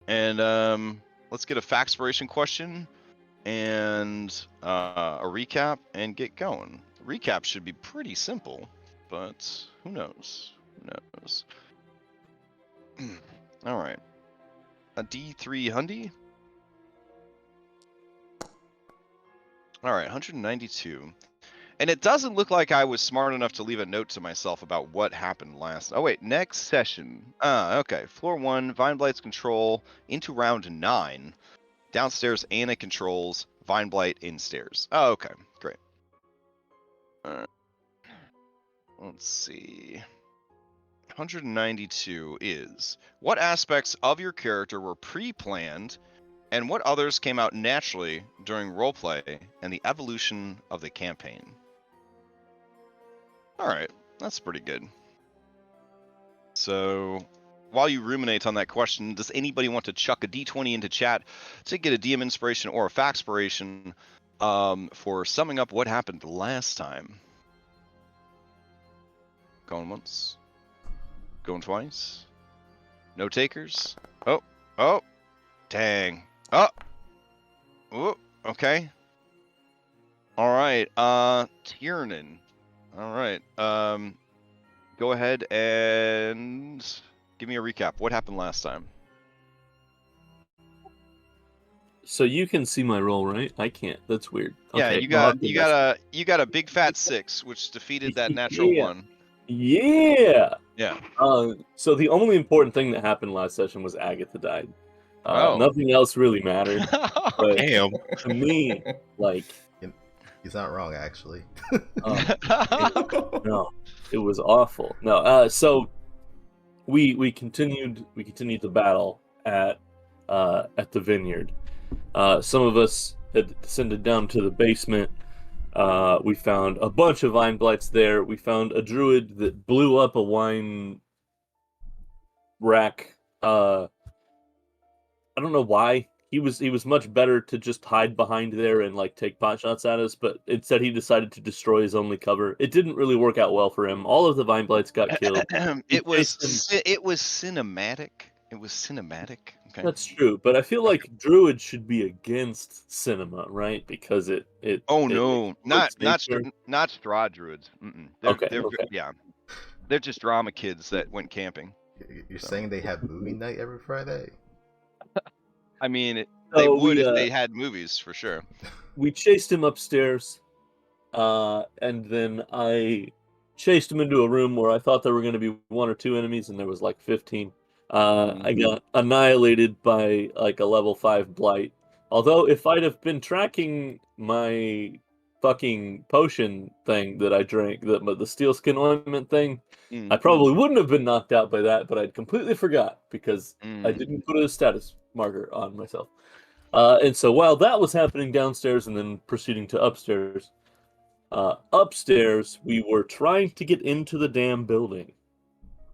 And let's get a faxpiration question and a recap and get going. Recap should be pretty simple, but who knows? Who knows? All right. A D3 Hundy. All right, 192. And it doesn't look like I was smart enough to leave a note to myself about what happened last. Oh wait, next session. Okay. Floor 1, Vine Blight's control into round 9. Downstairs, Anna controls Vine Blight in stairs. Oh, okay, great. Let's see. 192 is what aspects of your character were pre-planned and what others came out naturally during roleplay and the evolution of the campaign. All right, that's pretty good. So while you ruminate on that question, does anybody want to chuck a d20 into chat to get a DM inspiration or a faxpiration for summing up what happened last time? Going once. Going twice. No takers. Oh, dang. Oh, okay. All right. Tiernan. All right. Go ahead and give me a recap. What happened last time? So you can see my roll, right? I can't. That's weird. Yeah, Okay. you well, I'll got go you back. got a big fat 6, which defeated that natural Yeah. 1. Yeah. Yeah. So the only important thing that happened last session was Agatha died. Oh. Nothing else really mattered. But Damn. to me, like, He's not wrong, actually. no, it was awful. No, so we continued the battle at the vineyard. Some of us had descended down to the basement. We found a bunch of vine blights there. We found a druid that blew up a wine rack. I don't know why. He was much better to just hide behind there and like take pot shots at us, but instead he decided to destroy his only cover. It didn't really work out well for him. All of the vine blights got killed. It was cinematic. It was cinematic. Okay. That's true, but I feel like druid should be against cinema, right? Because it Oh it no, not exploits nature. Strahd druids. Okay. Yeah, they're just drama kids that went camping. You're saying they have movie night every Friday? I mean, they So would if they had movies for sure. we chased him upstairs, and then I chased him into a room where I thought there were going to be 1 or 2 enemies, and there was like 15. I got annihilated by like a level 5 blight. Although if I'd have been tracking my fucking potion thing that I drank, the steel skin ointment thing, I probably wouldn't have been knocked out by that, but I'd completely forgot because I didn't put a status marker on myself. And so while that was happening downstairs and then proceeding to upstairs, upstairs we were trying to get into the damn building.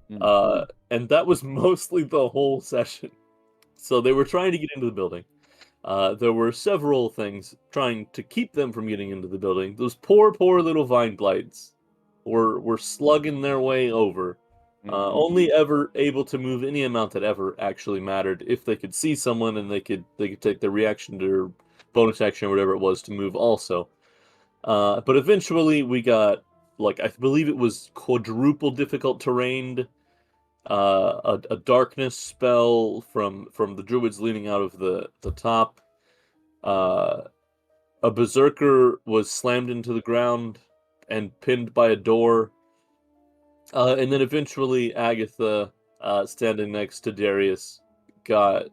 And that was mostly the whole session. So they were trying to get into the building. There were several things trying to keep them from getting into the building. Those poor little vine blights were slugging their way over. Only ever able to move any amount that ever actually mattered if they could see someone and they could take their reaction to their bonus action or whatever it was to move also. But eventually we got, like, I believe it was quadruple difficult terrain, a darkness spell from the druids leaning out of the top. A berserker was slammed into the ground and pinned by a door. And then eventually Agatha, standing next to Darius, got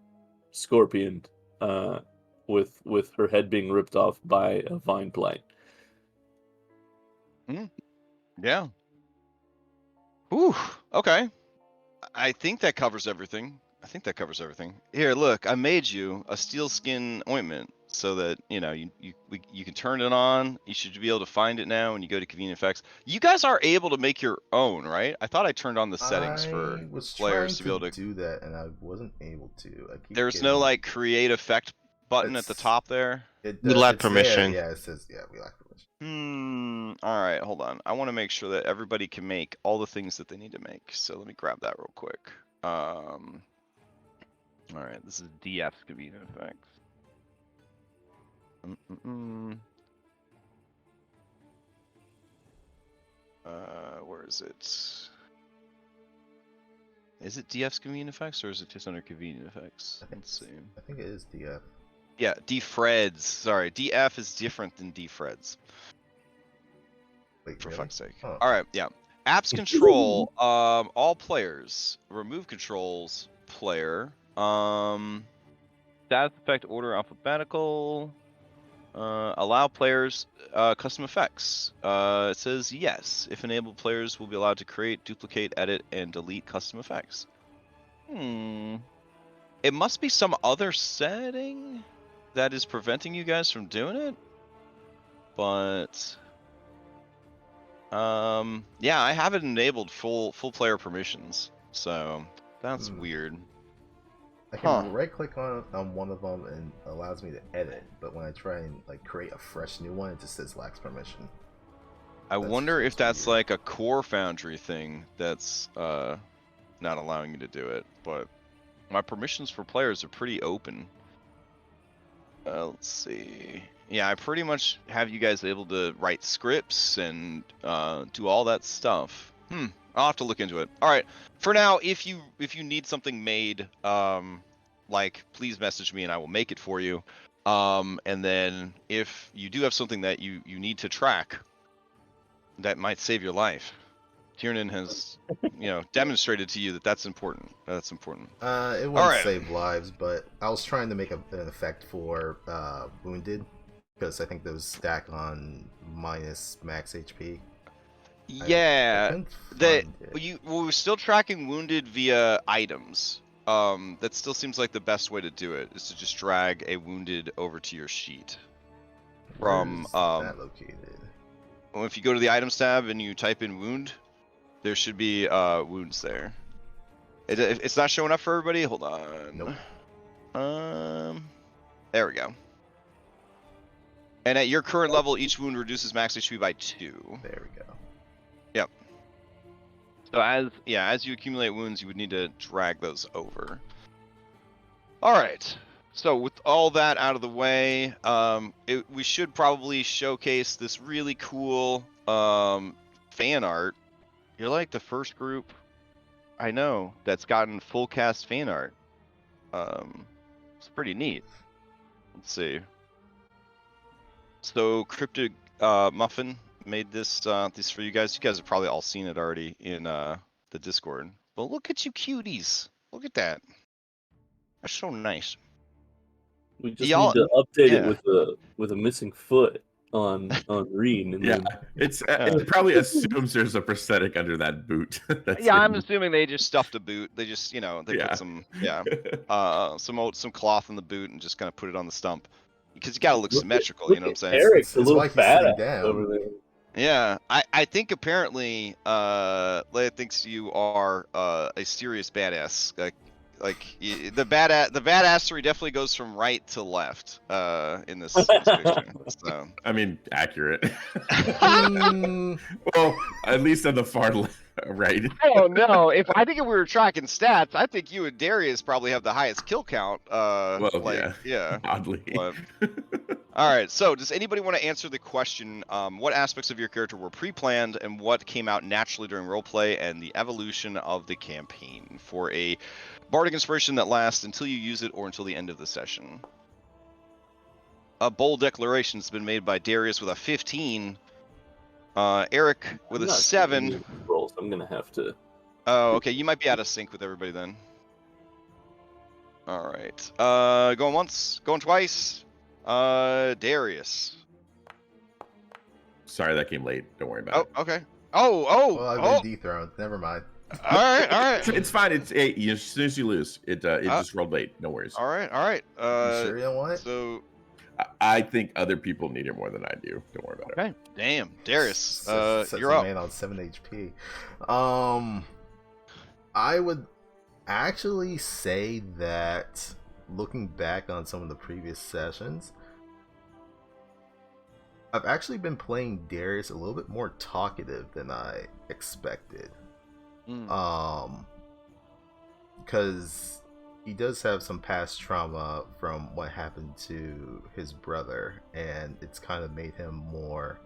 scorpioned, with her head being ripped off by a vine blight. Yeah. Whew. Okay. I think that covers everything. Here, look, I made you a steel skin ointment so that you can turn it on. You should be able to find it now when you go to convenient effects. You guys are able to make your own, right? I thought I turned on the settings for players to be able to do that, and I wasn't able to. There's no like create effect button at the top there. We lack permission. Yeah, it says we lack permission. All right, hold on. I want to make sure that everybody can make all the things that they need to make. So let me grab that real quick. All right, this is DF's convenient effects. Where is it? Is it DF's convenient effects or is it just under convenient effects? Let's see. I think it is DF. Yeah, defreds. Sorry, DF is different than defreds. Wait, For really? fuck's sake. Oh. All right, yeah. Apps control. All players. Remove controls. Player. Status effect order alphabetical. Allow players custom effects. It says yes. If enabled, players will be allowed to create, duplicate, edit, and delete custom effects. It must be some other setting that is preventing you guys from doing it. But yeah, I have it enabled full player permissions. So that's weird. I can right click on one of them and it allows me to edit, but when I try and like create a fresh new one, it just says lacks permission. I wonder if that's weird. Like a core Foundry thing that's not allowing you to do it, but my permissions for players are pretty open. Let's see. Yeah, I pretty much have you guys able to write scripts and do all that stuff. I'll have to look into it. All right. For now, if you need something made, like please message me and I will make it for you. And then if you do have something that you need to track that might save your life, Tiernan has, demonstrated to you that that's important. That's important. It wouldn't save lives, but I was trying to make an effect for wounded because I think those stack on minus max HP. Yeah, we're still tracking wounded via items. That still seems like the best way to do it is to just drag a wounded over to your sheet. From that located? Well, if you go to the items tab and you type in wound, there should be wounds there. It's not showing up for everybody. Hold on. Nope. There we go. And at your current level, each wound reduces max HP by 2. There we go. Yep. So as you accumulate wounds, you would need to drag those over. All right. So with all that out of the way, we should probably showcase this really cool fan art. You're like the first group I know that's gotten full cast fan art. It's pretty neat. Let's see. So Cryptic Muffin made this for you guys. You guys have probably all seen it already in the Discord. But look at you cuties. Look at that. That's so nice. We just need to update it with a missing foot on Reed. And then... it probably assumes there's a prosthetic under that boot. I'm assuming they just stuffed a boot. They just put some some cloth in the boot and just kind of put it on the stump. Because you gotta look symmetrical, you know what I'm saying? Eric's a little badass over there. Yeah, I think apparently Leia thinks you are a serious badass. Like the badassery definitely goes from right to left in this picture. So I mean, accurate. Well, at least on the far left, right. Oh no! I think if we were tracking stats, I think you and Darius probably have the highest kill count. Yeah. Oddly. But... All right. So, does anybody want to answer the question? What aspects of your character were pre-planned, and what came out naturally during roleplay and the evolution of the campaign for a bardic inspiration that lasts until you use it or until the end of the session? A bold declaration has been made by Darius with a 15. Eric with a 7. Rolls. I'm gonna have to. Oh, okay. You might be out of sync with everybody then. All right. Going once, going twice. Darius. Sorry, that came late. Don't worry about it. Oh, okay. Oh. Well, I've been dethroned. Never mind. All right. It's fine. It's as soon as you lose, it just rolled late. No worries. All right. You sure you don't want it? So. I think other people need it more than I do. Don't worry about it. Okay. Damn, Darius. You're up. up. Man on 7 HP. I would actually say that looking back on some of the previous sessions, I've actually been playing Darius a little bit more talkative than I expected. Because he does have some past trauma from what happened to his brother, and it's kind of made him more.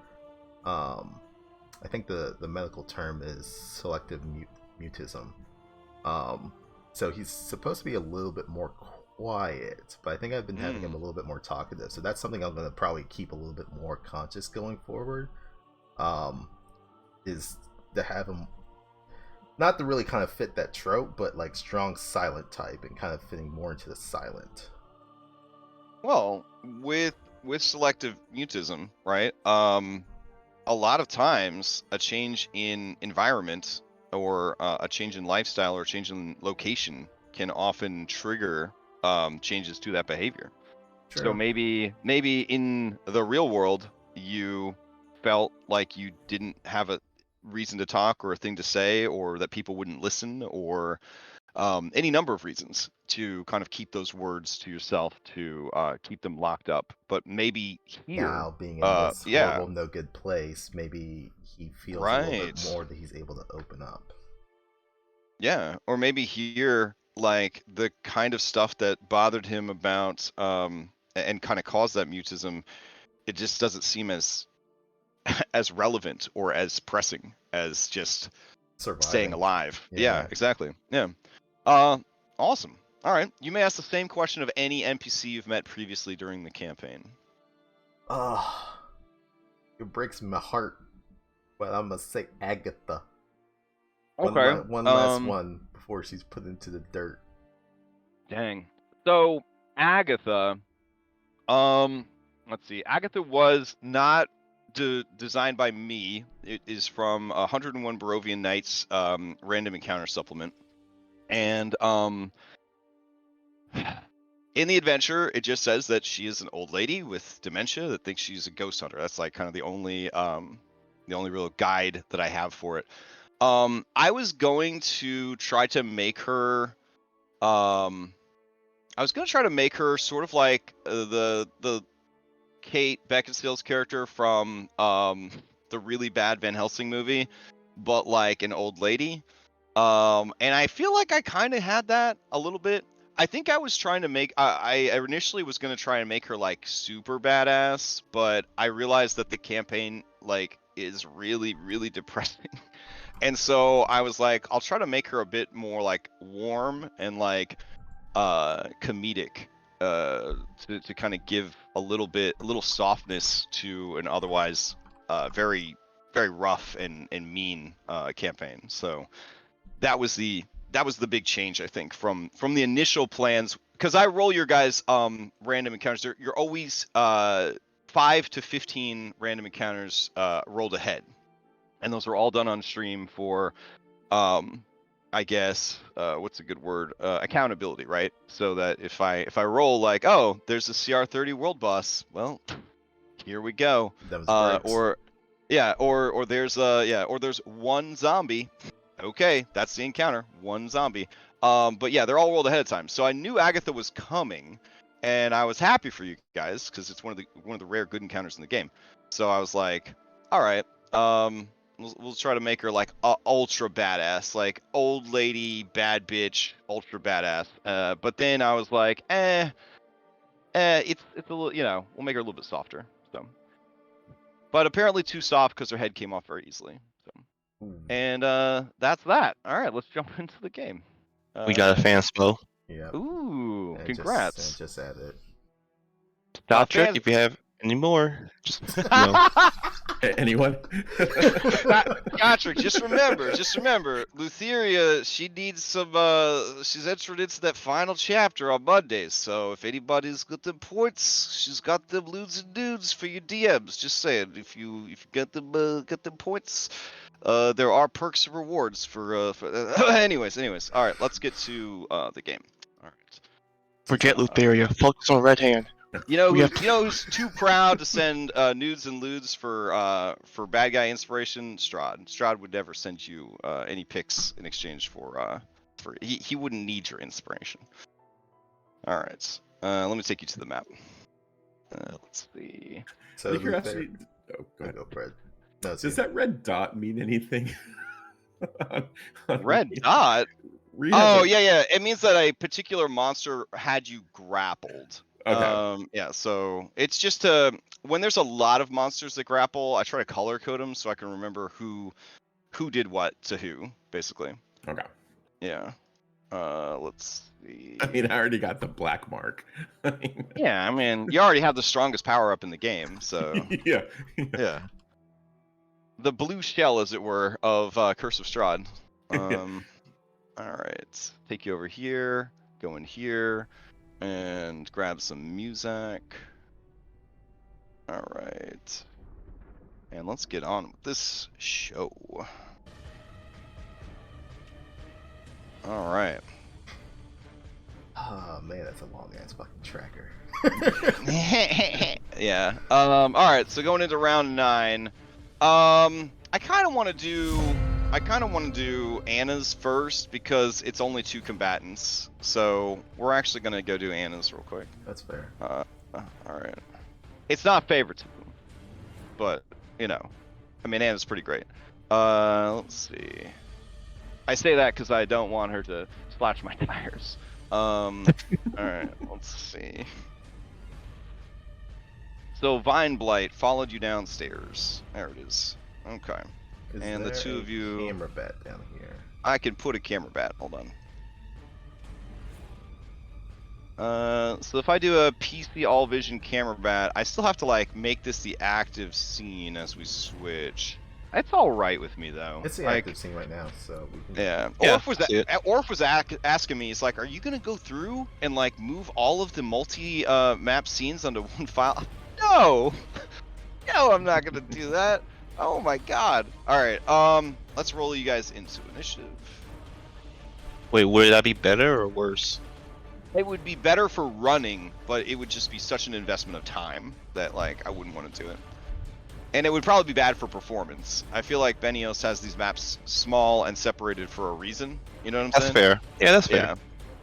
I think the medical term is selective mutism. So he's supposed to be a little bit more quiet, but I think I've been having him a little bit more talkative. So that's something I'm going to probably keep a little bit more conscious going forward. Is to have him not to really kind of fit that trope, but like strong silent type and kind of fitting more into the silent. Well, with selective mutism, right? A lot of times a change in environment or a change in lifestyle or a change in location can often trigger changes to that behavior. True. So maybe in the real world you felt like you didn't have a reason to talk or a thing to say, or that people wouldn't listen, or any number of reasons to kind of keep those words to yourself, to keep them locked up. But maybe here, Now being in this yeah, horrible, no good place, maybe he feels a little bit right, more that he's able to open up. yeah, or maybe here, like the kind of stuff that bothered him about and kind of caused that mutism, it just doesn't seem as relevant or as pressing as just staying Surviving. alive. Yeah. Yeah, exactly. Yeah. Awesome. All right. You may ask the same question of any NPC you've met previously during the campaign. It breaks my heart, but I'm gonna say Agatha. Okay. One last one before she's put into the dirt. Dang. So Agatha, let's see. Agatha was not designed by me. It is from 101 Barovian Nights random encounter supplement. And in the adventure, it just says that she is an old lady with dementia that thinks she's a ghost hunter. That's like kind of the only real guide that I have for it. I was going to try to make her sort of like the Kate Beckinsale's character from the really bad Van Helsing movie, but like an old lady. And I feel like I kind of had that a little bit. I think I was trying to make. I initially was going to try and make her like super badass, but I realized that the campaign like is really really depressing, and so I was like, I'll try to make her a bit more like warm and like comedic, to kind of give a little softness to an otherwise very very rough and mean campaign. So that was the big change, I think, from the initial plans, because I roll your guys random encounters. You're always 5 to 15 random encounters rolled ahead, and those are all done on stream for I guess what's a good word, accountability, right? So that if I roll like, oh, there's a CR30 world boss, well, here we go. Or there's one zombie. Okay, that's the encounter. One zombie. But yeah, they're all rolled ahead of time. So I knew Agatha was coming, and I was happy for you guys because it's one of the rare good encounters in the game. So I was like, all right, we'll try to make her like ultra badass, like old lady, bad bitch, ultra badass. But then I was like, it's a little, we'll make her a little bit softer. So, but apparently too soft because her head came off very easily. So. And that's that. All right, let's jump into the game. We got a fan spell. Yeah. Ooh, And congrats. Just add it. Stop trick if you have any more. Just Anyone? Patrick, just remember, Lutheria, she needs some, she's entered into that final chapter on Mondays, so if anybody's got them points, she's got them loons and dudes for your DMs, just saying, if you get them points, there are perks and rewards for anyways, all right, let's get to the game. All right. forget Lutheria. Focus on Red Hand. You know who's too proud to send nudes and lewds for bad guy inspiration? Strahd. Strahd would never send you any pics in exchange for he wouldn't need your inspiration. All right. Let me take you to the map. Let's see. So You're actually. Oh, go ahead. Go, Fred. No, Does that red dot mean anything? Red dot? Oh yeah. It means that a particular monster had you grappled. Okay. Yeah. So it's just when there's a lot of monsters that grapple, I try to color code them so I can remember who did what to who, basically. Okay. Yeah. Let's see. I mean, I already got the black mark. Yeah, I mean, you already have the strongest power up in the game, so yeah. yeah. The blue shell, as it were, of Curse of Strahd. All right, take you over here, go in here, and grab some music. All right, and let's get on with this show. All right. Oh man, that's a long ass fucking tracker. Yeah. All right. So going into round 9, I kind of want to do Anna's first because it's only 2 combatants. So we're actually gonna go do Anna's real quick. That's fair. All right. It's not favoritism, but you know, I mean Anna's pretty great. Let's see. I say that because I don't want her to slash my tires. All right. Let's see. So Vine Blight followed you downstairs. There it is. Okay. And the two of you. Camera bat down here. I can put a camera bat. Hold on. So if I do a PC all vision camera bat, I still have to like make this the active scene as we switch. It's all right with me though. It's the like, active scene right now, so we can. Yeah. Yeah, Orf was asking me, he's like, "Are you gonna go through and like move all of the multi map scenes onto one file?" No. No, I'm not gonna do that. Oh my god. All right. Let's roll you guys into initiative. Wait, would that be better or worse? It would be better for running, but it would just be such an investment of time that like I wouldn't want to do it. And it would probably be bad for performance. I feel like Benios has these maps small and separated for a reason. You know what I'm That's saying? fair. Yeah, that's fair. Yeah.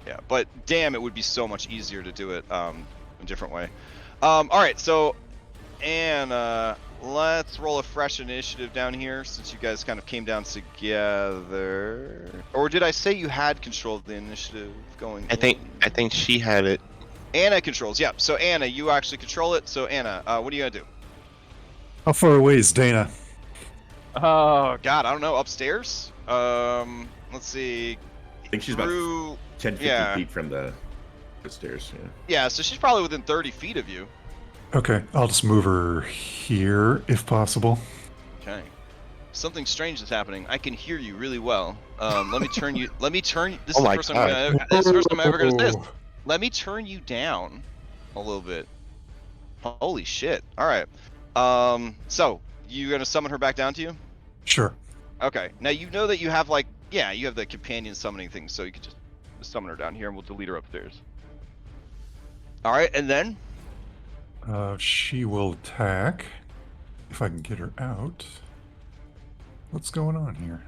Yeah. But damn, it would be so much easier to do it a different way. All right, so Anna, let's roll a fresh initiative down here since you guys kind of came down together. Or did I say you had control of the initiative going? I think she had it. Anna controls. Yeah. So Anna, you actually control it. So Anna, what are you gonna do? How far away is Dana? Oh God, I don't know. Upstairs? Let's see. I think she's about 10, 50 feet from the stairs. Yeah. Yeah, so she's probably within 30 feet of you. Okay, I'll just move her here if possible. Okay. Something strange is happening. I can hear you really well. Let me turn you. Let me turn. This Oh is the my first time. God. This is the first time I'm ever gonna do this. Let me turn you down a little bit. Holy shit! All right. So you gonna summon her back down to you? Sure. Okay. Now you know that you have like, yeah, you have the companion summoning thing, so you can just summon her down here, and we'll delete her upstairs. All right, and then. She will attack. If I can get her out. What's going on here?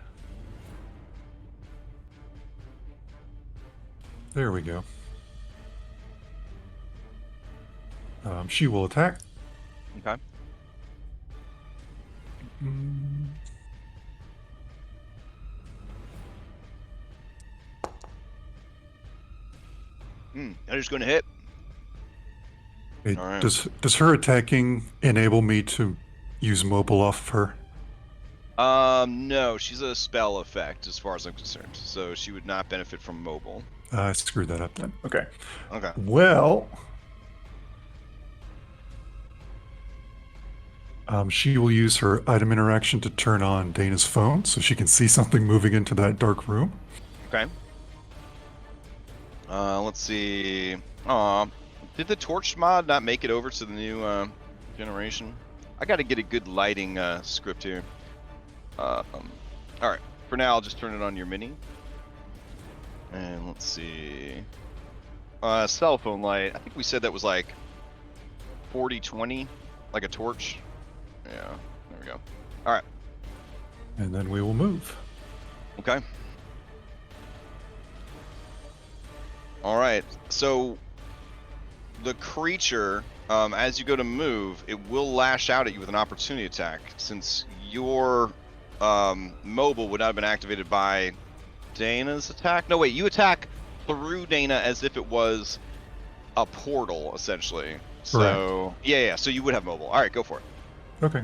There we go. She will attack. Okay. I'm just gonna hit. It, All right. Does her attacking enable me to use mobile off of her? No, she's a spell effect as far as I'm concerned, so she would not benefit from mobile. I screwed that up then. Okay. Okay. Well, she will use her item interaction to turn on Dana's phone so she can see something moving into that dark room. Okay. Let's see. Did the torch mod not make it over to the new generation? I got to get a good lighting script here. All right. For now, I'll just turn it on your mini. And let's see. Cell phone light. I think we said that was like 40-20, like a torch. Yeah. There we go. All right. And then we will move. Okay. All right. So the creature, as you go to move, it will lash out at you with an opportunity attack. Since your mobile would not have been activated by Dana's attack. No, wait, you attack through Dana as if it was a portal, essentially. So, yeah, so you would have mobile. All right, go for it. Okay.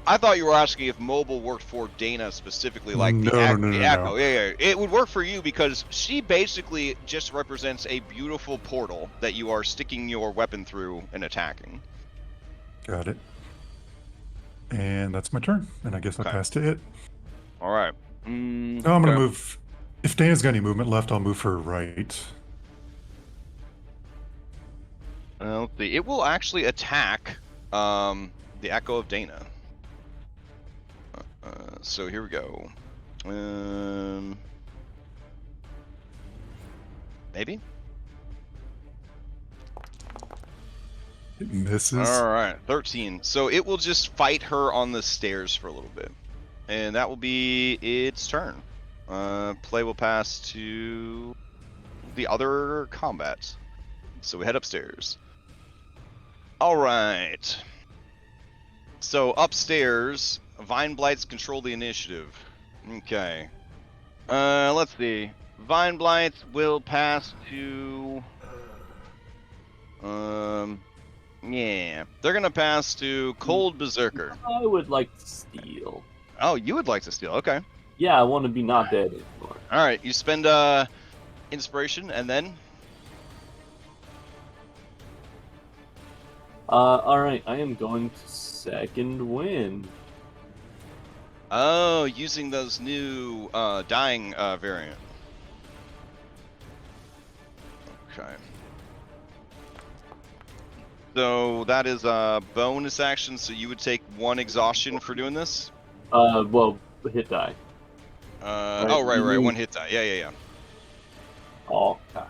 I thought you were asking if mobile worked for Dana specifically, like No. the Echo. Yeah. It would work for you because she basically just represents a beautiful portal that you are sticking your weapon through and attacking. Got it. And that's my turn. And I guess I passed to it. All right. No, I'm going to move. If Dana's got any movement left, I'll move her right. Let's see. It will actually attack the Echo of Dana. So here we go. Maybe? It misses. All right, 13. So it will just fight her on the stairs for a little bit. And that will be its turn. Play will pass to the other combat. So we head upstairs. All right. So upstairs, Vine Blights control the initiative. Okay. Let's see. Vine Blights will pass to... yeah. They're gonna pass to Cold Berserker. I would like to steal. Oh, you would like to steal. Okay. Yeah, I want to be not dead anymore. All right. You spend inspiration and then... All right, I am going to second wind. Oh, using those new dying variant. Okay. So that is a bonus action, so you would take 1 exhaustion for doing this? Well, hit die. Oh, right, 1 hit die. Yeah. Oh, okay.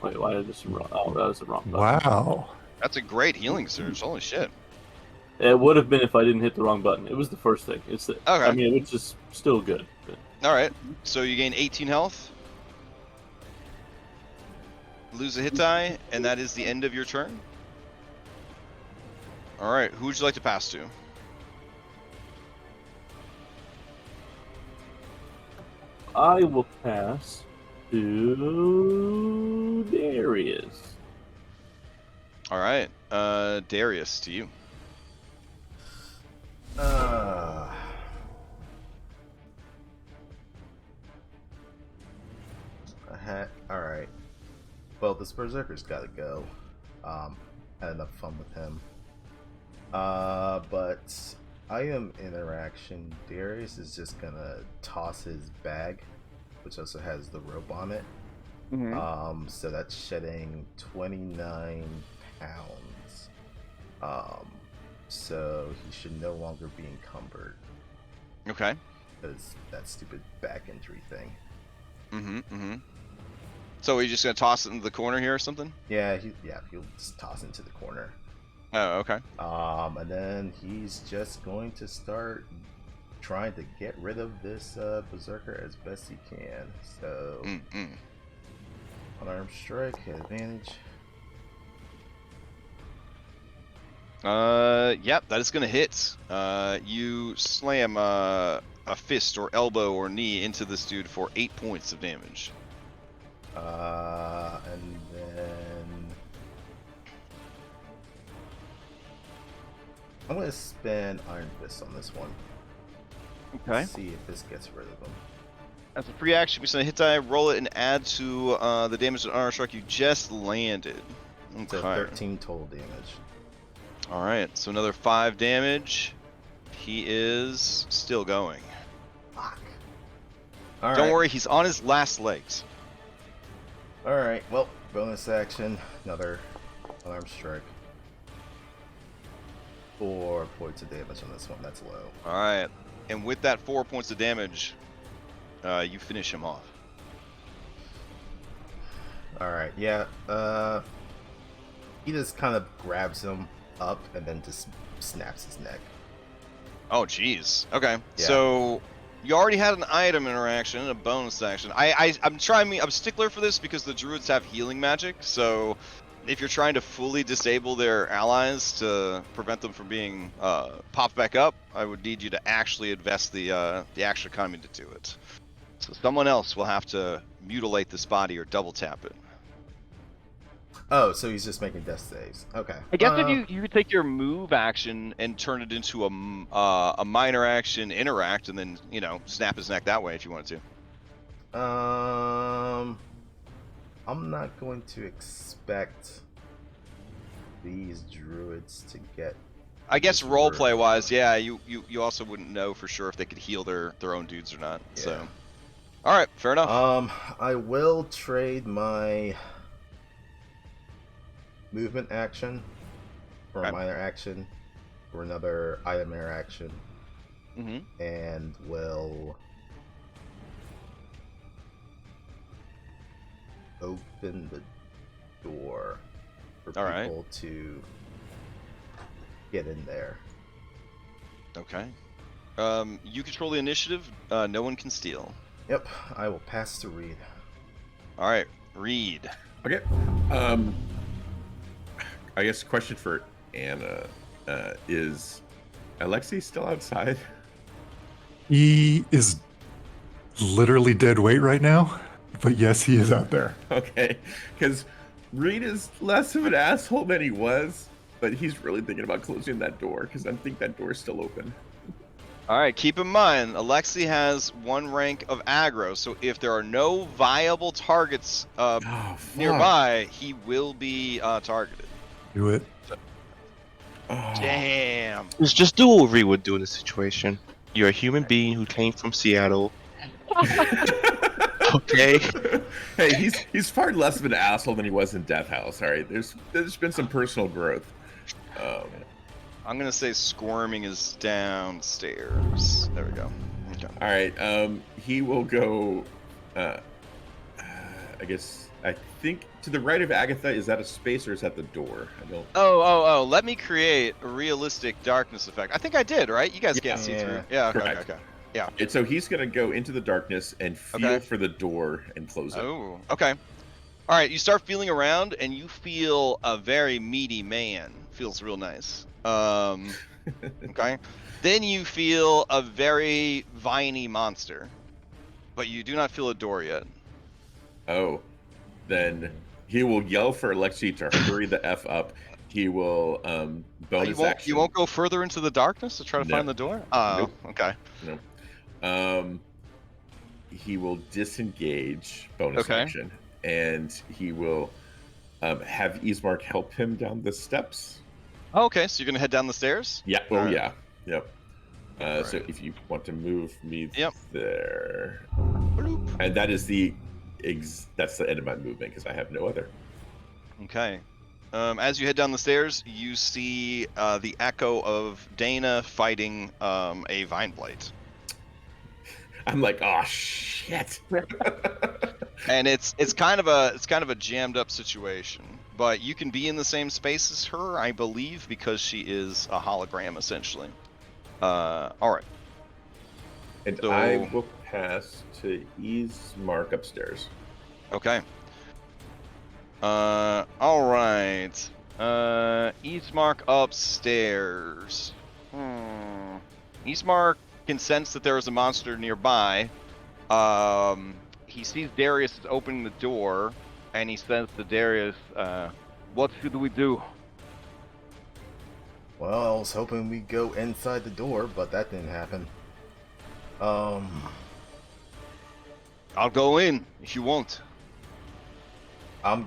Wait, why did this wrong? Oh, that was the wrong button. Wow. That's a great healing surge. Holy shit. It would have been if I didn't hit the wrong button. It was the first thing. It's the, Okay. I mean, which is still good. But... All right. So you gain 18 health. Lose a hit die, and that is the end of your turn. All right. Who would you like to pass to? I will pass to Darius. All right. Darius, to you. Alright. Well, this Berserker's gotta go. Had enough fun with him. But item interaction, Darius is just gonna toss his bag, which also has the rope on it. So that's shedding 29 pounds. So he should no longer be encumbered. Okay. Because that stupid back injury thing. So are you just gonna toss it into the corner here or something? Yeah, he'll just toss into the corner. Oh, okay. And then he's just going to start trying to get rid of this Berserker as best he can. So, unarmed strike, advantage. Yep, that is gonna hit. You slam a fist or elbow or knee into this dude for 8 points of damage. And then I'm gonna spend Iron Fist on this one. Okay. See if this gets rid of him. As a free action, we send a hit die, roll it, and add to the damage to honor strike you just landed. Okay. So 13 total damage. All right, so another 5 damage. He is still going. Fuck. Don't worry, he's on his last legs. Alright, well, bonus action, another unarmed strike. 4 points of damage on this one, that's low. All right, and with that 4 points of damage, you finish him off. Alright, yeah, he just kind of grabs him up and then just snaps his neck. Oh, jeez. Okay, Yeah. so you already had an item interaction and a bonus action. I'm stickler for this because the druids have healing magic, so if you're trying to fully disable their allies to prevent them from being popped back up, I would need you to actually invest the action economy to do it. So someone else will have to mutilate this body or double tap it. Oh, so he's just making death saves. Okay. I guess if you could take your move action and turn it into a minor action, interact, and then snap his neck that way if you wanted to. I'm not going to expect these druids to get. I guess roleplay wise, yeah, you also wouldn't know for sure if they could heal their own dudes or not. Yeah. So, all right, fair enough. I will trade my movement action for a minor action for another item action, and will open the door for people to get in there. Okay. You control the initiative. No one can steal. Yep. I will pass to Reed. All right, Reed. Okay. I guess question for Anna is Alexei still outside? He is literally dead weight right now, but yes, he is out there. Okay, because Reed is less of an asshole than he was, but he's really thinking about closing that door because I think that door is still open. All right, keep in mind, Alexei has 1 rank of aggro, so if there are no viable targets nearby, he will be targeted. Do it. Damn. Just do what Ree would do in this situation. You're a human being who came from Seattle. Okay. Hey, he's far less of an asshole than he was in Death House. All right, there's been some personal growth. I'm gonna say squirming is downstairs. There we go. Okay. All right. He will go. I think to the right of Agatha. Is that a space or is that the door? I don't. Oh! Let me create a realistic darkness effect. I think I did, right? You guys can't see through. Yeah. Okay. Yeah. And so he's gonna go into the darkness and feel for the door and close it. Oh. Okay. All right. You start feeling around and you feel a very meaty man. Feels real nice. Okay. Then you feel a very viney monster, but you do not feel a door yet. Oh, then he will yell for Alexei to hurry the F up. He will bonus action. You won't go further into the darkness to try to find the door? Oh, okay. No. He will disengage, bonus action, and he will have Ismark help him down the steps. Oh, okay, so you're gonna head down the stairs? Yeah. Oh, right. Yeah. Yep. So if you want to move me there, bloop. And that is that's the end of my movement because I have no other. Okay. As you head down the stairs, you see the echo of Dana fighting a vine blight. I'm like, oh shit. And it's kind of a jammed up situation. But you can be in the same space as her, I believe, because she is a hologram, essentially. All right. And so, I will pass to Ismark upstairs. Okay. All right. Ismark upstairs. Ismark can sense that there is a monster nearby. He sees Darius opening the door. And he says to Darius, what should we do? Well, I was hoping we'd go inside the door, but that didn't happen. I'll go in if you want. Well,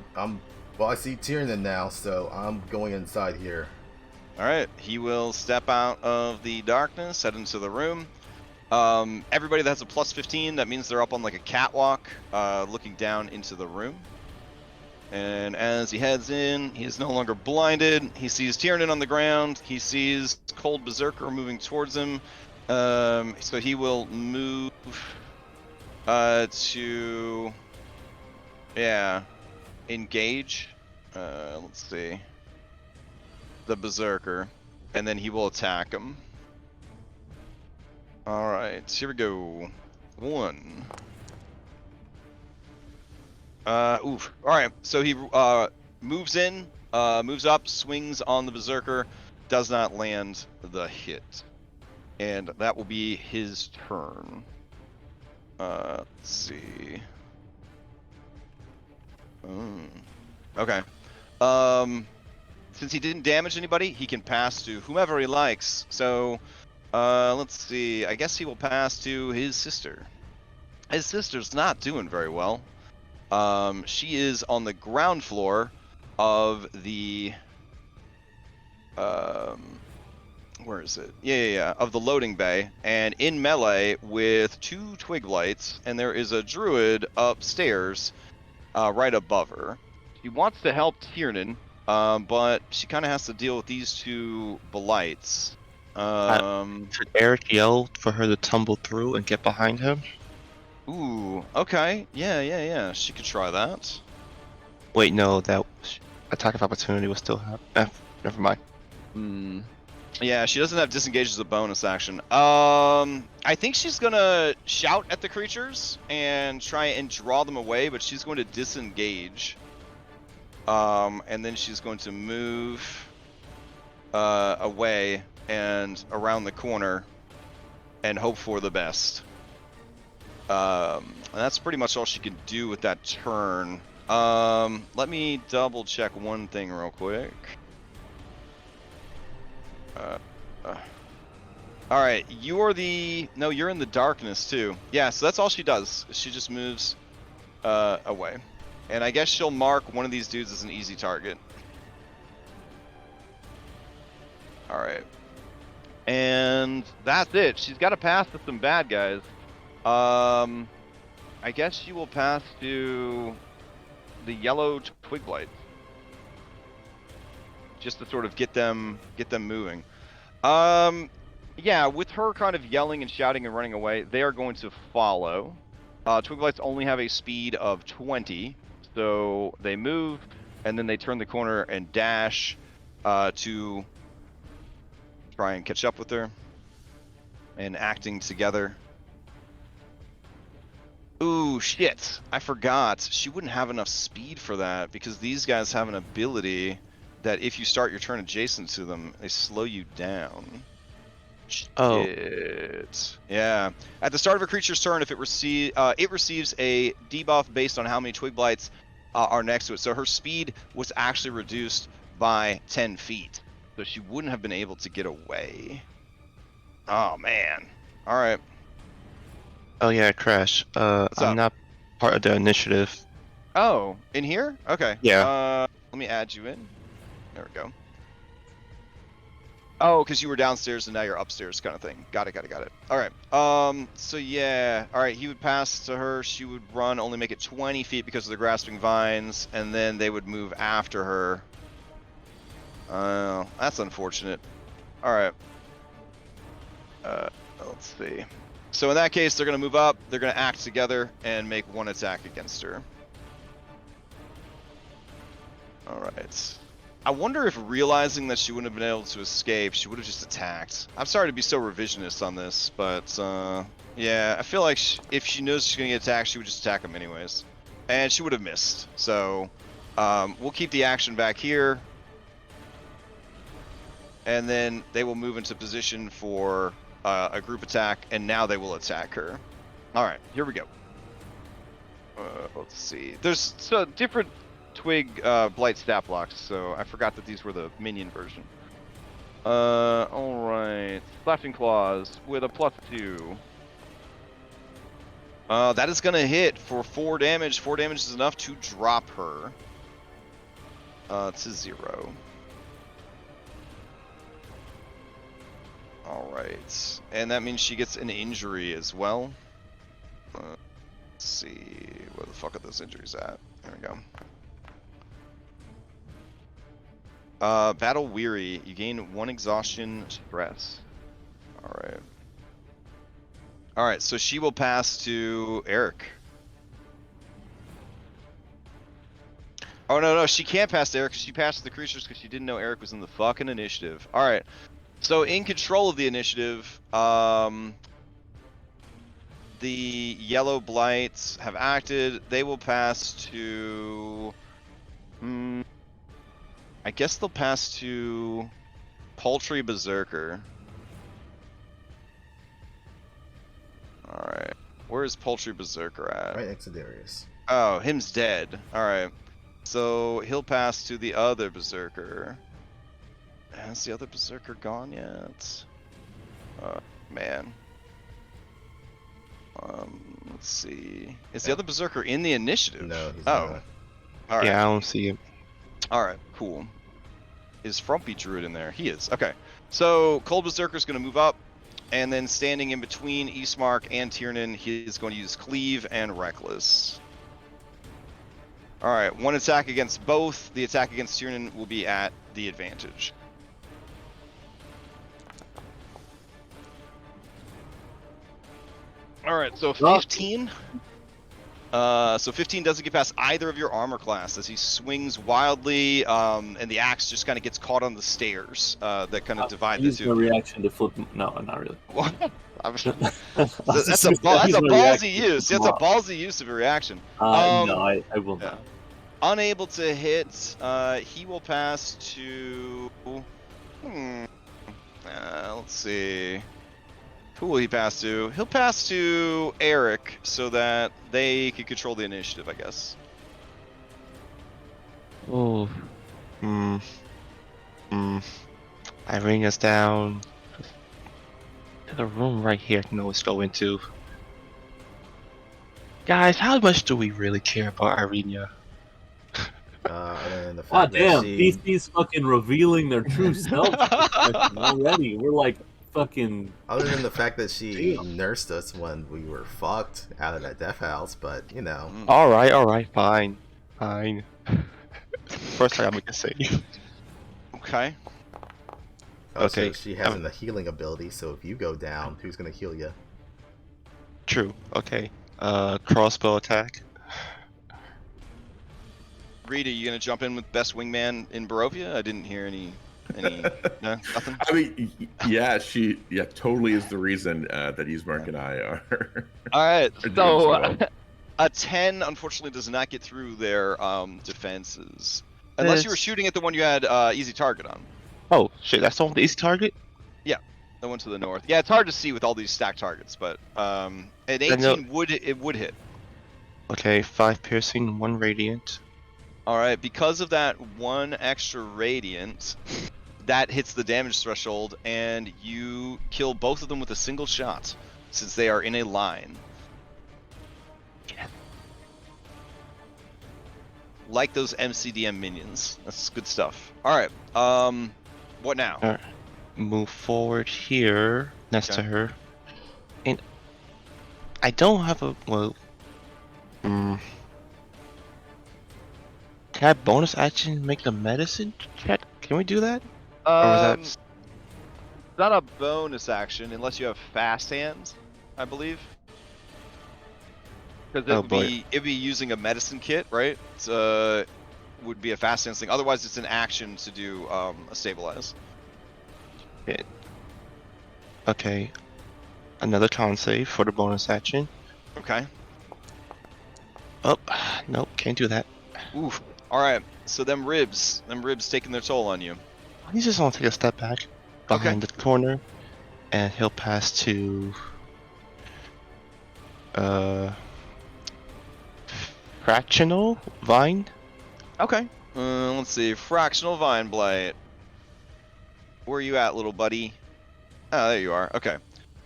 I see Tiernan now, so I'm going inside here. Alright, he will step out of the darkness, head into the room. Everybody that has a plus 15, that means they're up on like a catwalk, looking down into the room. And as he heads in, he is no longer blinded. He sees Tiernan on the ground. He sees Cold Berserker moving towards him. So he will move to engage. Let's see. The Berserker. And then he will attack him. Alright, here we go. 1. Alright, so he moves in, moves up, swings on the berserker, does not land the hit, and that will be his turn. Let's see. Okay. Since he didn't damage anybody, he can pass to whomever he likes. So, let's see. I guess he will pass to his sister. His sister's not doing very well. She is on the ground floor of the where is it? Yeah, of the loading bay, and in melee with 2 twig blights, and there is a druid upstairs, right above her. She wants to help Tiernan, but she kind of has to deal with these 2 blights. Should Eric yell for her to tumble through and get behind him? Ooh, okay, yeah. She could try that. Wait, no, that attack of opportunity will still have. Never mind. Yeah, she doesn't have disengage as a bonus action. I think she's gonna shout at the creatures and try and draw them away, but she's going to disengage. And then she's going to move away and around the corner and hope for the best. And that's pretty much all she can do with that turn. Let me double check one thing real quick. All right, you're in the darkness too. Yeah, so that's all she does. She just moves away, and I guess she'll mark one of these dudes as an easy target. All right, and that's it. She's got to pass to some bad guys. I guess she will pass to the yellow twig blight, just to sort of get them moving. Yeah, with her kind of yelling and shouting and running away, they are going to follow. Twig blights only have a speed of 20, so they move, and then they turn the corner and dash to try and catch up with her, and acting together. Ooh, shit. I forgot. She wouldn't have enough speed for that, because these guys have an ability that if you start your turn adjacent to them, they slow you down. Oh. Shit. Yeah. At the start of a creature's turn, if it receives a debuff based on how many twig blights are next to it. So her speed was actually reduced by 10 feet. So she wouldn't have been able to get away. Oh, man. All right. Oh yeah, Crash. What's I'm up? not part of the initiative. Oh, in here? Okay. Yeah. Let me add you in. There we go. Oh, because you were downstairs and now you're upstairs, kind of thing. Got it. All right. So yeah. All right. He would pass to her. She would run, only make it 20 feet because of the grasping vines, and then they would move after her. Oh, that's unfortunate. All right. Let's see. So in that case, they're gonna move up. They're gonna act together and make one attack against her. All right. I wonder if realizing that she wouldn't have been able to escape, she would have just attacked. I'm sorry to be so revisionist on this, but yeah, I feel like if she knows she's going to get attacked, she would just attack him anyways. And she would have missed. So we'll keep the action back here. And then they will move into position for a group attack, and now they will attack her. All right, here we go. Let's see. There's different twig blight stat blocks, so I forgot that these were the minion version. Alright. Slashing Claws with a +2. That is gonna hit for 4 damage. 4 damage is enough to drop her to 0. Alright. And that means she gets an injury as well. Let's see. Where the fuck are those injuries at? There we go. Battle Weary. You gain 1 exhaustion stress. Alright. Alright, so she will pass to Eric. Oh, no, she can't pass to Eric because she passed the creatures because she didn't know Eric was in the fucking initiative. Alright. So in control of the initiative, the yellow blights have acted. They will pass to... I guess they'll pass to Paltry Berserker. Alright. Where is Paltry Berserker at? Right next to Darius. Oh, him's dead. Alright. So he'll pass to the other Berserker. Has the other Berserker gone yet? Man. Let's see. Is the other Berserker in the initiative? No, he's oh. not. Alright. Yeah, I don't see him. Alright, cool. Is Frumpy Druid in there? He is. Okay. So, Cold Berserker's going to move up, and then standing in between Eastmark and Tiernan, he is going to use Cleave and Reckless. Alright, one attack against both. The attack against Tiernan will be at the advantage. Alright, so 15. So 15 doesn't get past either of your armor class as he swings wildly, and the axe just kind of gets caught on the stairs that kind of divide the Use two. my reaction to flip. No, not really. That's a ballsy use. That's a ballsy use of a reaction. No, I will yeah. not. Unable to hit, he will pass to. Let's see. Who will he pass to? He'll pass to Eric so that they can control the initiative, I guess. Oh. Irina's down. To the room right here I can always go into. Guys, how much do we really care about Irina? Other than the Ah, fact that damn! she... DC's fucking revealing their true self already. We're like fucking. Other than the fact that she nursed us when we were fucked out of that death house, but you know. Alright, fine. First time I'm gonna say. Okay. Also, Okay, she has a healing ability, so if you go down, who's gonna heal you? True, okay. Crossbow attack. Rita, you gonna jump in with best wingman in Barovia? I didn't hear any no, nothing. I mean, yeah, she totally is the reason that Ismark and I are. All right, doing so well. a 10 unfortunately does not get through their defenses, unless you were This- shooting at the one you had easy target on. Oh shit, that's all the easy target? The one to the north. Yeah, it's hard to see with all these stacked targets, but an 18 would hit. Okay, 5 piercing, 1 radiant. All right, because of that one extra radiant, that hits the damage threshold, and you kill both of them with a single shot, since they are in a line. Yeah. Like those MCDM minions. That's good stuff. All right. What now? Alright. Move forward here, next to her. And I don't have a can I bonus action make the medicine check? Can we do that? Or was It's not a bonus action unless you have fast hands, I believe. Because it'd be using a medicine kit, right? It's, would be a fast hands thing. Otherwise, it's an action to do a stabilize. Okay. Another con save for the bonus action. Okay. Oh, nope, can't do that. Oof. All right. So them ribs taking their toll on you. He's just gonna take a step back behind the corner, and he'll pass to fractional vine. Okay. Let's see. Fractional Vine Blight. Where are you at, little buddy? Oh, there you are. Okay.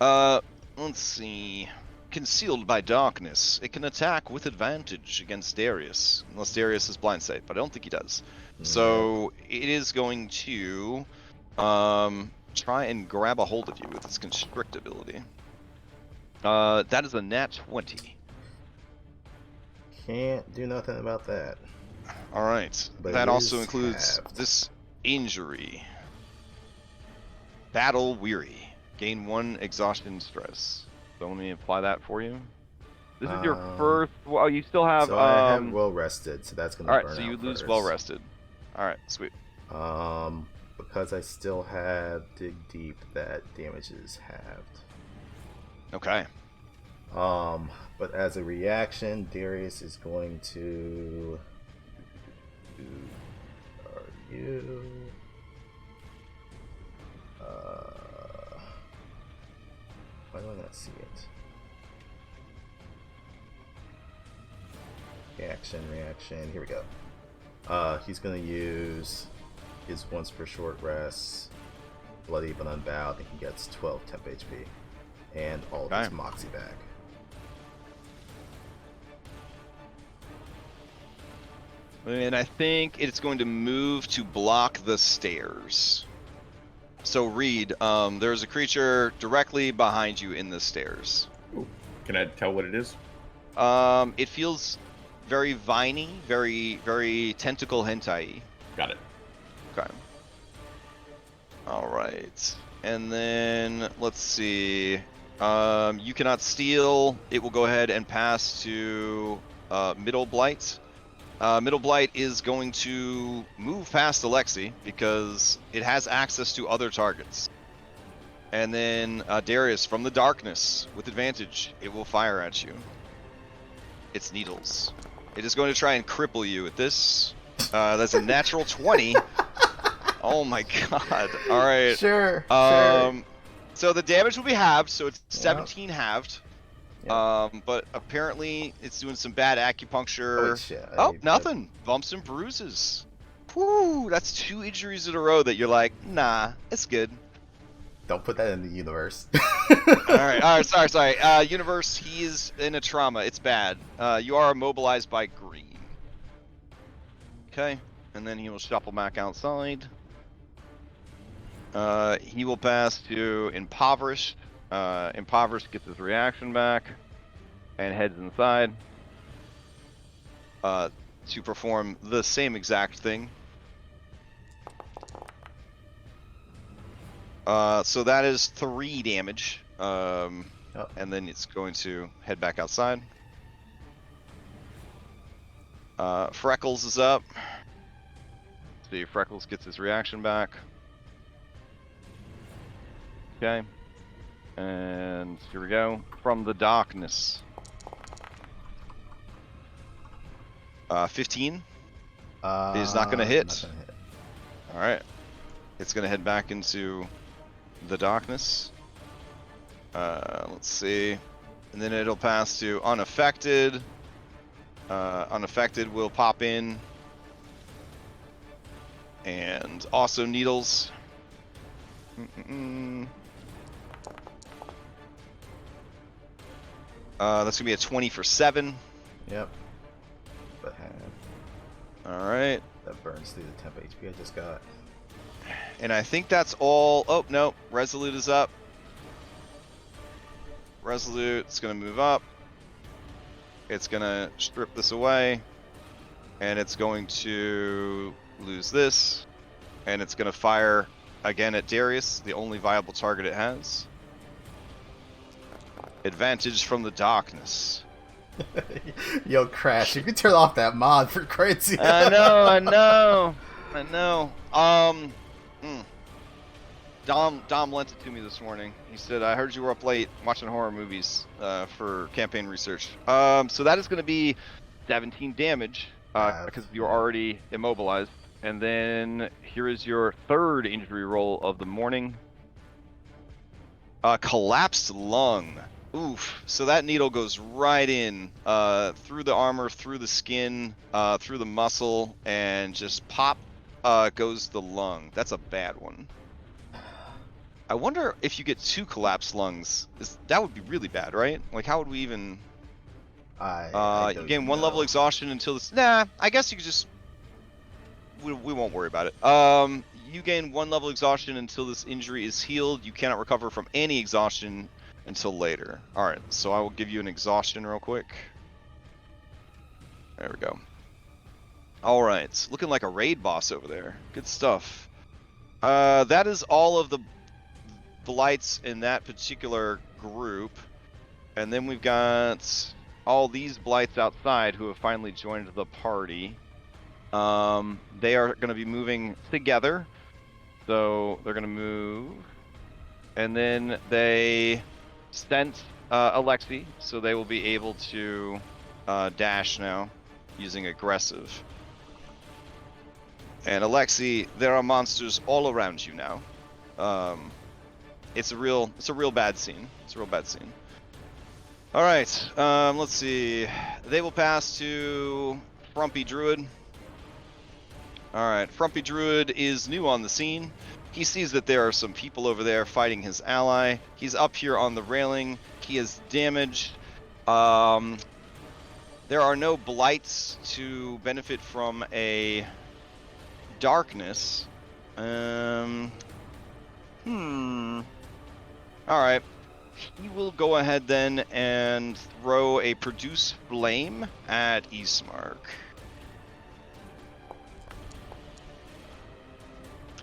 Let's see. Concealed by darkness. It can attack with advantage against Darius. Unless Darius has blind sight, but I don't think he does. So it is going to try and grab a hold of you with its constrict ability. That is a nat 20. Can't do nothing about that. Alright. But That it also is includes halved. this injury. Battle weary. Gain 1 exhaustion stress. So let me apply that for you. This is your first. Well, you still have. So I have well rested, so that's gonna. All right, burn so you out lose first. well rested. All right, sweet. Because I still have dig deep, that damage is halved. Okay. But as a reaction, Darius is going to. Are you? reaction. Here we go. He's gonna use his once per short rest, bloody but unbowed, and he gets 12 temp HP, and all of his moxie back. And I think it's going to move to block the stairs. So Reed, there's a creature directly behind you in the stairs. Ooh. Can I tell what it is? It feels very viney, very tentacle hentai. Got it. Okay. All right. And then let's see. You cannot steal. It will go ahead and pass to Middle Blight. Middle Blight is going to move past Alexi because it has access to other targets. And then Darius from the darkness with advantage. It will fire at you. Its needles. It is going to try and cripple you with this. That's a natural 20. Oh my god. All right. Sure. So the damage will be halved, so it's Yep. 17 halved. Yep. But apparently it's doing some bad acupuncture. Oh, shit. Nothing. Bumps and bruises. Whew, that's 2 injuries in a row that you're like, nah, it's good. Don't put that in the universe. Alright, sorry. Universe, he is in a trauma. It's bad. You are immobilized by green. Okay, and then he will shuffle back outside. He will pass to Impoverished. Impoverished gets his reaction back and heads inside to perform the same exact thing. So that is 3 damage. And then it's going to head back outside. Freckles is up. See, Freckles gets his reaction back. Okay. And here we go. From the darkness. 15 is not going to hit. Not gonna hit. All right. It's going to head back into the darkness. Let's see. And then it'll pass to unaffected. Unaffected will pop in. And also needles. That's gonna be a 20 for 7. Yep. But Alright. that burns through the temp HP I just got. And I think that's all. Oh, no. Resolute is up. Resolute's gonna move up. It's gonna strip this away. And it's going to lose this. And it's gonna fire again at Darius, the only viable target it has. Advantage from the darkness. Yo, Crash, you can turn off that mod for crazy. I know. Dom lent it to me this morning. He said, I heard you were up late watching horror movies for campaign research. So that is going to be 17 damage because you're already immobilized. And then here is your 3rd injury roll of the morning. Collapsed lung. Oof. So that needle goes right in through the armor, through the skin, through the muscle, and just pop goes the lung. That's a bad one. I wonder if you get 2 collapsed lungs. That would be really bad, right? Like, how would we even... I you gain don't 1 level know. exhaustion until this... Nah, I guess you could just... We won't worry about it. You gain 1 level exhaustion until this injury is healed. You cannot recover from any exhaustion until later. Alright, so I will give you an exhaustion real quick. There we go. Alright, looking like a raid boss over there. Good stuff. That is all of the blights in that particular group. And then we've got all these blights outside who have finally joined the party. They are going to be moving together. So they're going to move. And then they sent Alexi, so they will be able to dash now using aggressive. And Alexi, there are monsters all around you now. It's a real bad scene. It's a real bad scene. All right, let's see. They will pass to Frumpy Druid. Alright, Frumpy Druid is new on the scene. He sees that there are some people over there fighting his ally. He's up here on the railing. He is damaged. There are no blights to benefit from a darkness. Alright. He will go ahead then and throw a Produce Flame at Ismark.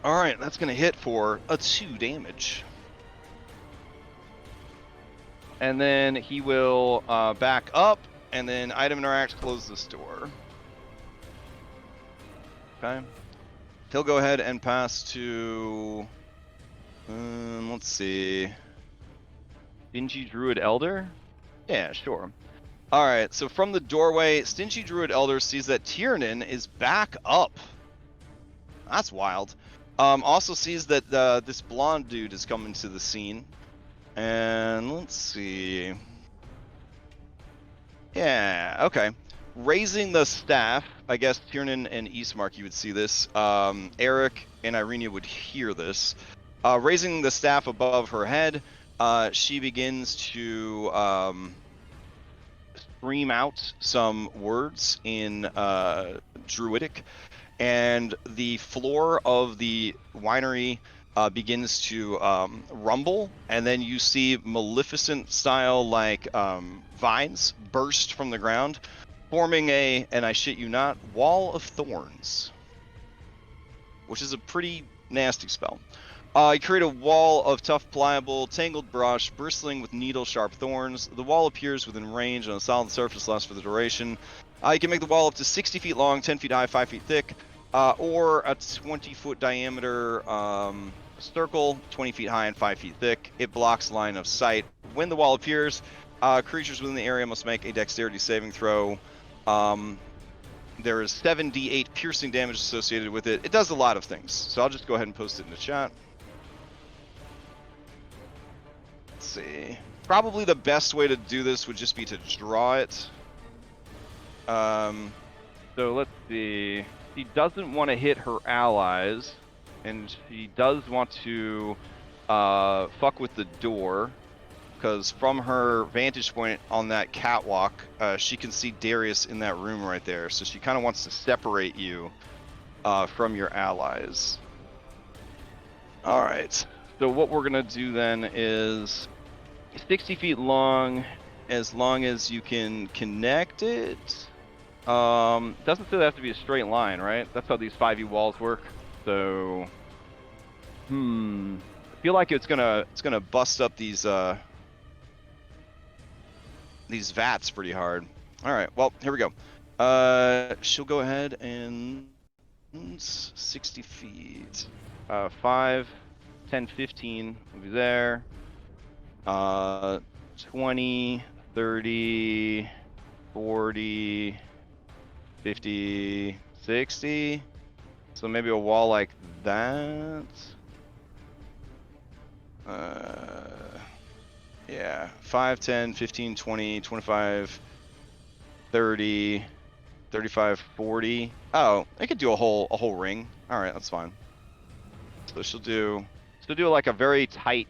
Alright, that's going to hit for a 2 damage. And then he will back up, and then item interact, close this door. Okay. He'll go ahead and pass to... let's see... Stingy Druid Elder? Yeah, sure. Alright, so from the doorway, Stingy Druid Elder sees that Tiernan is back up. That's wild. Also sees that this blonde dude is coming to the scene. And let's see. Yeah, okay. Raising the staff, I guess Tiernan and Ismark, you would see this. Eric and Irenia would hear this. Raising the staff above her head, she begins to scream out some words in Druidic, and the floor of the winery begins to rumble, and then you see Maleficent style like vines burst from the ground, forming a, and I shit you not, wall of thorns, which is a pretty nasty spell. You create a wall of tough, pliable, tangled brush, bristling with needle-sharp thorns. The wall appears within range on a solid surface, lasts for the duration. You can make the wall up to 60 feet long, 10 feet high, 5 feet thick, or a 20-foot diameter circle, 20 feet high and 5 feet thick. It blocks line of sight. When the wall appears, creatures within the area must make a dexterity saving throw. There is 7d8 piercing damage associated with it. It does a lot of things, so I'll just go ahead and post it in the chat. Let's see. Probably the best way to do this would just be to draw it. So let's see. She doesn't want to hit her allies, and she does want to fuck with the door, because from her vantage point on that catwalk, she can see Darius in that room right there. So she kind of wants to separate you from your allies. All right. So what we're gonna do then is 60 feet long, as long as you can connect it. Doesn't say they have to be a straight line, right? That's how these 5e walls work. So, I feel like it's gonna bust up these vats pretty hard. All right, well, here we go. She'll go ahead and 60 feet. 5, 10, 15 will be there. 20, 30, 40, 50, 60. So maybe a wall like that. Yeah, 5, 10, 15, 20, 25, 30, 35, 40. Oh, I could do a whole ring. All right, that's fine. So she'll do like a very tight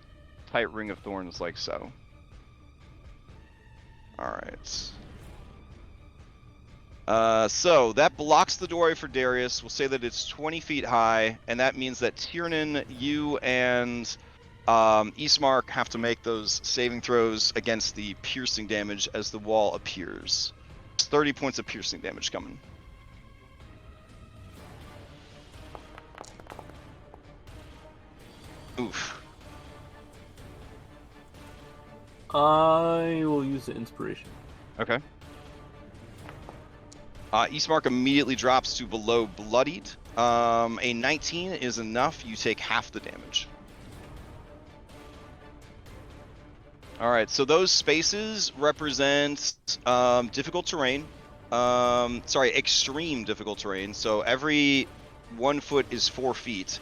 ring of thorns, like so. All right. So that blocks the doorway for Darius. We'll say that it's 20 feet high, and that means that Tiernan, you, and Ismark have to make those saving throws against the piercing damage as the wall appears. 30 points of piercing damage coming. Oof. I will use the inspiration. Okay. Ismark immediately drops to below bloodied. A 19 is enough. You take half the damage. All right, so those spaces represent difficult terrain. Extreme difficult terrain. So every 1 foot is 4 feet.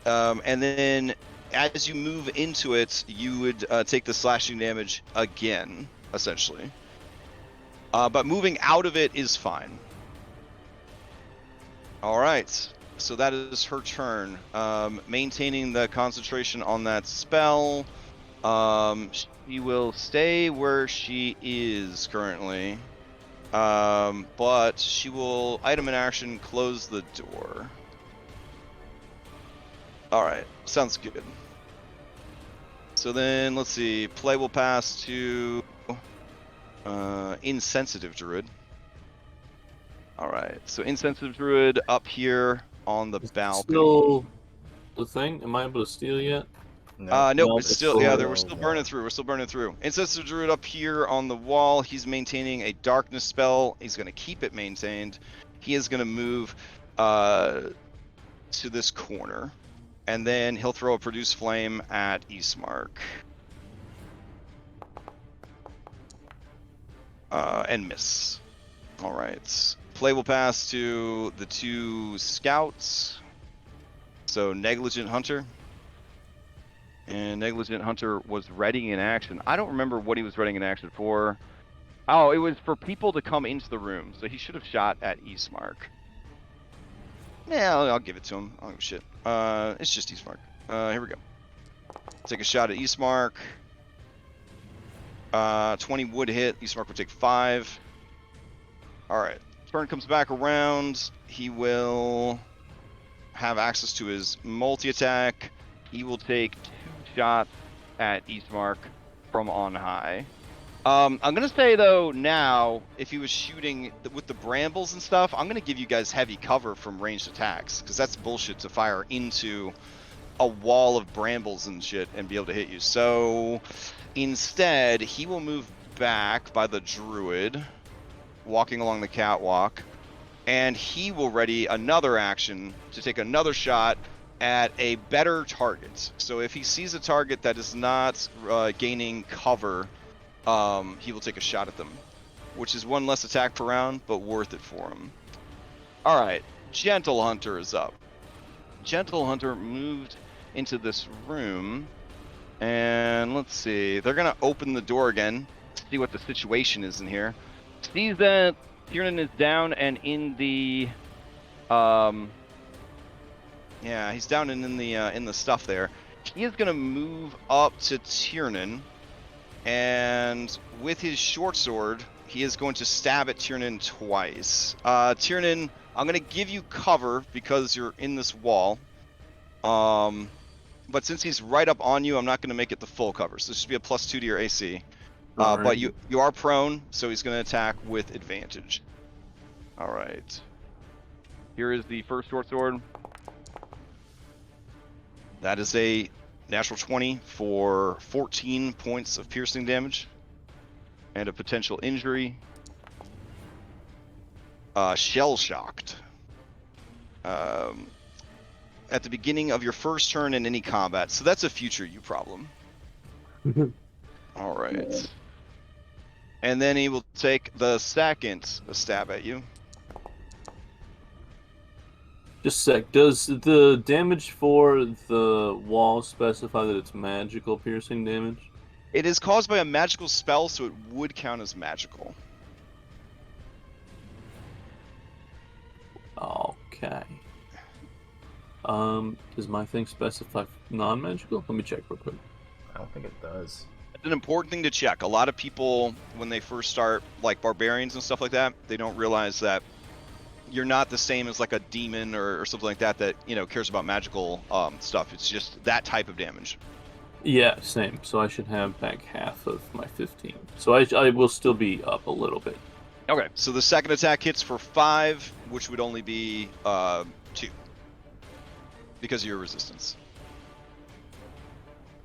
And then as you move into it, you would take the slashing damage again, essentially. But moving out of it is fine. All right. So that is her turn. Maintaining the concentration on that spell. She will stay where she is currently. But she will item in action close the door. All right. Sounds good. So then let's see. Play will pass to Insensitive Druid. All right. So Insensitive Druid up here on the balcony. Still the thing? Am I able to steal yet? No. Nope, No, it's it's still still we're still burning through. We're still burning through. Insensitive Druid up here on the wall. He's maintaining a darkness spell. He's going to keep it maintained. He is going to move to this corner, and then he'll throw a produce flame at Eastmark. And miss. All right. Play will pass to the 2 scouts. So Negligent Hunter. And Negligent Hunter was ready in action. I don't remember what he was ready in action for. Oh, it was for people to come into the room. So he should have shot at Eastmark. Yeah, I'll give it to him. I don't give a shit. It's just Eastmark. Here we go. Take a shot at Eastmark. 20 would hit. Eastmark would take 5. All right. Turn comes back around. He will have access to his multi-attack. He will take 2 shots at Eastmark from on high. I'm going to say, though, now, if he was shooting with the brambles and stuff, I'm going to give you guys heavy cover from ranged attacks, because that's bullshit to fire into a wall of brambles and shit and be able to hit you. So instead, he will move back by the druid, walking along the catwalk, and he will ready another action to take another shot at a better target. So if he sees a target that is not gaining cover, he will take a shot at them, which is 1 less attack per round, but worth it for him. All right, Gentle Hunter is up. Gentle Hunter moved into this room, and let's see. They're gonna open the door again, see what the situation is in here. Sees that Tiernan is down and in the, yeah, he's down and in the stuff there. He is gonna move up to Tiernan, and with his short sword, he is going to stab at Tiernan twice. Tiernan, I'm gonna give you cover because you're in this wall. But since he's right up on you, I'm not gonna make it the full cover. So this should be a +2 to your AC. But you are prone, so he's gonna attack with advantage. All right. Here is the first short sword. That is a natural 20 for 14 points of piercing damage and a potential injury. Shell shocked. At the beginning of your first turn in any combat. So that's a future you problem. All right. And then he will take the second stab at you. Just a sec. Does the damage for the wall specify that it's magical piercing damage? It is caused by a magical spell, so it would count as magical. Okay. Does my thing specify non-magical? Let me check real quick. I don't think it does. It's an important thing to check. A lot of people, when they first start, like barbarians and stuff like that, they don't realize that you're not the same as like a demon or something like that cares about magical stuff. It's just that type of damage. Yeah, same. So I should have back half of my 15. So I will still be up a little bit. Okay, so the second attack hits for 5, which would only be 2 because of your resistance.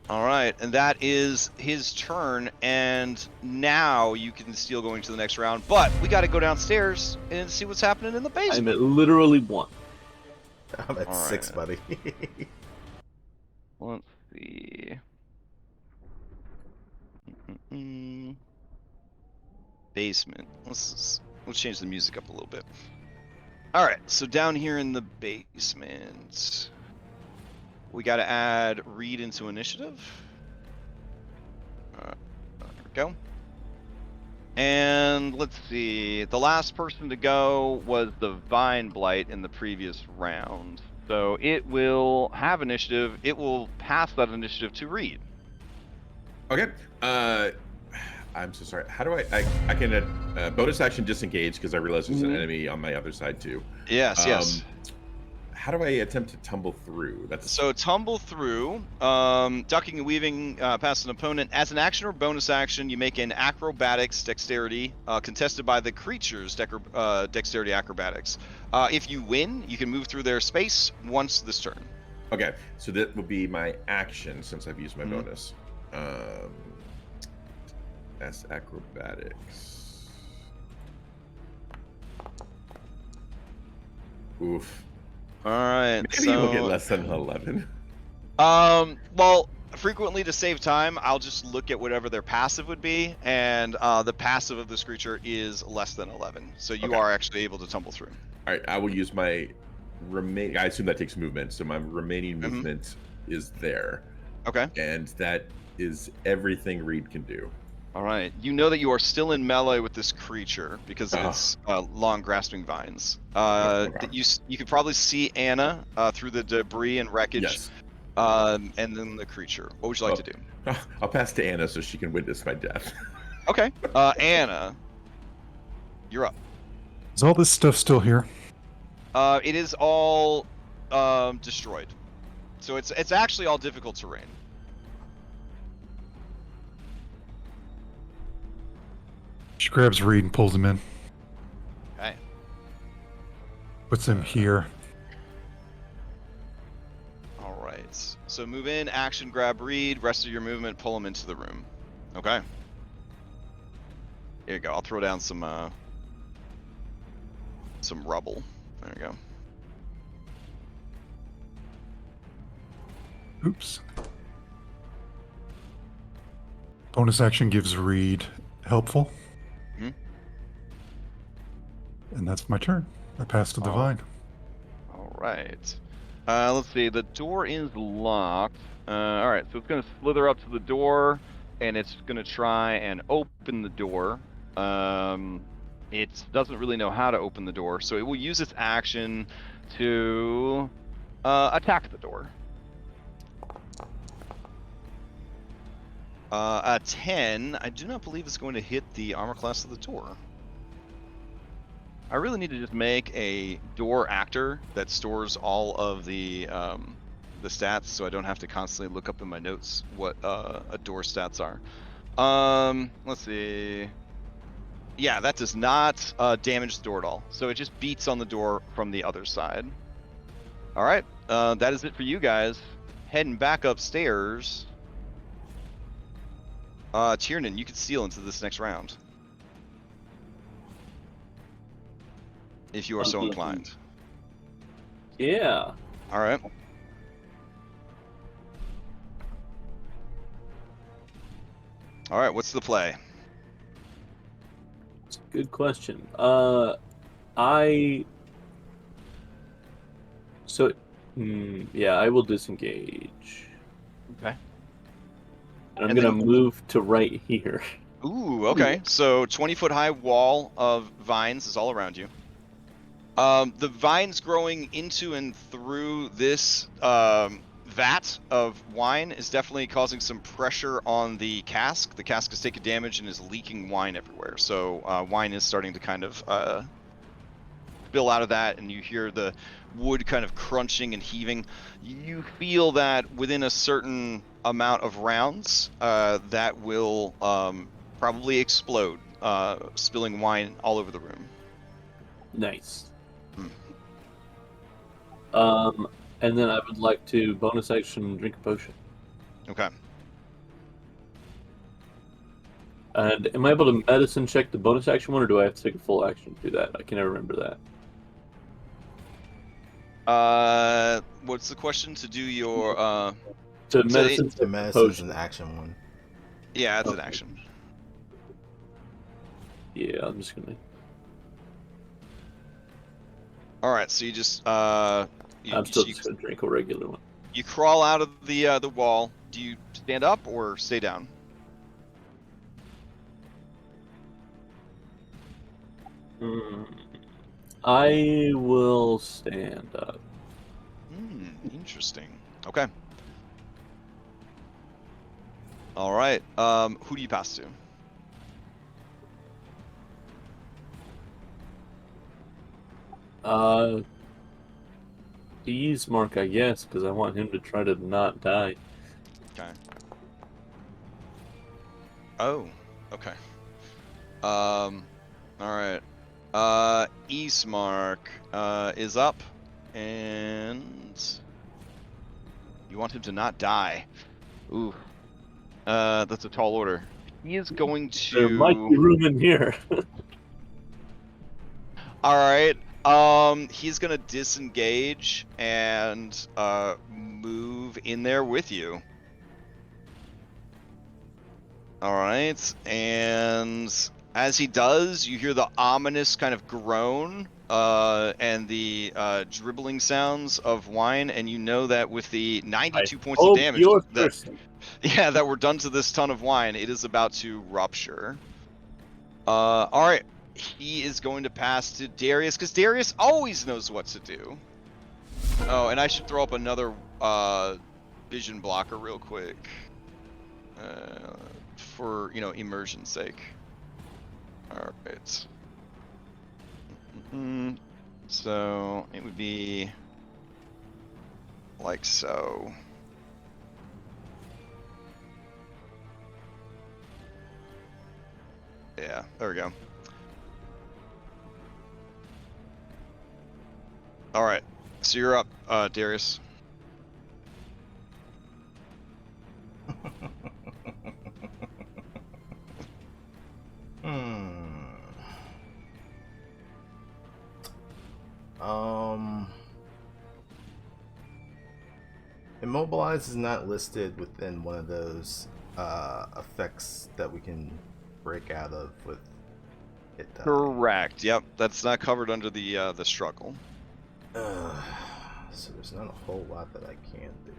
All right, and that is his turn, and now you can steal going to the next round, but we got to go downstairs and see what's happening in the basement. I'm at literally 1. I'm at All 6, right. buddy. Let's see. Basement. Let's change the music up a little bit. All right, so down here in the basement, we got to add read into initiative. There we go. And let's see. The last person to go was the Vine Blight in the previous round. So it will have initiative. It will pass that initiative to Reed. Okay. I'm so sorry. How do I can bonus action disengage because I realize there's an enemy on my other side too. Yes, yes. How do I attempt to tumble through? That's So tumble through, ducking and weaving past an opponent. As an action or bonus action, you make an acrobatics dexterity contested by the creature's dexterity acrobatics. If you win, you can move through their space once this turn. okay. So that will be my action since I've used my Mhm. bonus. That's acrobatics. Oof. All right. Maybe we'll get less than 11. Well, frequently to save time, I'll just look at whatever their passive would be, and the passive of this creature is less than 11. So you Okay. are actually able to tumble through. All right. I will use my remaining. I assume that takes movement. So my remaining movement is there. Okay. And that is everything Reed can do. All right. You know that you are still in melee with this creature because of its long grasping vines. Okay. You could probably see Anna through the debris and wreckage. Yes. And then the creature. What would you like to do? I'll pass to Anna so she can witness my death. Okay. Anna, you're up. Is all this stuff still here? It is all destroyed. So it's actually all difficult terrain. She grabs Reed and pulls him in. Okay. Puts him here. All right. So move in, action, grab Reed. Rest of your movement, pull him into the room. Okay. Here you go. I'll throw down some rubble. There you go. Oops. Bonus action gives Reed helpful. And that's my turn. I pass to the vine. All right. Let's see. The door is locked. All right. So it's going to slither up to the door, and it's going to try and open the door. It doesn't really know how to open the door, so it will use its action to attack the door. A 10. I do not believe it's going to hit the armor class of the door. I really need to just make a door actor that stores all of the stats, so I don't have to constantly look up in my notes what a door stats are. Let's see. Yeah, that does not damage the door at all. So it just beats on the door from the other side. All right, that is it for you guys. Heading back upstairs. Tiernan, you can steal into this next round. If you are so inclined. Yeah. All right. All right, what's the play? It's a good question. Yeah, I will disengage. Okay. And I'm going to move to right here. Ooh, okay. So 20-foot high wall of vines is all around you. The vines growing into and through this vat of wine is definitely causing some pressure on the cask. The cask is taking damage and is leaking wine everywhere. So wine is starting to kind of spill out of that, and you hear the wood kind of crunching and heaving. You feel that within a certain amount of rounds, that will probably explode, spilling wine all over the room. Nice. And then I would like to bonus action drink a potion. Okay. And am I able to medicine check the bonus action one, or do I have to take a full action to do that? I can never remember that. What's the question? To do your To medicine The medicine's an action one. Yeah, it's an action. Yeah, I'm just gonna. All right, so you just I'm still just gonna drink a regular one. You crawl out of the wall. Do you stand up or stay down? I will stand up. Interesting. Okay. All right. Who do you pass to? Mark, I guess, because I want him to try to not die. Okay. Oh. Okay. All right. Ismark is up, and you want him to not die. Ooh. That's a tall order. He is going to. There might be room in here. All right. He's gonna disengage and move in there with you. All right, and as he does, you hear the ominous kind of groan and the dribbling sounds of wine, and you know that with the 92 points of damage that were done to this ton of wine, it is about to rupture. All right, he is going to pass to Darius because Darius always knows what to do. Oh, and I should throw up another vision blocker real quick. For immersion's sake. All right. So it would be like so. Yeah, there we go. All right, so you're up, Darius. Immobilize is not listed within one of those effects that we can break out of with it. Correct. Yep, that's not covered under the struggle. So there's not a whole lot that I can do.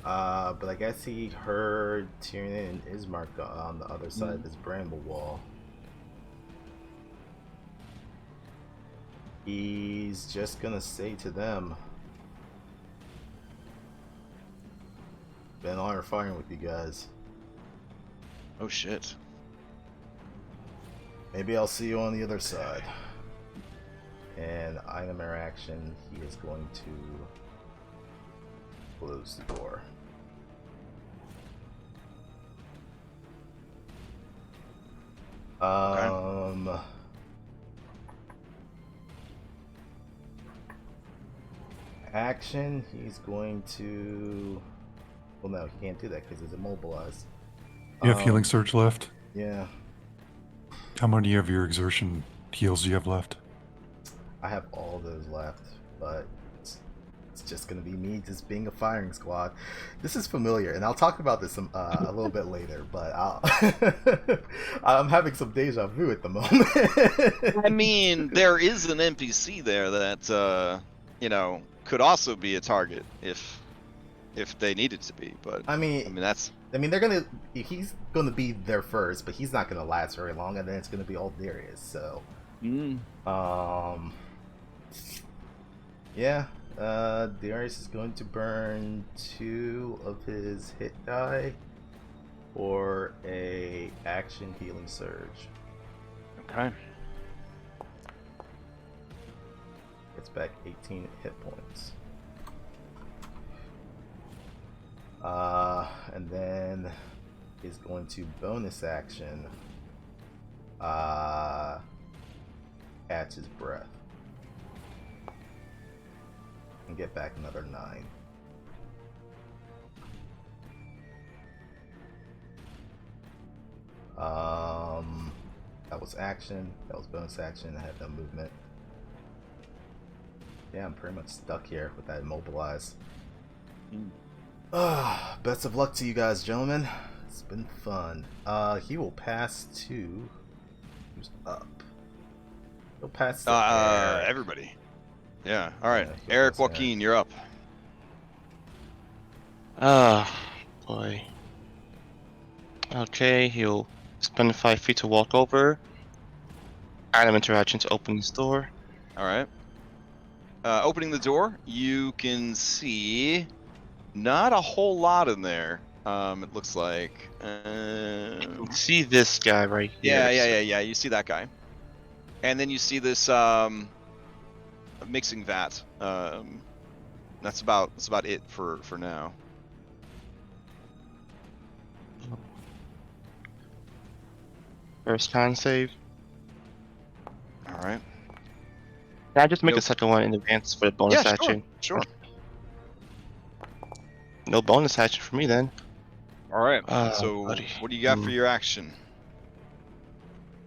But I guess he heard Tyrion and Ismark on the other side of his bramble wall. He's just gonna say to them, "Been on or firing with you guys. Oh shit. Maybe I'll see you on the other side." And item interaction, he is going to close the door. Action, he's going to... Well, no, he can't do that because he's immobilized. You have healing surge left? Yeah. How many of your exertion heals do you have left? I have all of those left, but it's just going to be me just being a firing squad. This is familiar, and I'll talk about this a little bit later, but I'm having some deja vu at the moment. I mean, there is an NPC there that, could also be a target if they needed to be, but he's gonna be there first, but he's not gonna last very long, and then it's gonna be all Darius. So, yeah, Darius is going to burn 2 of his hit die for a action healing surge. Okay. Gets back 18 hit points. And then is going to bonus action catch his breath and get back another 9. That was action. That was bonus action. I had no movement. Yeah, I'm pretty much stuck here with that immobilize. Best of luck to you guys, gentlemen. It's been fun. He will pass to... Who's up? He'll pass to Eric. Everybody. Yeah, alright. Yeah, Eric Joaquin, you're up. Ah, boy. Okay, he'll spend 5 feet to walk over. Item interaction to open his door. All right. Opening the door, you can see not a whole lot in there. It looks like. See this guy right here. Yeah. You see that guy, and then you see this mixing vat. That's about it for now. First con save. All right. Can I just make Nope. a second one in advance for the bonus Yeah, action? sure. No bonus action for me then. All right. Ah, So, buddy. what do you got for your action?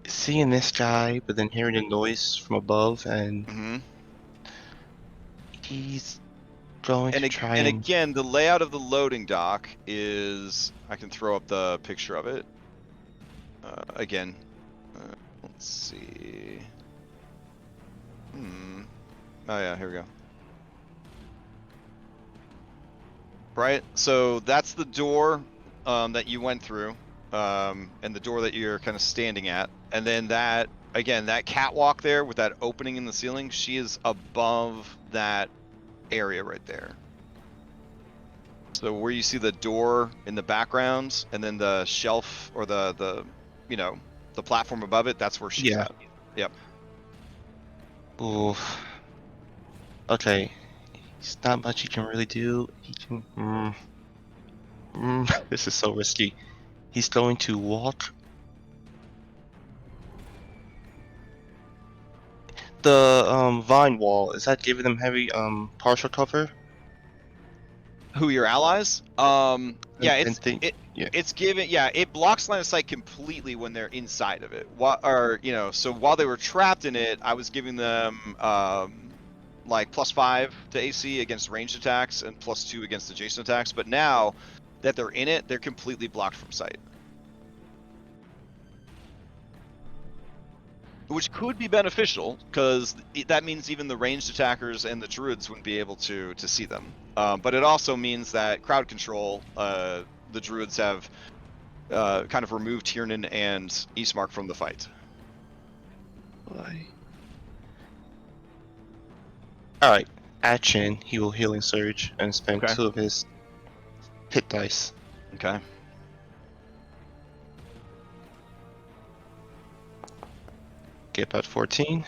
Seeing this guy, but then hearing the noise from above, and Mm-hmm. he's going to try And and... again, the layout of the loading dock is. I can throw up the picture of it. Again, let's see. Oh yeah, here we go. Right. So that's the door that you went through, and the door that you're kind of standing at, and then that again, that catwalk there with that opening in the ceiling. She is above that area right there. So where you see the door in the background, and then the shelf or the the platform above it, that's where she's at. Yep. Oof. Okay. There's not much he can really do. He can... this is so risky. He's going to walk... The vine wall, is that giving them heavy partial cover? Who, your allies? Yeah, it's given. Yeah, it blocks line of sight completely when they're inside of it. So while they were trapped in it, I was giving them like +5 to AC against ranged attacks and +2 against adjacent attacks. But now that they're in it, they're completely blocked from sight. Which could be beneficial, because that means even the ranged attackers and the druids wouldn't be able to see them. But it also means that crowd control, the druids have kind of removed Tiernan and Eastmark from the fight. Alright, action, he will healing surge and spend Okay. 2 of his hit dice. Okay. Get about 14.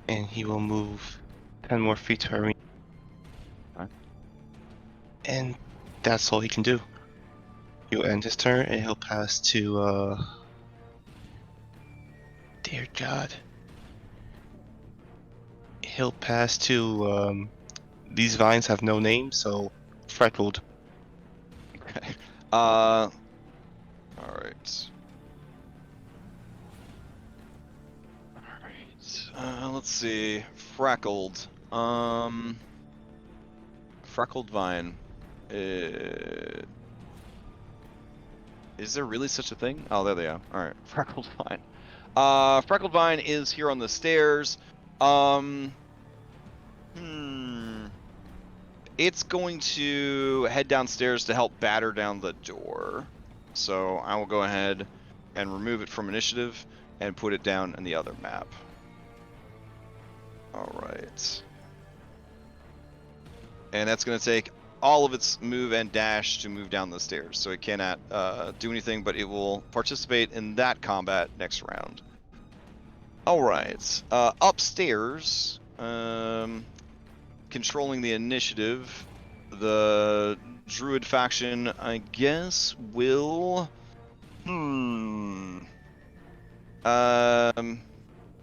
And he will move 10 more feet to arena. Okay. And that's all he can do. He'll end his turn and he'll pass to dear God. He'll pass to these vines have no name, so freckled. Okay. Alright. Let's see. Freckled. Freckled vine. Is there really such a thing? Oh, there they are. Alright. Freckled vine. Freckled vine is here on the stairs. It's going to head downstairs to help batter down the door. So I will go ahead and remove it from initiative and put it down in the other map. Alright. And that's going to take all of its move and dash to move down the stairs. So it cannot do anything, but it will participate in that combat next round. Alright. Upstairs, controlling the initiative, the druid faction, I guess, will...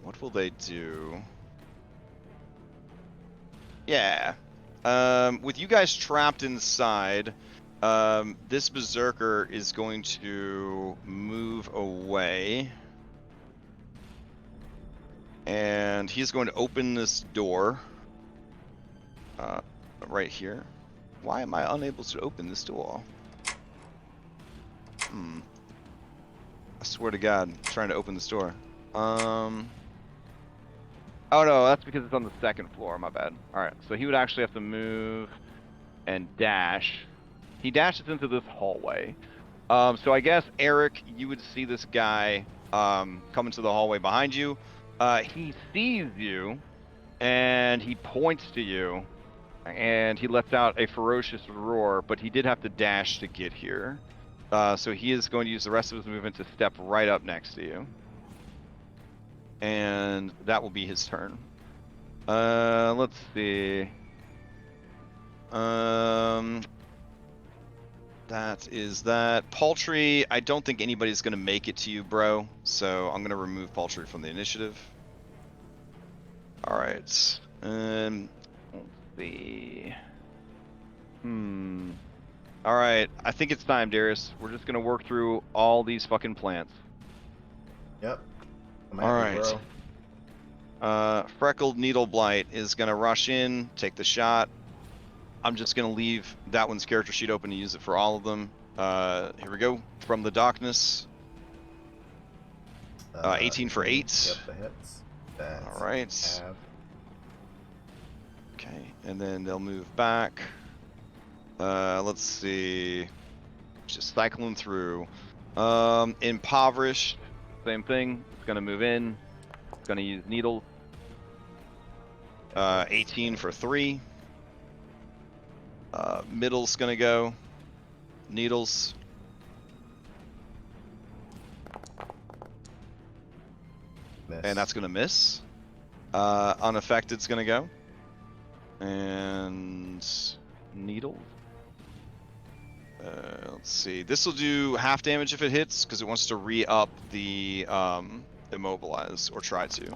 what will they do? Yeah. With you guys trapped inside, this berserker is going to move away. And he's going to open this door. Right here. Why am I unable to open this door? I swear to God, I'm trying to open this door. Oh no, that's because it's on the second floor. My bad. All right, so he would actually have to move and dash. He dashes into this hallway. So I guess Eric, you would see this guy come into the hallway behind you. He sees you, and he points to you, and he lets out a ferocious roar. But he did have to dash to get here. So he is going to use the rest of his movement to step right up next to you. And that will be his turn. Let's see. That is that. Paltry, I don't think anybody's going to make it to you, bro. So I'm going to remove Paltry from the initiative. All right. Let's see. All right. I think it's time, Darius. We're just going to work through all these fucking plants. Yep. I'm All happy, right. bro. Freckled Needle Blight is going to rush in, take the shot. I'm just going to leave that one's character sheet open to use it for all of them. Here we go. From the Darkness. 18 for 8. Yep, that hits. That's All right. half. Okay, and then they'll move back. Let's see. Just cycling through. Impoverished. Same thing. It's going to move in. It's going to use Needle. 18 for 3. Middle's gonna go. Needles. Miss. And that's gonna miss. Unaffected's gonna go. And Needle. Let's see. This will do half damage if it hits, because it wants to re-up the immobilize, or try to.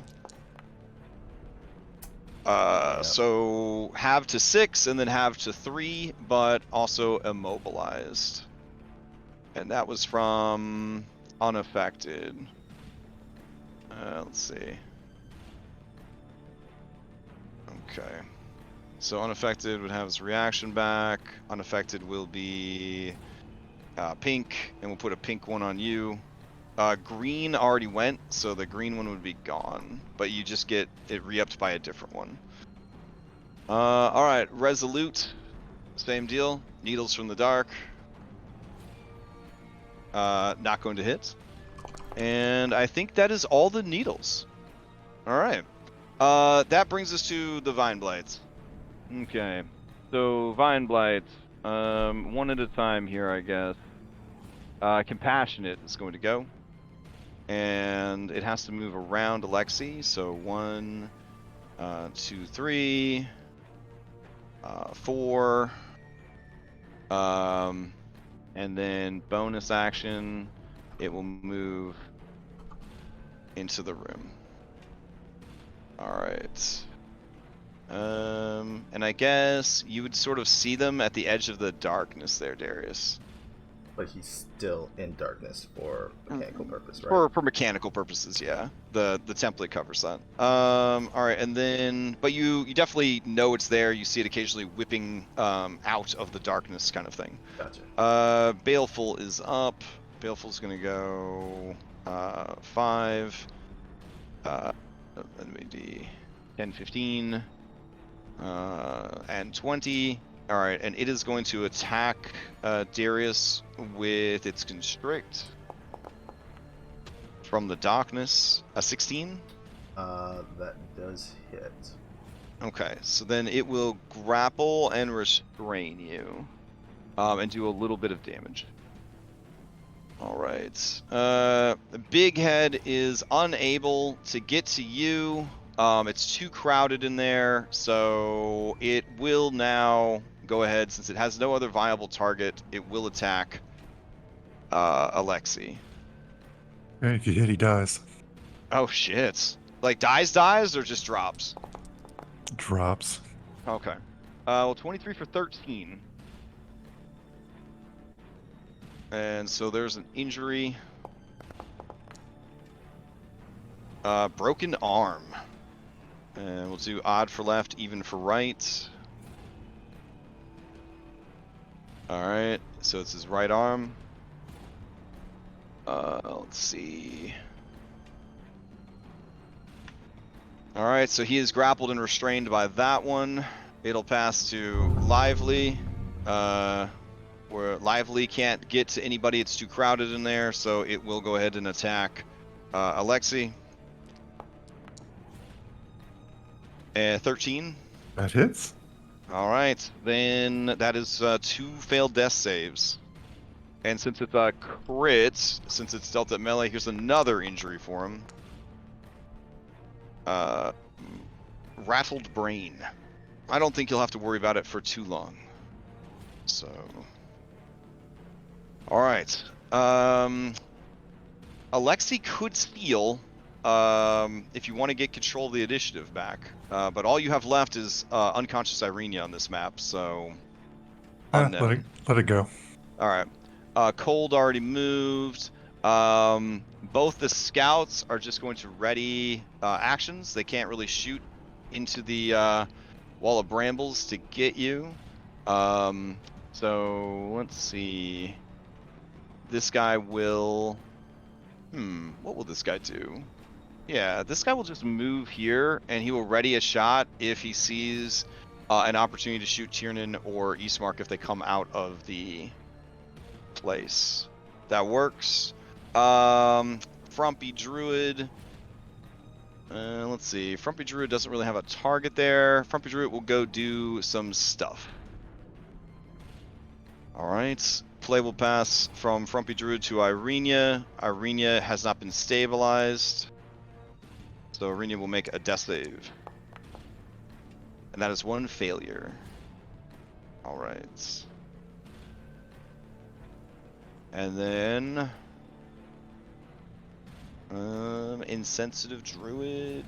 So have to 6 and then have to 3, but also immobilized. And that was from unaffected. Let's see. Okay. So unaffected would have his reaction back. Unaffected will be pink, and we'll put a pink one on you. Green already went, so the green one would be gone, but you just get it re-upped by a different one. Alright, Resolute, same deal. Needles from the dark. Not going to hit. And I think that is all the needles. Alright. That brings us to the Vine Blights. Okay, so Vine Blights, one at a time here, I guess. Compassionate is going to go. And it has to move around Alexi, so 1, 2, 3, 4, and then bonus action, it will move into the room. Alright. And I guess you would sort of see them at the edge of the darkness there, Darius. But he's still in darkness for mechanical purpose, right? For mechanical purposes, yeah. The template covers that. All right, and then, but you definitely know it's there. You see it occasionally whipping out of the darkness, kind of thing. Gotcha. Baleful is up. Baleful's gonna go 5. Maybe 10, 15, and 20. All right, and it is going to attack Darius with its constrict from the darkness. A 16? That does hit. Okay, so then it will grapple and restrain you, and do a little bit of damage. All right. Big Head is unable to get to you. It's too crowded in there, so it will now go ahead, since it has no other viable target, it will attack Alexi. Okay, if you hit, he dies. Oh shit. Like dies or just drops? Drops. Okay. Well, 23 for 13. And so there's an injury. Broken arm. And we'll do odd for left, even for right. Alright, so it's his right arm. Let's see. All right, so he is grappled and restrained by that one. It'll pass to Lively. Where Lively can't get to anybody, it's too crowded in there, so it will go ahead and attack Alexi. 13. That hits. All right, then that is 2 failed death saves. And since it's a crit, since it's dealt at melee, here's another injury for him. Rattled brain. I don't think you'll have to worry about it for too long. So, all right. Alexi could steal if you want to get control of the initiative back. But all you have left is unconscious Irenia on this map, so unknown. Let it go. All right. Cold already moved. Both the scouts are just going to ready actions. They can't really shoot into the wall of brambles to get you. So let's see. This guy will... what will this guy do? Yeah, this guy will just move here, and he will ready a shot if he sees an opportunity to shoot Tiernan or Eastmark if they come out of the place. That works. Frumpy Druid. Let's see. Frumpy Druid doesn't really have a target there. Frumpy Druid will go do some stuff. Alright. Play will pass from Frumpy Druid to Irenia. Irenia has not been stabilized. So Irenia will make a death save. And that is 1 failure. Alright. And then... Insensitive Druid.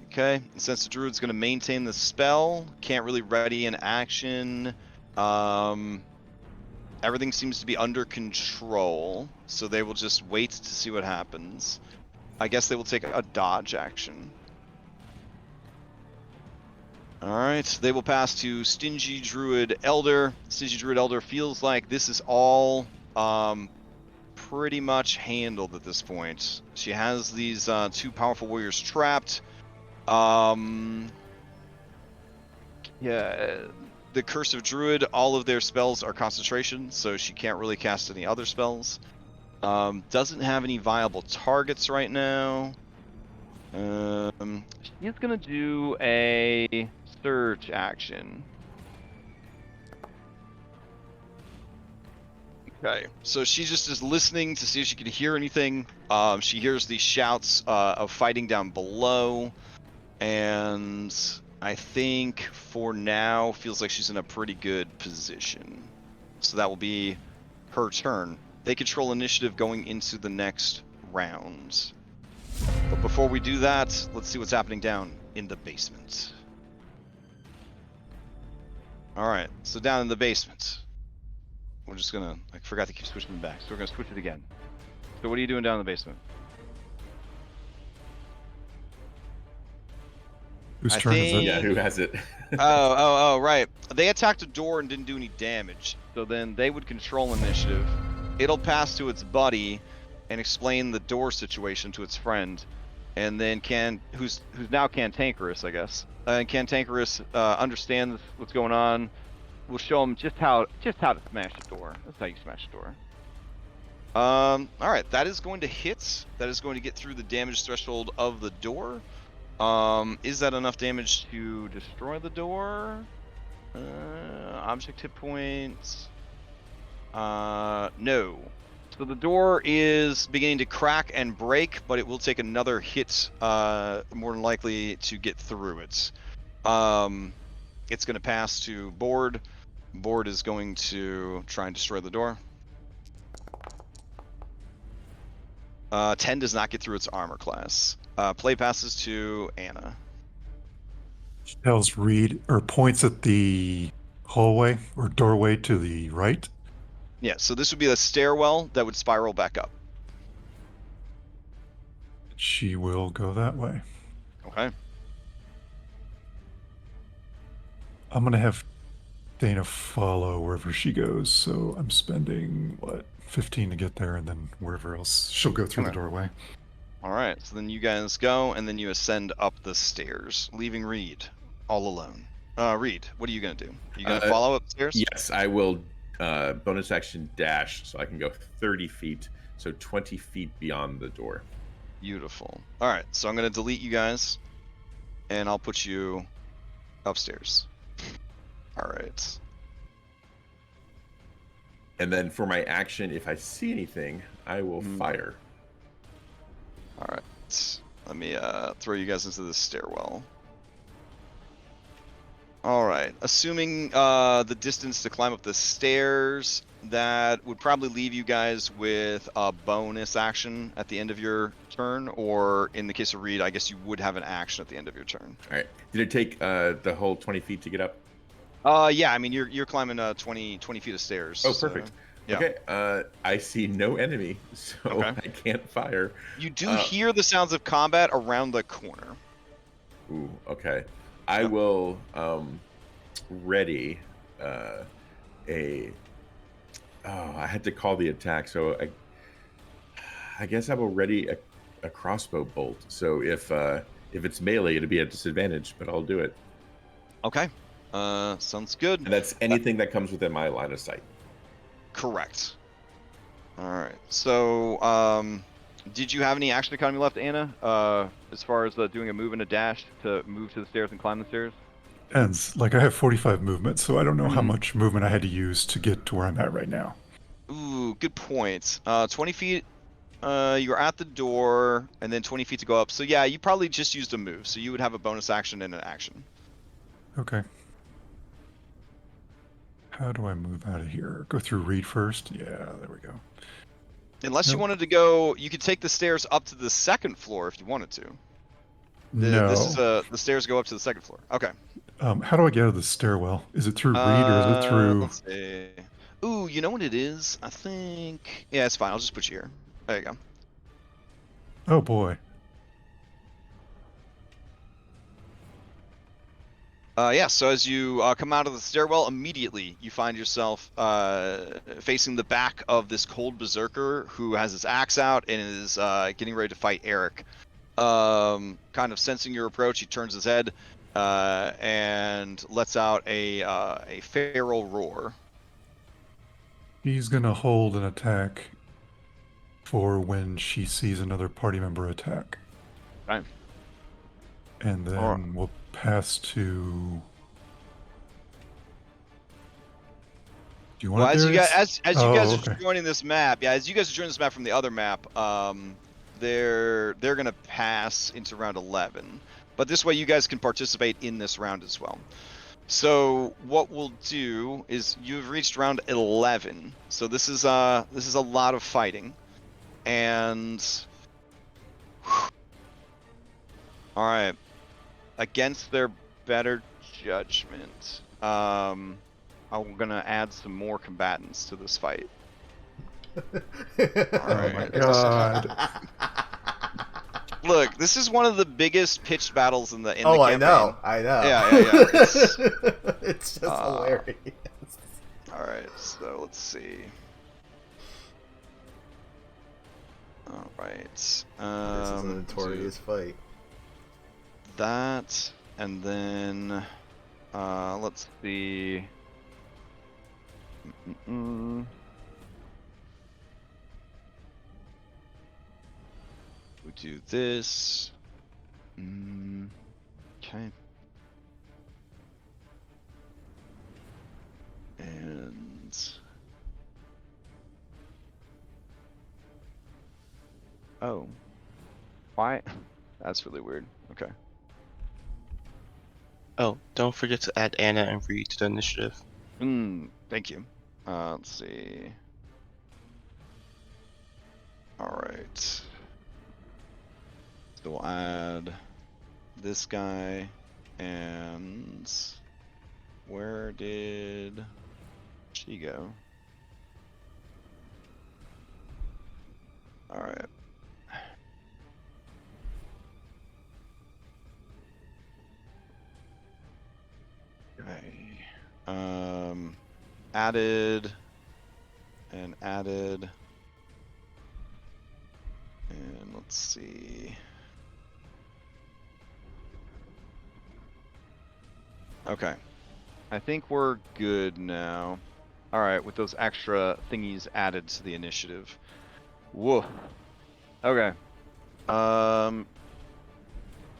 Okay, Insensitive Druid's going to maintain the spell. Can't really ready an action. Everything seems to be under control, so they will just wait to see what happens. I guess they will take a dodge action. Alright, they will pass to Stingy Druid Elder. Stingy Druid Elder feels like this is all pretty much handled at this point. She has these 2 powerful warriors trapped. Yeah, the Curse of Druid, all of their spells are concentration, so she can't really cast any other spells. Doesn't have any viable targets right now. She's gonna do a surge action. Okay, so she just is listening to see if she can hear anything. She hears these shouts of fighting down below, and I think for now feels like she's in a pretty good position. So that will be her turn. They control initiative going into the next round. But before we do that, let's see what's happening down in the basement. Alright, so down in the basement. We're just gonna... I forgot to keep switching them back, so we're gonna switch it again. So what are you doing down in the basement? Whose turn is it? Yeah, who has it? Right. They attacked a door and didn't do any damage, so then they would control initiative. It'll pass to its buddy and explain the door situation to its friend, and then who's now Cantankerous, I guess. And Cantankerous understands what's going on. We'll show him just how to smash the door. That's how you smash the door. All right, that is going to hit. That is going to get through the damage threshold of the door. Is that enough damage to destroy the door? Object hit points. No. So the door is beginning to crack and break, but it will take another hit, more than likely, to get through it. It's going to pass to Board. Board is going to try and destroy the door. 10 does not get through its armor class. Play passes to Anna. She tells Reed, or points at the hallway or doorway to the right. Yeah, so this would be a stairwell that would spiral back up. She will go that way. Okay. I'm going to have Dana follow wherever she goes, so I'm spending, 15 to get there, and then wherever else she'll go through the doorway. All right, so then you guys go, and then you ascend up the stairs, leaving Reed all alone. Reed, what are you gonna do? You gonna follow upstairs? Yes, I will bonus action dash so I can go 30 feet, so 20 feet beyond the door. Beautiful. All right, so I'm gonna delete you guys, and I'll put you upstairs. All right. And then for my action, if I see anything, I will Mhm. fire. All right. Let me throw you guys into the stairwell. All right. Assuming the distance to climb up the stairs, that would probably leave you guys with a bonus action at the end of your turn, or in the case of Reed, I guess you would have an action at the end of your turn. All right. Did it take the whole 20 feet to get up? Yeah. I mean, you're climbing 20 feet of stairs. Oh, so, perfect. yeah. Okay. I see no enemy, so Okay. I can't fire. You do hear the sounds of combat around the corner. Ooh. Okay. I Yep. will ready a. Oh, I had to call the attack, so I guess I will ready a crossbow bolt. So if it's melee, it'll be a disadvantage, but I'll do it. Okay. Sounds good. And that's anything that comes within my line of sight. Correct. All right. So, did you have any action economy left, Anna? As far as doing a move and a dash to move to the stairs and climb the stairs? Depends. Like I have 45 movement, so I don't know how Mhm. much movement I had to use to get to where I'm at right now. Ooh, good point. 20 feet. You're at the door, and then 20 feet to go up. So yeah, you probably just used a move. So you would have a bonus action and an action. Okay. How do I move out of here? Go through Reed first? Yeah, there we go. Unless you Nope. wanted to go, you could take the stairs up to the second floor if you wanted to. No. This is the stairs go up to the second floor. Okay. How do I get out of the stairwell? Is it through Reed or is it through... Let's see. Ooh, you know what it is? I think. Yeah, it's fine. I'll just put you here. There you go. Oh boy. Yeah, so as you come out of the stairwell, immediately you find yourself facing the back of this cold berserker who has his axe out and is getting ready to fight Eric. Kind of sensing your approach, he turns his head and lets out a feral roar. He's gonna hold an attack for when she sees another party member attack. Fine. And then Alright. we'll pass to... Do you want Well, it, as you guys, Darius? as you guys okay. are joining this map, yeah, as you guys are joining this map from the other map, they're gonna pass into round 11. But this way, you guys can participate in this round as well. So what we'll do is you've reached round 11. So this is a lot of fighting, and all right, against their better judgment, I'm gonna add some more combatants to this fight. Oh my god. Look, this is one of the biggest pitched battles in the Oh, the I campaign. know. Yeah. It's just hilarious. All right, so let's see. All right. This is a notorious fight. That, and then let's see. We do this. Okay. And oh, why? That's really weird. Okay. Oh, don't forget to add Anna and Reed to the initiative. Thank you. Let's see. All right. So we'll add this guy, and where did she go? All right. Okay. Added and added, and let's Let's see. Okay. I think we're good now. All right, with those extra thingies added to the initiative. Whoa. Okay. So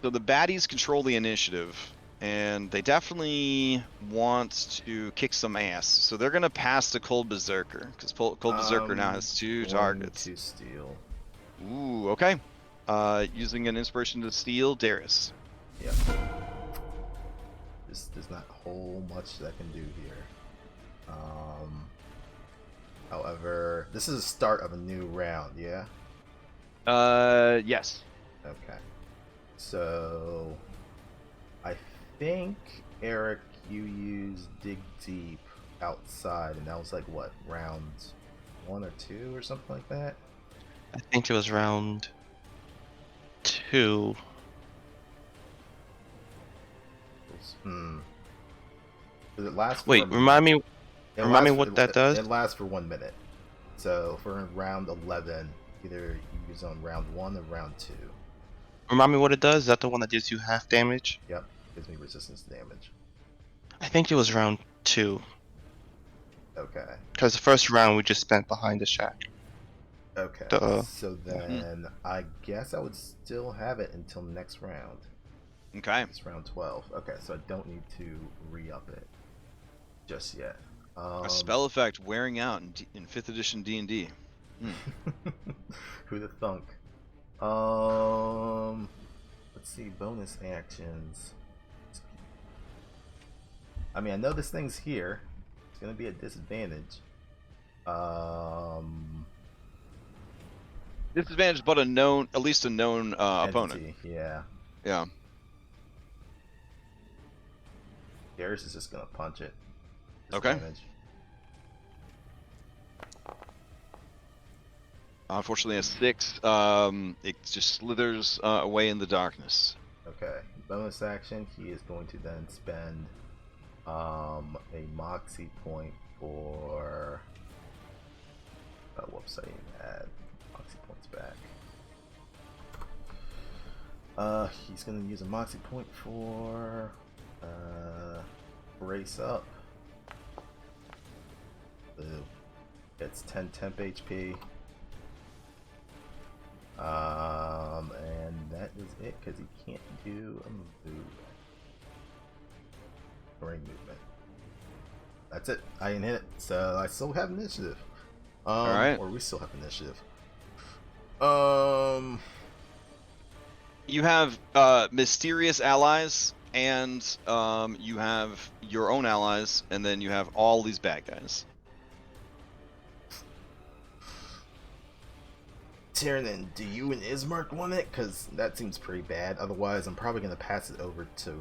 the baddies control the initiative, and they definitely want to kick some ass. So they're gonna pass the Cold Berserker, because Cold Berserker now has 2 targets. To steal. Ooh, okay. Using an inspiration to steal, Darius. Yep. There's not a whole much that I can do here. However, this is the start of a new round, yeah? Yes. Okay. So, I think, Eric, you used Dig Deep outside, and that was like, what, round 1 or 2 or something like that? I think it was round 2. Does it last for Wait, a remind me. minute? Remind me what that does. It lasts for 1 minute. So for round 11, either you use on round 1 or round 2. Remind me what it does. Is that the one that gives you half damage? Yep, gives me resistance damage. I think it was round 2. Okay. Because the first round we just spent behind the shack. Okay. Duh. So then I guess I would still have it until next round. Okay. It's round 12. Okay, so I don't need to re-up it just yet. A spell effect wearing out in 5th edition D&D. Who the thunk? Let's see, bonus actions. I mean, I know this thing's here. It's gonna be a disadvantage. Disadvantage, but at least a known opponent. Entity, yeah. Yeah. Darius is just gonna punch it. Okay. Disadvantage. Unfortunately, a 6. It just slithers away in the darkness. Okay. Bonus action. He is going to then spend a Moxie point for. Whoops! I didn't add Moxie points back. He's going to use a Moxie point for brace up. It's 10 temp HP. And that is it because he can't do a move or a movement. That's it. I didn't hit it, so I still have initiative. All right. Or we still have initiative. You have mysterious allies, and you have your own allies, and then you have all these bad guys. Tiernan, do you and Ismark want it? Because that seems pretty bad. Otherwise, I'm probably going to pass it over to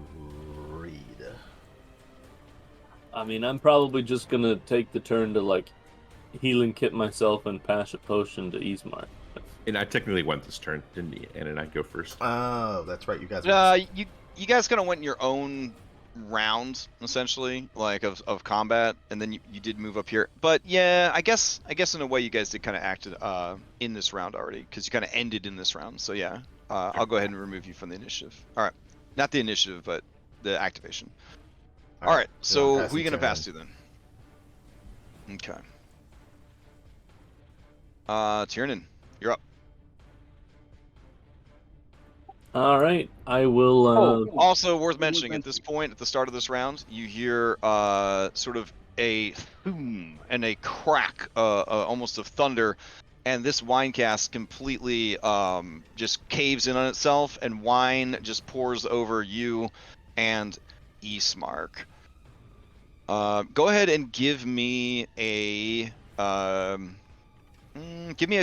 Reed. I mean, I'm probably just gonna take the turn to like healing kit myself and pass a potion to Ismark. And I technically went this turn, didn't he? And I go first. Oh, that's right. You guys. You guys kind of went in your own round, essentially, like of combat, and then you did move up here. But yeah, I guess in a way you guys did kind of acted in this round already, because you kind of ended in this round. So yeah, I'll go ahead and remove you from the initiative. All right, not the initiative, but the activation. All right, so who are you gonna pass to then? Okay. Tiernan, you're up. All right, I will. Also worth mentioning, at this point, at the start of this round, you hear sort of a boom and a crack, almost of thunder, and this wine cask completely just caves in on itself, and wine just pours over you and Ismark. Go ahead and give me a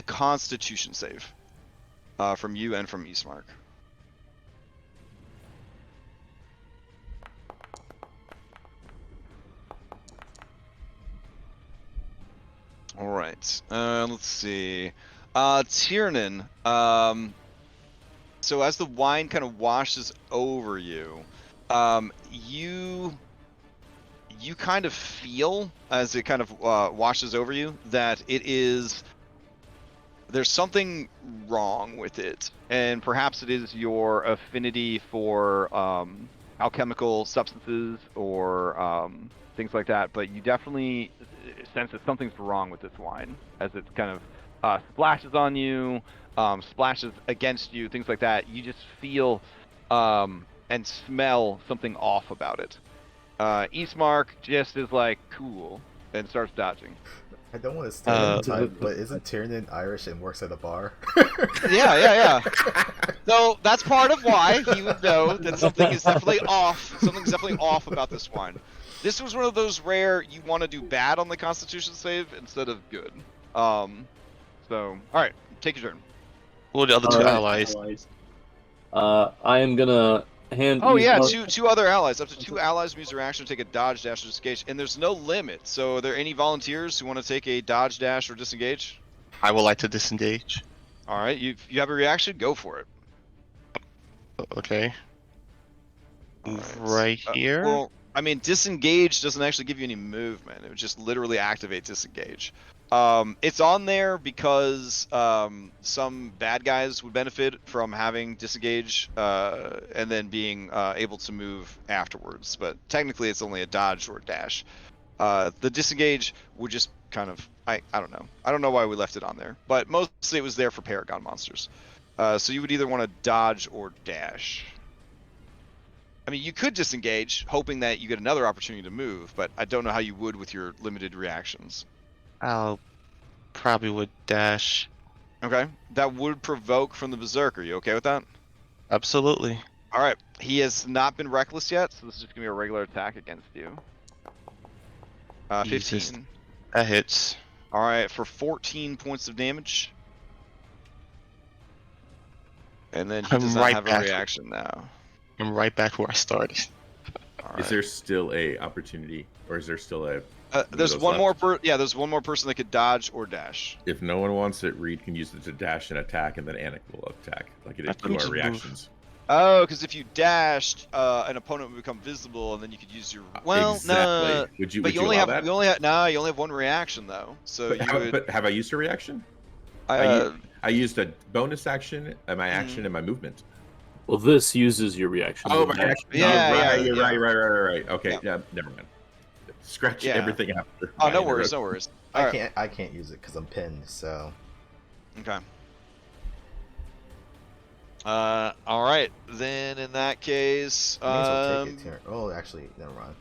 Constitution save from you and from Ismark. All right. Let's see. Tiernan. So as the wine kind of washes over you, you kind of feel, as it kind of washes over you, that it is there's something wrong with it, and perhaps it is your affinity for alchemical substances or things like that. But you definitely sense that something's wrong with this wine as it kind of splashes on you, splashes against you, things like that. You just feel and smell something off about it. Eastmark just is like cool and starts dodging. I don't want to stereotype, but isn't Tiernan Irish and works at a bar? Yeah. So that's part of why he would know that something is definitely off. Something's definitely off about this wine. This was one of those rare you want to do bad on the Constitution save instead of good. So, all right, take your turn. Who are the other two allies? I am gonna hand. Oh yeah, Two other allies. Up to 2 allies use their action to take a dodge, dash, or disengage, and there's no limit. So, are there any volunteers who want to take a dodge, dash, or disengage? I would like to disengage. All right, you have a reaction. Go for it. Okay. Move right here. Well, I mean, disengage doesn't actually give you any movement. It would just literally activate disengage. It's on there because some bad guys would benefit from having disengage and then being able to move afterwards. But technically, it's only a dodge or a dash. The disengage would just kind of I don't know. I don't know why we left it on there, but mostly it was there for Paragon monsters. So you would either want to dodge or dash. I mean, you could disengage, hoping that you get another opportunity to move, but I don't know how you would with your limited reactions. I'll probably would dash. Okay, that would provoke from the Berserker. You okay with that? Absolutely. All right, he has not been reckless yet, so This is just gonna be a regular attack against you. Jesus. 15. That hits. All right, for 14 points of damage. And then he I'm does not right have a back. reaction now. I'm right back where I started. All Is right. there still a opportunity, or is there still a? There's those one left? more there's one more person that could dodge or dash. If no one wants it, Reed can use it to dash and attack, and then Anik will attack, like it I did thought to he our just reactions. Oh, because if you dashed, an opponent would become visible, and then you could use your. Well, exactly. no. Would you? But Would you you only allow have that? you only have one reaction though. So But, you have, would. but have I used a reaction? Uh, I used a bonus action, my action, and my movement. Well, this uses your reaction. Oh, the my dash- action. Yeah, Oh, yeah, right, you're yeah. right. Okay, Yeah. never mind. Scratch Yeah. everything after. oh, my no worries, interrupt. no worries. All right. I can't use it because I'm pinned. So Okay. All right. Then in that case, I may as well take it. Oh, actually, never mind.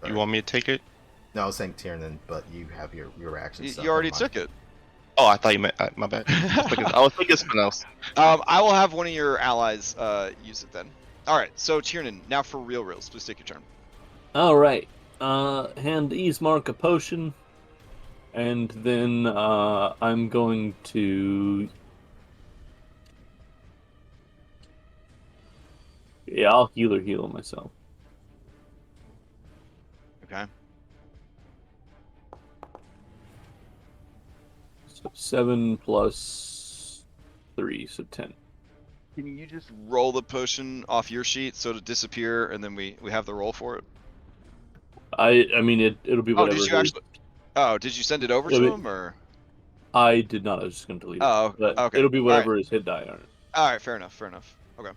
You want me to take it? No, I was saying Tiernan, but you have your reaction. you, stuff. you already Never mind. took it. Oh, I thought you meant. My bad. I was thinking something else. I will have one of your allies use it then. All right. So Tiernan, now for reals, please take your turn. All right. Hand Eastmark a potion, and then I'm going to. Yeah, I'll heal myself. Okay. So 7 plus 3, so 10. Can you just roll the potion off your sheet so to disappear, and then we have the roll for it? I mean it'll be Oh, whatever. did you it is. actually? Oh, did you send it over to Yeah, him or? I did not. I was just going to delete it. Oh, But okay. it'll be All right. whatever his hit die are. All right, fair enough. Okay.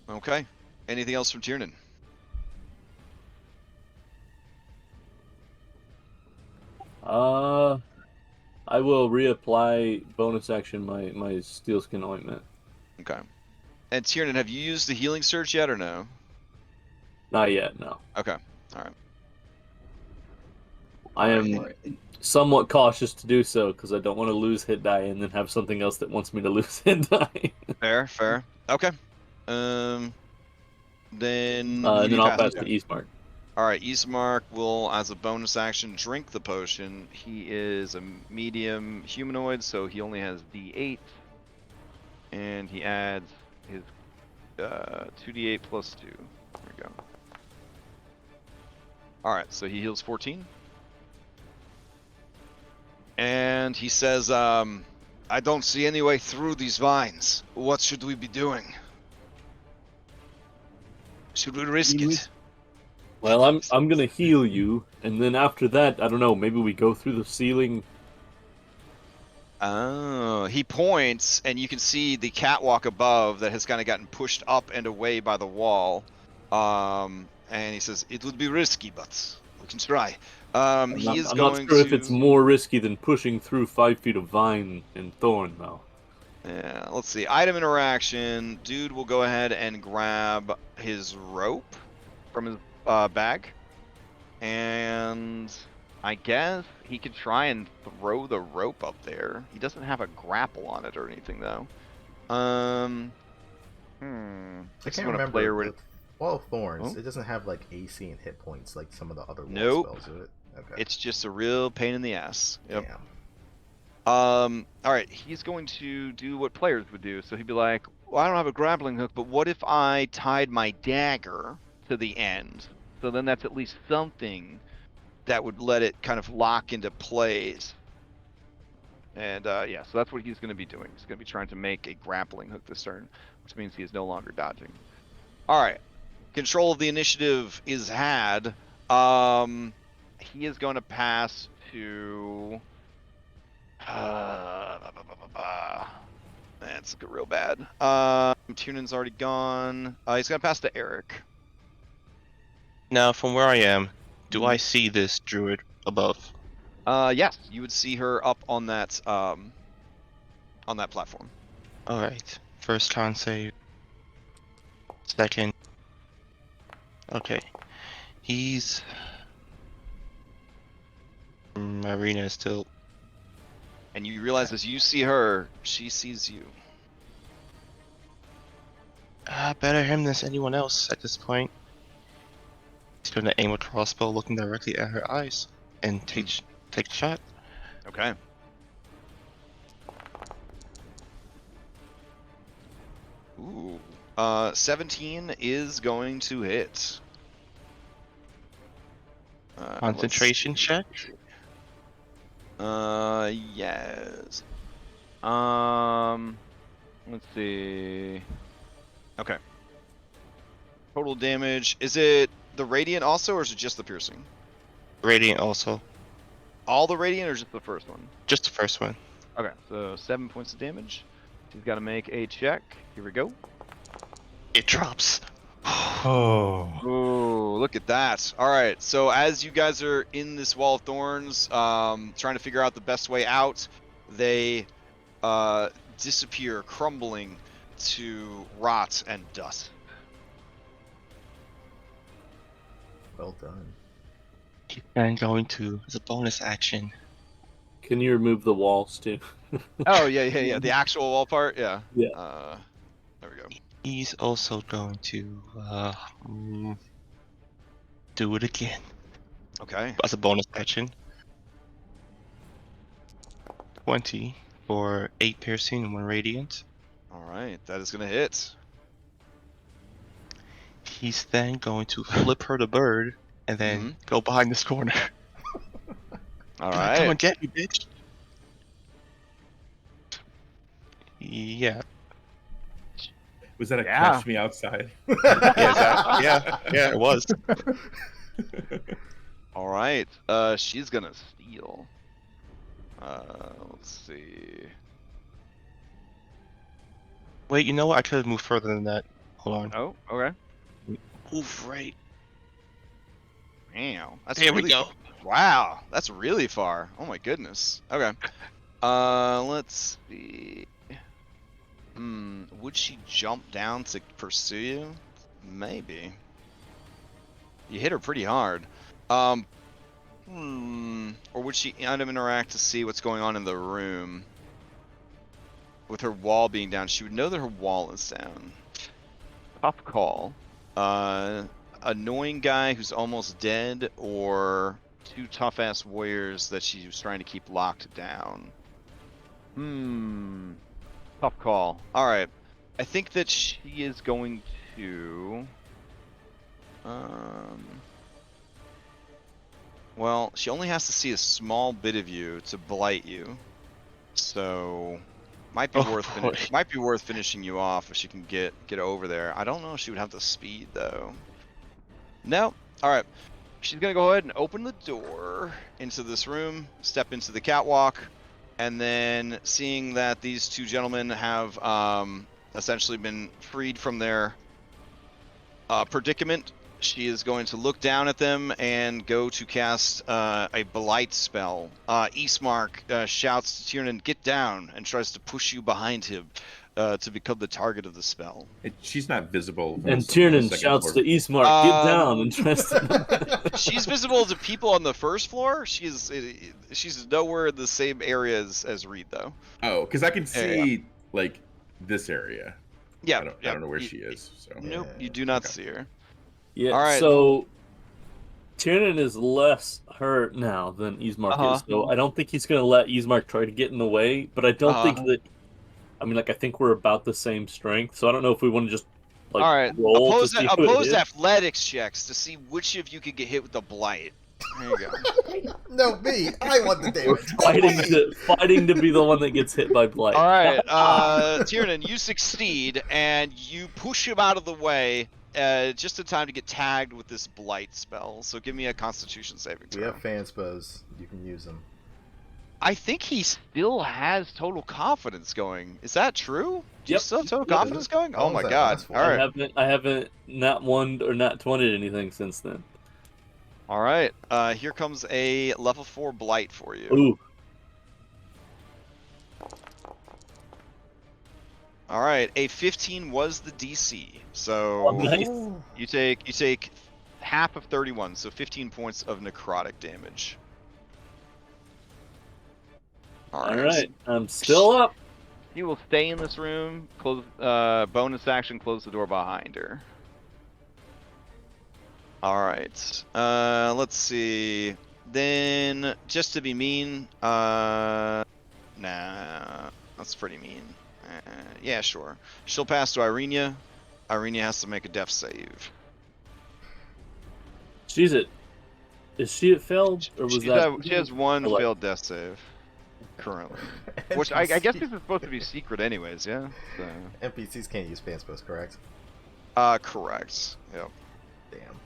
Okay. Anything else from Tiernan? I will reapply bonus action my steel skin ointment. Okay. And Tiernan, have you used the healing surge yet or no? Not yet, no. Okay. All right. I am somewhat cautious to do so because I don't want to lose hit die and then have something else that wants me to lose hit die. Fair. Okay. Then. And you then I'll pass it. to Eastmark. All right, Eastmark will, as a bonus action, drink the potion. He is a medium humanoid, so he only has D8, and he adds his 2D8 plus 2. There we go. All right, so he heals 14, and he says, "I don't see any way through these vines. What should we be doing? Should we risk it?" Well, I'm gonna heal you, and then after that, I don't know. Maybe we go through the ceiling Oh, he points, and you can see the catwalk above that has kind of gotten pushed up and away by the wall. And he says, "It would be risky, but we can try." He is I'm not going sure to. if it's more risky than pushing through 5 feet of vine and thorn, though. Yeah, let's see. Item interaction. Dude will go ahead and grab his rope from his bag. And I guess he could try and throw the rope up there. He doesn't have a grapple on it or anything, though. I This is can't when a remember. player The would. Wall of Thorns, Oh? it doesn't have like AC and hit points like some of the other wall Nope. spells, do it? Okay. It's just a real pain in the ass. Yep. Damn. All right, he's going to do what players would do. So he'd be like, well, I don't have a grappling hook, but what if I tied my dagger to the end? So then that's at least something that would let it kind of lock into place. And yeah, so that's what he's going to be doing. He's going to be trying to make a grappling hook this turn, which means he is no longer dodging. All right, control of the initiative is had. He is going to pass to. That's real bad. Tunan's already gone. He's gonna pass to Eric. Now, from where I am, do I see this druid above? Yes, you would see her up on that platform. All right. First con save. Second. Okay. He's. Marina is still. And you realize as you see her, she sees you. Better him than anyone else at this point. He's gonna aim a crossbow looking directly at her eyes and take a shot. Okay. Ooh. 17 is going to hit. Concentration check. Yes. Let's see. Okay. Total damage. Is it the radiant also, or is it just the piercing? Radiant also. All the radiant, or Just the first one. Just the first one. Okay, so 7 points of damage. She's got to make a check. Here we go. It drops. Oh. Ooh, look at that. All right, so as you guys are in this wall of thorns, trying to figure out the best way out, they disappear, crumbling to rot and dust. Well done. He's then going to, as a bonus action, Can you remove the walls, too? Oh, yeah. The actual wall part, yeah. Yeah. There we go. he's also going to do it again Okay. as a bonus action. 20 for 8 piercing and 1 radiant. All right, that is going to hit. He's then going to flip her the bird and then go behind this corner. All Come right. and get me, bitch. Yeah. Was that a Yeah. catch me outside? Yeah, it was. All right. She's going to steal. Let's see. Wait, you know what? I could have moved further than that. Hold on. Oh, okay. Move right. Damn. That's There really we go. Wow, that's really far. Oh my goodness. Okay. Let's see. Would she jump down to pursue you? Maybe. You hit her pretty hard. Or would she item interact to see what's going on in the room? With her wall being down, she would know that her wall is down. Tough call. Annoying guy who's almost dead, or 2 tough-ass warriors that she was trying to keep locked down. Tough call. All right. I think that she is going to... Well, she only has to see a small bit of you to blight you. So... Might be worth finishing you off if she can get over there. I don't know if she would have the speed though. No. All right. She's gonna go ahead and open the door into this room. Step into the catwalk. And then seeing that these two gentlemen have essentially been freed from their predicament, she is going to look down at them and go to cast a blight spell. Eastmark shouts to Tiernan, "Get down!" and tries to push you behind him to become the target of the spell. She's not visible. from And the Tiernan second shouts floor. to Eastmark, "Get Um, down!" and tries to. She's visible to people on the first floor. She's nowhere in the same area as Reed, though. Oh, because I can Yeah, see like this area. Yeah, I don't know where she is. So Nope, you Yeah, do not okay. see her. Yeah. All right. So Tiernan is less hurt now than Eastmark is, so I don't think he's going to let Eastmark try to get in the way. But I don't think that. I mean, like, I think we're about the same strength, so I don't know if we want to just like All right, roll to oppose see who it opposed is. athletics checks to see which of you could get hit with the blight. There you go. No, me. I want the We're damage. fighting to be the one that gets hit by blight. All right, Tiernan, you succeed and you push him out of the way just in time to get tagged with this blight spell. So give me a Constitution saving We throw. have fan spells. You can use them. I think he still has total confidence going. Is that true? Do you Yep. still have total Yep. confidence going? How Oh long my does that god! last for? All right. I haven't not won or not 20'd anything since then. All right, here comes a level 4 blight for you. Ooh. All right, a 15 was the DC, so Oh, nice. you take half of 31, so 15 points of necrotic damage. All right, I'm still up. He will stay in this room. Close. Bonus action. Close the door behind her. All right. Let's see. Then, just to be mean, nah, that's pretty mean. Yeah, sure. She'll pass to Irenia. Irenia has to make a death save. She's at. Is she at failed or was that? She has one Elect- failed death save currently, which I guess this is supposed to be secret, anyways. Yeah. So. NPCs can't use fan spells, correct? Correct. Yep. Damn.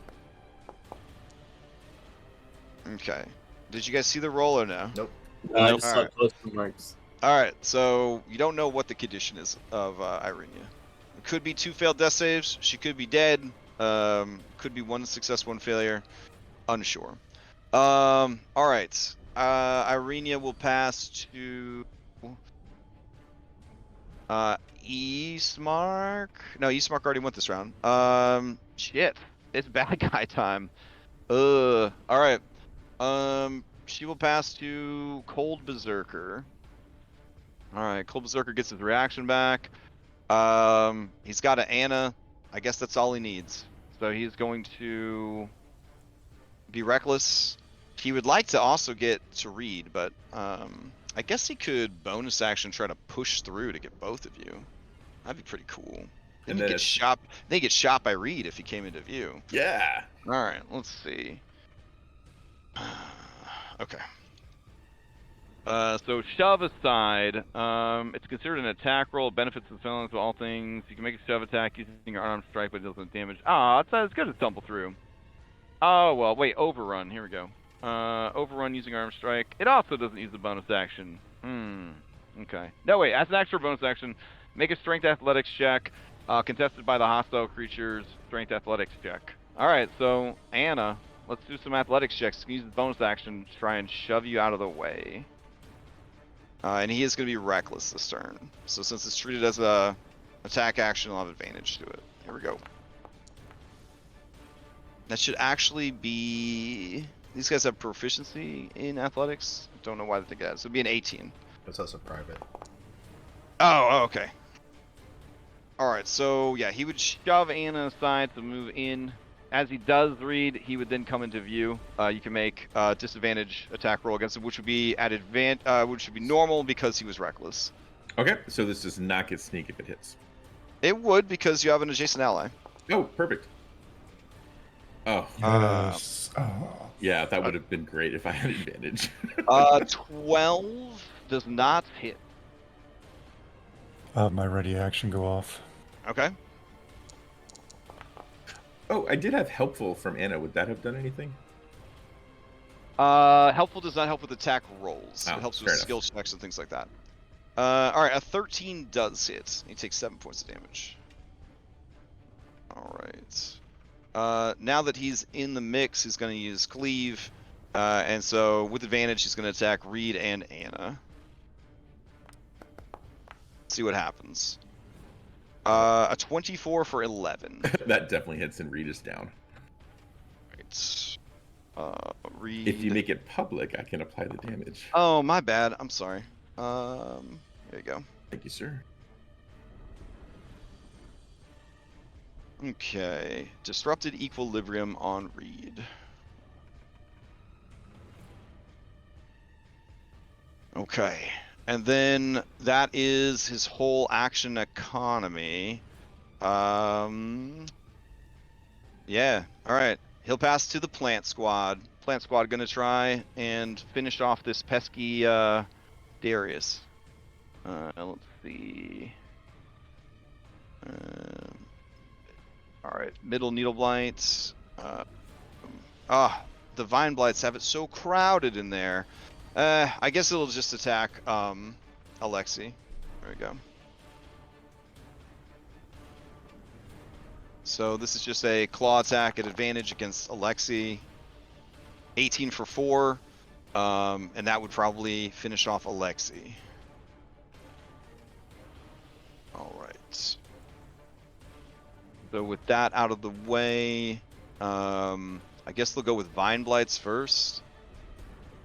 Okay. Did you guys see the roll or no? Nope. I just saw Alright. question marks. All right. So you don't know what the condition is of Irenia. It could be 2 failed death saves. She could be dead. Could be 1 success, 1 failure. Unsure. All right. Irenia will pass to Eastmark. No, Eastmark already went this round. Shit. It's bad guy time. All right. She will pass to Cold Berserker. All right, Cold Berserker gets his reaction back. He's got an Anna. I guess that's all he needs. So he's going to be reckless. He would like to also get to Reed, but I guess he could bonus action try to push through to get both of you. That'd be pretty cool. Then he gets shot. Then he gets shot by Reed if he came into view. Yeah. All right, let's see. Okay. So shove aside. It's considered an attack roll. Benefits and feelings of all things. You can make a shove attack using your unarmed strike, but it doesn't damage. Ah, it's as good as tumble through. Oh well, wait. Overrun. Here we go. Overrun using armed strike. It also doesn't use the bonus action. Okay. No wait. As an extra bonus action, make a strength athletics check. Contested by the hostile creature's strength athletics check. All right. So Anna, let's do some athletics checks. You can use the bonus action to try and shove you out of the way. And he is going to be reckless this turn. So since it's treated as a attack action, I'll have advantage to it. Here we go. That should actually be... These guys have proficiency in athletics. Don't know why they think that. So it'd be an 18. It's also private. Oh, okay. Alright, so yeah, he would shove Anna aside to move in. As he does Reed, he would then come into view. You can make disadvantage attack roll against him, which would be at which would be normal because he was reckless. Okay, so this does not get sneak if it hits. It would because you have an adjacent ally. Oh, perfect. Oh, Yes. Oh. yeah, that would have been great if I had advantage. 12 does not hit. I'll have my ready action go off. Okay. Oh, I did have helpful from Anna. Would that have done anything? Helpful does not help with attack rolls. Oh, It helps fair with enough. skill checks and things like that. All right, a 13 does hit. He takes 7 points of damage. All right. Now that he's in the mix, he's going to use cleave, and so with advantage, he's going to attack Reed and Anna. See what happens. A 24 for 11. That definitely hits and Reed is down. Right. Reed. If you make it public, I can apply the damage. Oh, my bad. I'm sorry. There you go. Thank you, sir. Okay. Disrupted equilibrium on Reed. Okay. And then that is his whole action economy. Yeah. All right. He'll pass to the plant squad. Plant squad gonna try and finish off this pesky Darius. Let's see. All right. Middle needle blights. The vine blights have it so crowded in there. I guess it'll just attack Alexi. There we go. So this is just a claw attack at advantage against Alexi. 18 for 4. And that would probably finish off Alexi. Alright. So with that out of the way, I guess they'll go with Vine Blights first.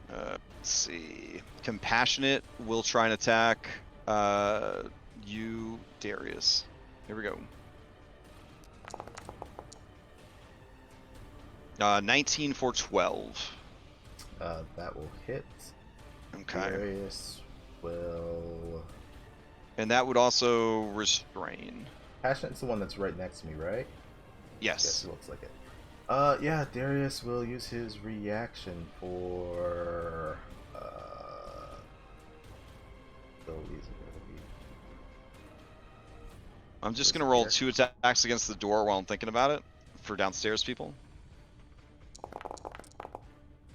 Let's see. Compassionate will try and attack you, Darius. Here we go. 19 for 12. That will hit. Okay. Darius will. And that would also restrain. Passionate's the one that's right next to me, right? Yes. Yes, it looks like it. Yeah, Darius will use his reaction for. I'm just gonna roll 2 attacks against the door while I'm thinking about it for downstairs people.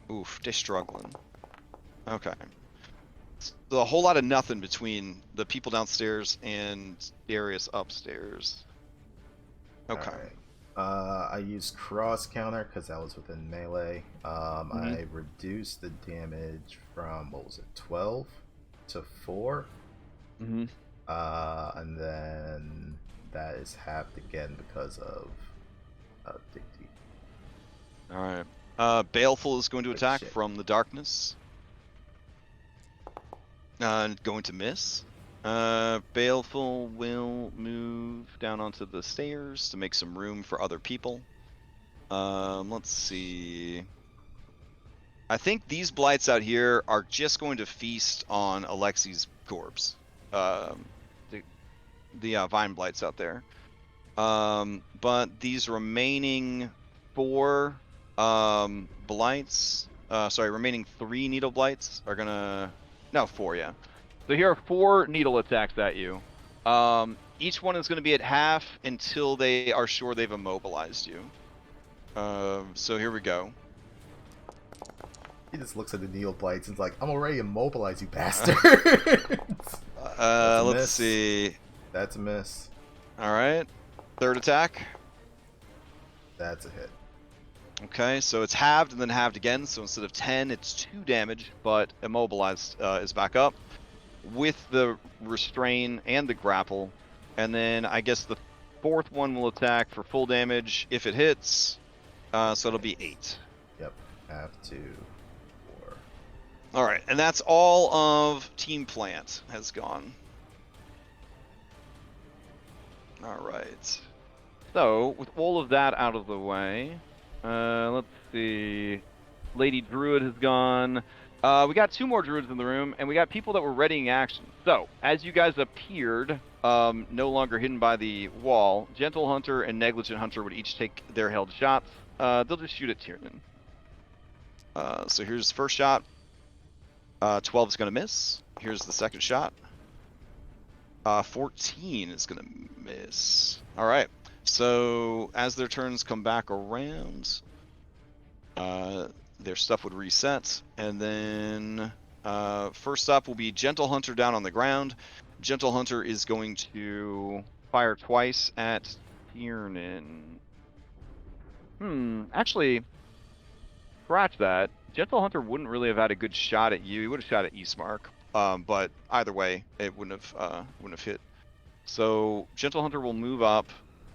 Oof, they're struggling. Okay. So a whole lot of nothing between the people downstairs and Darius upstairs. Okay. Right. I used cross counter because that was within melee. I reduced the damage from, what was it, 12 to 4. Mm-hmm. And then that is halved again because of Dig Deep. Alright. Baleful is going to attack from the darkness. Going to miss. Baleful will move down onto the stairs to make some room for other people. Let's see. I think these blights out here are just going to feast on Alexi's corpse. The vine blights out there. But these remaining 4 blights, remaining 3 needle blights are gonna, no, 4, yeah. So here are 4 needle attacks at you. Each one is going to be at half until they are sure they've immobilized you. So here we go. He just looks at the needle blights and is like, I'm already immobilized, you bastard. Let's see. That's a miss. Alright. 3rd attack. That's a hit. Okay, so it's halved and then halved again. So instead of 10, it's 2 damage, but immobilized is back up with the restrain and the grapple. And then I guess the 4th one will attack for full damage if it hits. So it'll be 8. Yep. Have to 4. Alright, and that's all of Team Plant has gone. Alright. So, with all of that out of the way, let's see. Lady Druid has gone. We got 2 more Druids in the room, and we got people that were readying action. So, as you guys appeared, no longer hidden by the wall, Gentle Hunter and Negligent Hunter would each take their held shots. They'll just shoot at Tiernan. So here's the first shot. 12 is going to miss. Here's the second shot. 14 is going to miss. All right. So as their turns come back around, their stuff would reset. And then first up will be Gentle Hunter down on the ground. Gentle Hunter is going to fire twice at Tiernan. Actually, scratch that. Gentle Hunter wouldn't really have had a good shot at you. He would have shot at Eastmark. But either way, it wouldn't have hit. So Gentle Hunter will move up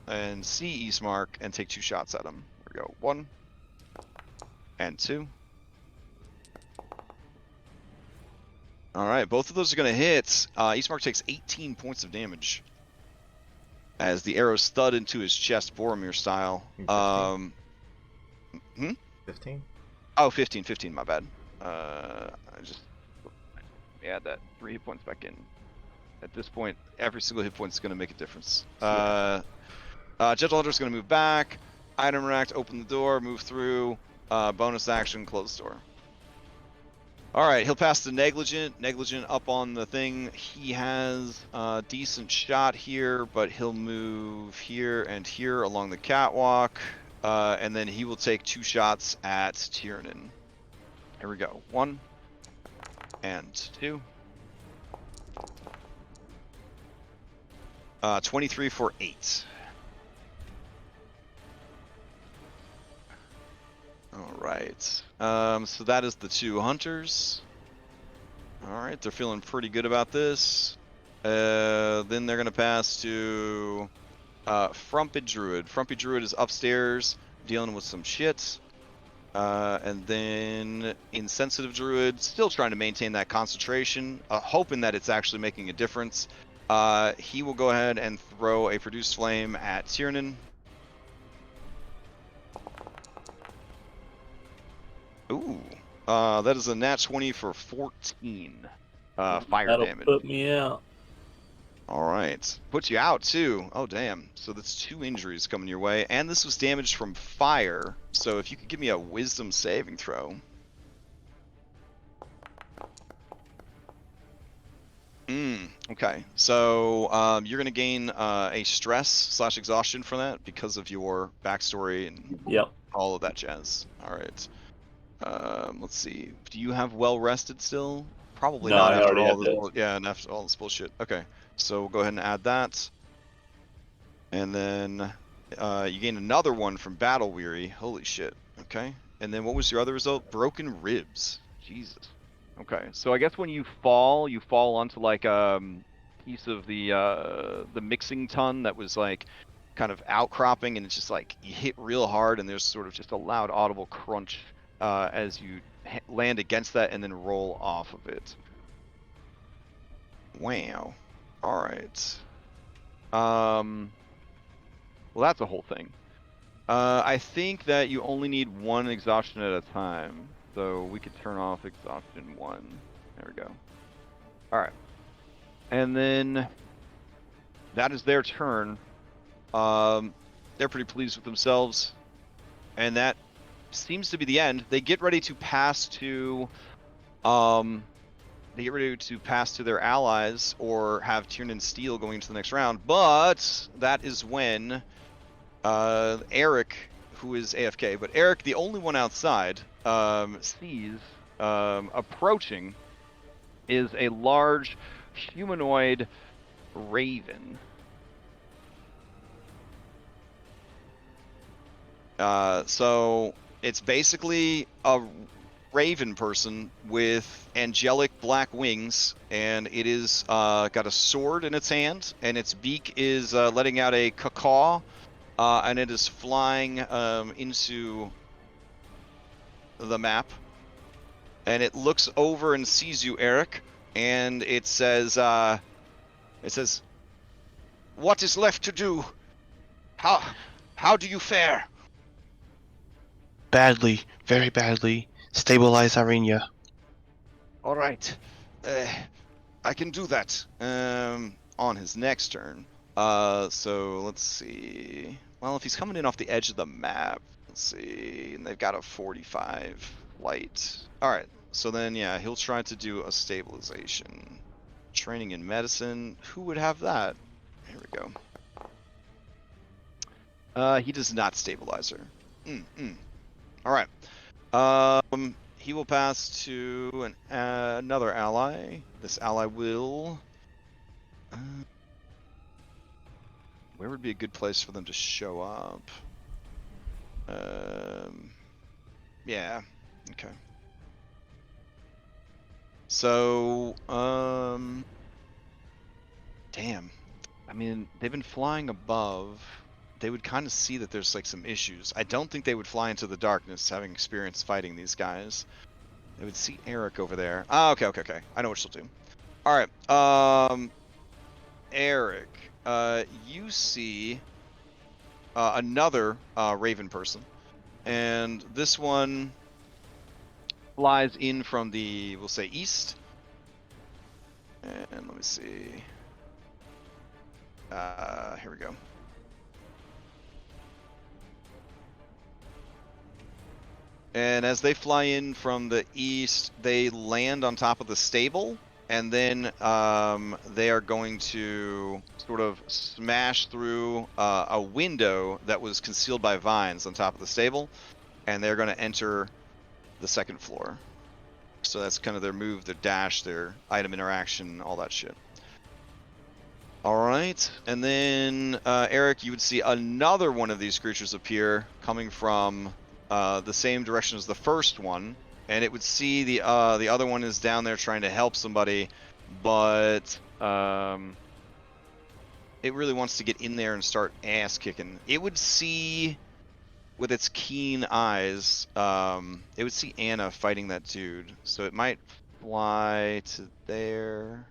and see Eastmark and take 2 shots at him. There we go. 1 and 2. All right, both of those are going to hit. Eastmark takes 18 points of damage as the arrow stud into his chest, Boromir style. 15? Oh, 15, my bad. Let me add that 3 hit points back in. At this point, every single hit point is going to make a difference. Gentle Hunter is going to move back, item rack, open the door, move through, bonus action, close the door. All right, he'll pass the Negligent. Negligent up on the thing. He has a decent shot here, but he'll move here and here along the catwalk. And then he will take 2 shots at Tiernan. Here we go. 1 and 2. 23 for 8. All right. So that is the 2 hunters. All right, they're feeling pretty good about this. Then they're gonna pass to Frumpy Druid. Frumpy Druid is upstairs dealing with some shit. And then Insensitive Druid, still trying to maintain that concentration, hoping that it's actually making a difference. He will go ahead and throw a Produce Flame at Tiernan. Ooh, that is a nat 20 for 14 fire That'll damage. put me out. All right, puts you out too. Oh damn! So that's 2 injuries coming your way, and this was damaged from fire. So if you could give me a Wisdom saving throw. Okay, so you're gonna gain a stress / exhaustion for that because of your backstory and Yep. all of that jazz. All right. Let's see. Do you have well rested still? Probably No, not I after already all had this. Yeah, and after all this bullshit. Okay, so we'll go ahead and add that. And then you gain another one from Battle Weary. Holy shit. Okay. And then what was your other result? Broken ribs. Jesus. Okay. So I guess when you fall onto like piece of the mixing ton that was like kind of outcropping, and it's just like you hit real hard, and there's sort of just a loud audible crunch as you land against that and then roll off of it. Wow. All right. Well, that's a whole thing. I think that you only need 1 exhaustion at a time, so we could turn off exhaustion 1. There we go. All right. And then that is their turn. They're pretty pleased with themselves, and that seems to be the end. They get ready to pass to their allies or have Tiernan steal going into the next round, but that is when Eric, who is AFK, but Eric, the only one outside, sees approaching is a large humanoid raven. So it's basically a raven person with angelic black wings, and it is got a sword in its hand, and its beak is letting out a caw, and it is flying into the map, and it looks over and sees you, Eric, and it says, "What is left to do? How do you fare?" Badly, very badly. Stabilize Arena. All right, I can do that on his next turn. So let's see. Well, if he's coming in off the edge of the map, let's see, and they've got a 45 flight. All right, so then yeah, he'll try to do a stabilization. Training in medicine. Who would have that? Here we go. He does not stabilize her. All right. He will pass to another ally. This ally will. Where would be a good place for them to show up? Yeah. Okay. So, damn. I mean, they've been flying above. They would kind of see that there's like some issues. I don't think they would fly into the darkness, having experience fighting these guys. They would see Eric over there. Ah, okay. I know what she'll do. All right. Eric, you see another Raven person, and this one flies in from the, we'll say, east. And let me see. Here we go. And as they fly in from the east, they land on top of the stable, and then they are going to sort of smash through a window that was concealed by vines on top of the stable, and they're going to enter the second floor. So that's kind of their move, their dash, their item interaction, all that shit. All right, and then Eric, you would see another one of these creatures appear coming from the same direction as the first one, and it would see the other one is down there trying to help somebody, but it really wants to get in there and start ass kicking. It would see with its keen eyes, it would see Anna fighting that dude, so it might fly to there.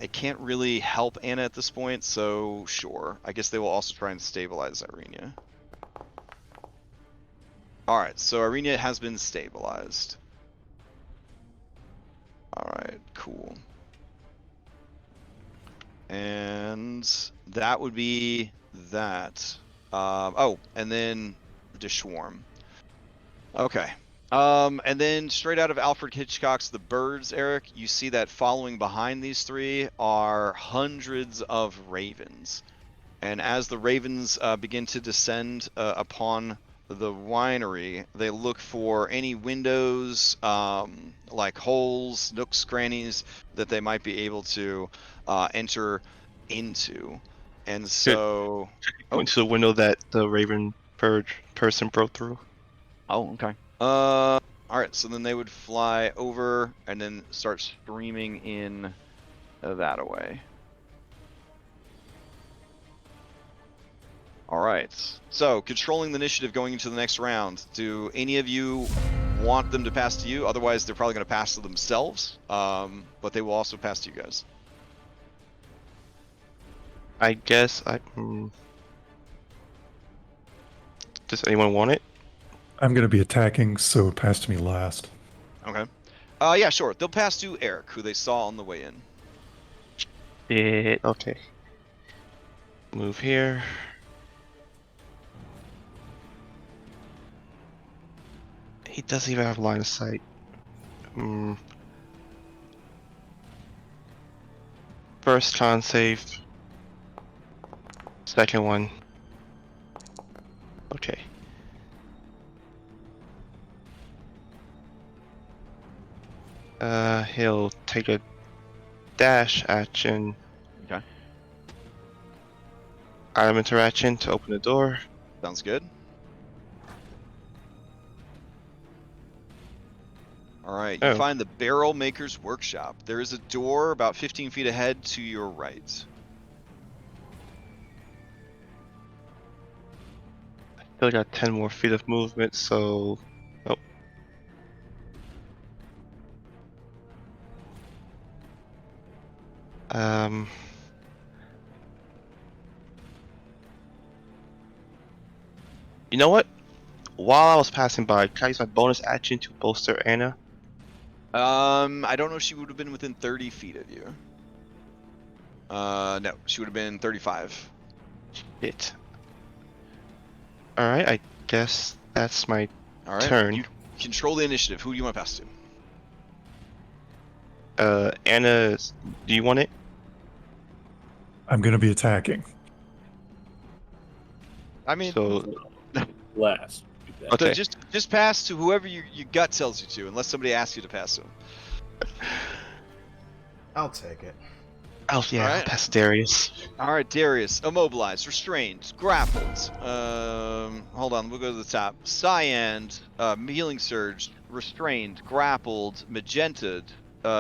It can't really help Anna at this point, so sure. I guess they will also try and stabilize Irenia. Alright, so Irenia has been stabilized. Alright, cool. And that would be that. Oh, and then the Schwarm. Okay. And then straight out of Alfred Hitchcock's The Birds, Eric, you see that following behind these three are hundreds of ravens. And as the ravens begin to descend upon the winery, they look for any windows, like holes, nooks, crannies, that they might be able to enter into. And so... Going to the window that the Raven person broke through. Oh, okay. All right, so then they would fly over and then start streaming in that away. All right, so controlling the initiative going into the next round. Do any of you want them to pass to you? Otherwise, they're probably going to pass to themselves, but they will also pass to you guys. I guess Does anyone want it? I'm going to be attacking, so pass to me last. Okay. Yeah, sure. They'll pass to Eric, who they saw on the way in. Okay. Move here. He doesn't even have line of sight. First con save. Second one. Okay. He'll take a dash action. Okay. Item interaction to open the door. Sounds good. All right, you find the Barrel Maker's Workshop. There is a door about 15 feet ahead to your right. I still got 10 more feet of movement, so... Oh. You know what? While I was passing by, can I use my bonus action to bolster Anna? I don't know if she would have been within 30 feet of you. No, she would have been 35. Shit. Alright, I guess that's my Alright, turn. you control the initiative. Who do you want to pass to? Anna, do you want it? I'm going to be attacking. I mean, So, Last. Yeah. Okay. So just pass to whoever your gut tells you to, unless somebody asks you to pass to him. I'll take it. Oh yeah, All I'll right. pass Darius. All right, Darius, immobilized, restrained, grappled. Hold on, we'll go to the top. Cyan, healing surge, restrained, grappled, magenta'd,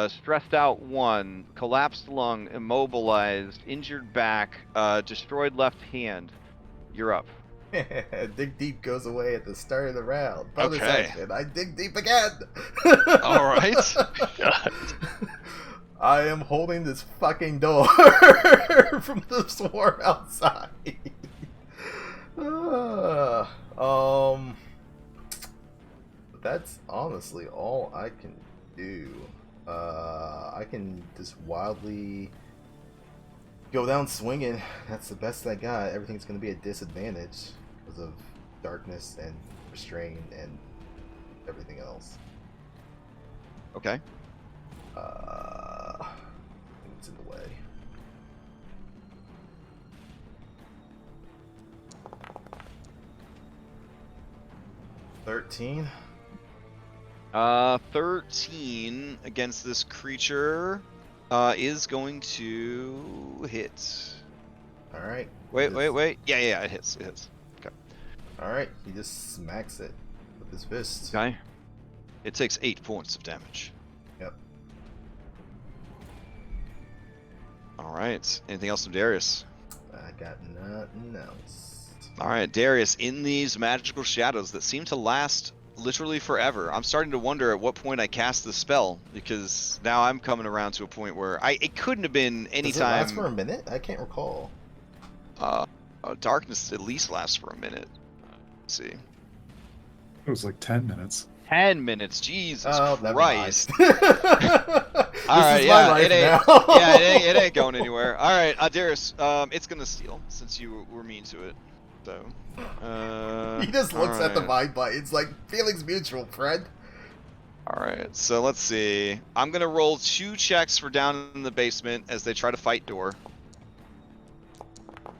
stressed out 1, collapsed lung, immobilized, injured back, destroyed left hand. You're up. Dig deep goes away at the start of the round. Bonus Okay. action. I dig deep again. All right. I am holding this fucking door from the swarm outside. That's honestly all I can do. I can just wildly go down swinging. That's the best I got. Everything's going to be a disadvantage because of darkness and restraint and everything else. Okay. It's in the way. $13. 13 against this creature is going to hit. All right. Wait. Yeah, it hits. It hits. Okay. All right. He just smacks it with his fist. Okay. It takes 8 points of damage. Yep. All right. Anything else from Darius? I got nothing else. All right, Darius. In these magical shadows that seem to last literally forever, I'm starting to wonder at what point I cast the spell, because now I'm coming around to a point where it couldn't have been any Does it time. last for a minute? I can't recall. Darkness at least lasts for a minute. Let's see. It was like 10 minutes. 10 minutes. Jesus Never Christ. mind. All right, is yeah, my life it ain't. now. Yeah, it ain't going anywhere. All right, Darius, it's gonna steal since you were mean to it. So. He just looks at the alright. mind bite. It's like feelings mutual, friend. All right, so let's see. I'm gonna roll 2 checks for down in the basement as they try to fight door.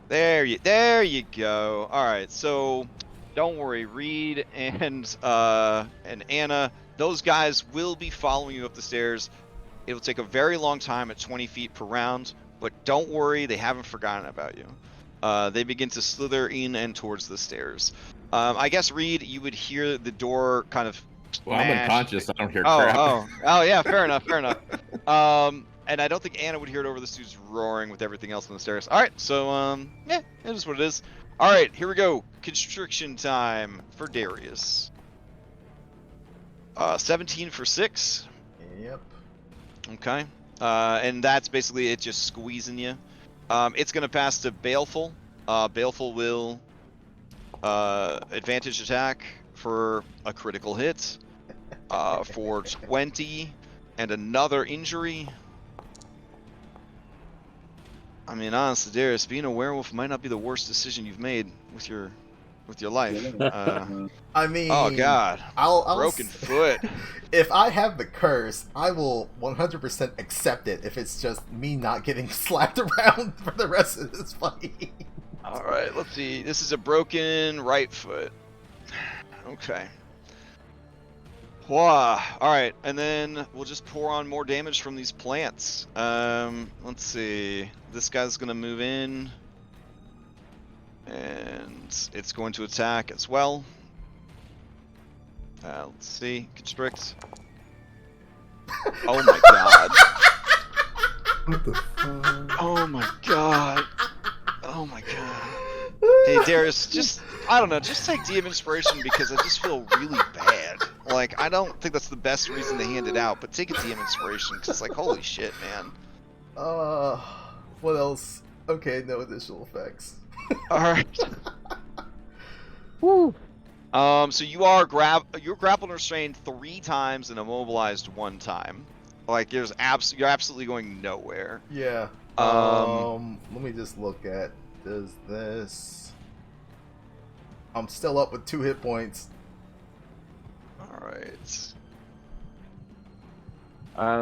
There you go. All right, so don't worry, Reed and Anna, those guys will be following you up the stairs. It'll take a very long time at 20 feet per round, but don't worry, they haven't forgotten about you. They begin to slither in and towards the stairs. I guess, Reed, you would hear the door kind of Well, I'm smash. unconscious. I don't hear crap. Oh, yeah, fair enough. And I don't think Anna would hear it over the dude's roaring with everything else on the stairs. All right, so yeah, it is what it is. All right, here we go. Constriction time for Darius. 17 for 6. Yep. Okay. And that's basically it, just squeezing you. It's gonna pass to Baleful. Baleful will advantage attack for a critical hit. For 20 and another injury. I mean, honestly, Darius, being a werewolf might not be the worst decision you've made with your life. I mean, Oh God, I'll broken foot. If I have the curse, I will 100% accept it. If it's just me not getting slapped around for the rest of this fight. All right, let's see. This is a broken right foot. Okay. Wow. All right, and then we'll just pour on more damage from these plants. Let's see. This guy's gonna move in, and it's going to attack as well. Let's see. Constrict. Oh my God. What the fuck? Oh my God. Oh my God. Hey Darius, just I don't know, just take DM inspiration because I just feel really bad. Like I don't think that's the best reason to hand it out, but take a DM inspiration because like holy shit, man. What else? Okay, no additional effects. All right. Woo. So you're grappled and restrained 3 times and immobilized 1 time. Like you're absolutely going nowhere. Yeah. Let me just look at this. I'm still up with 2 hit points. All right.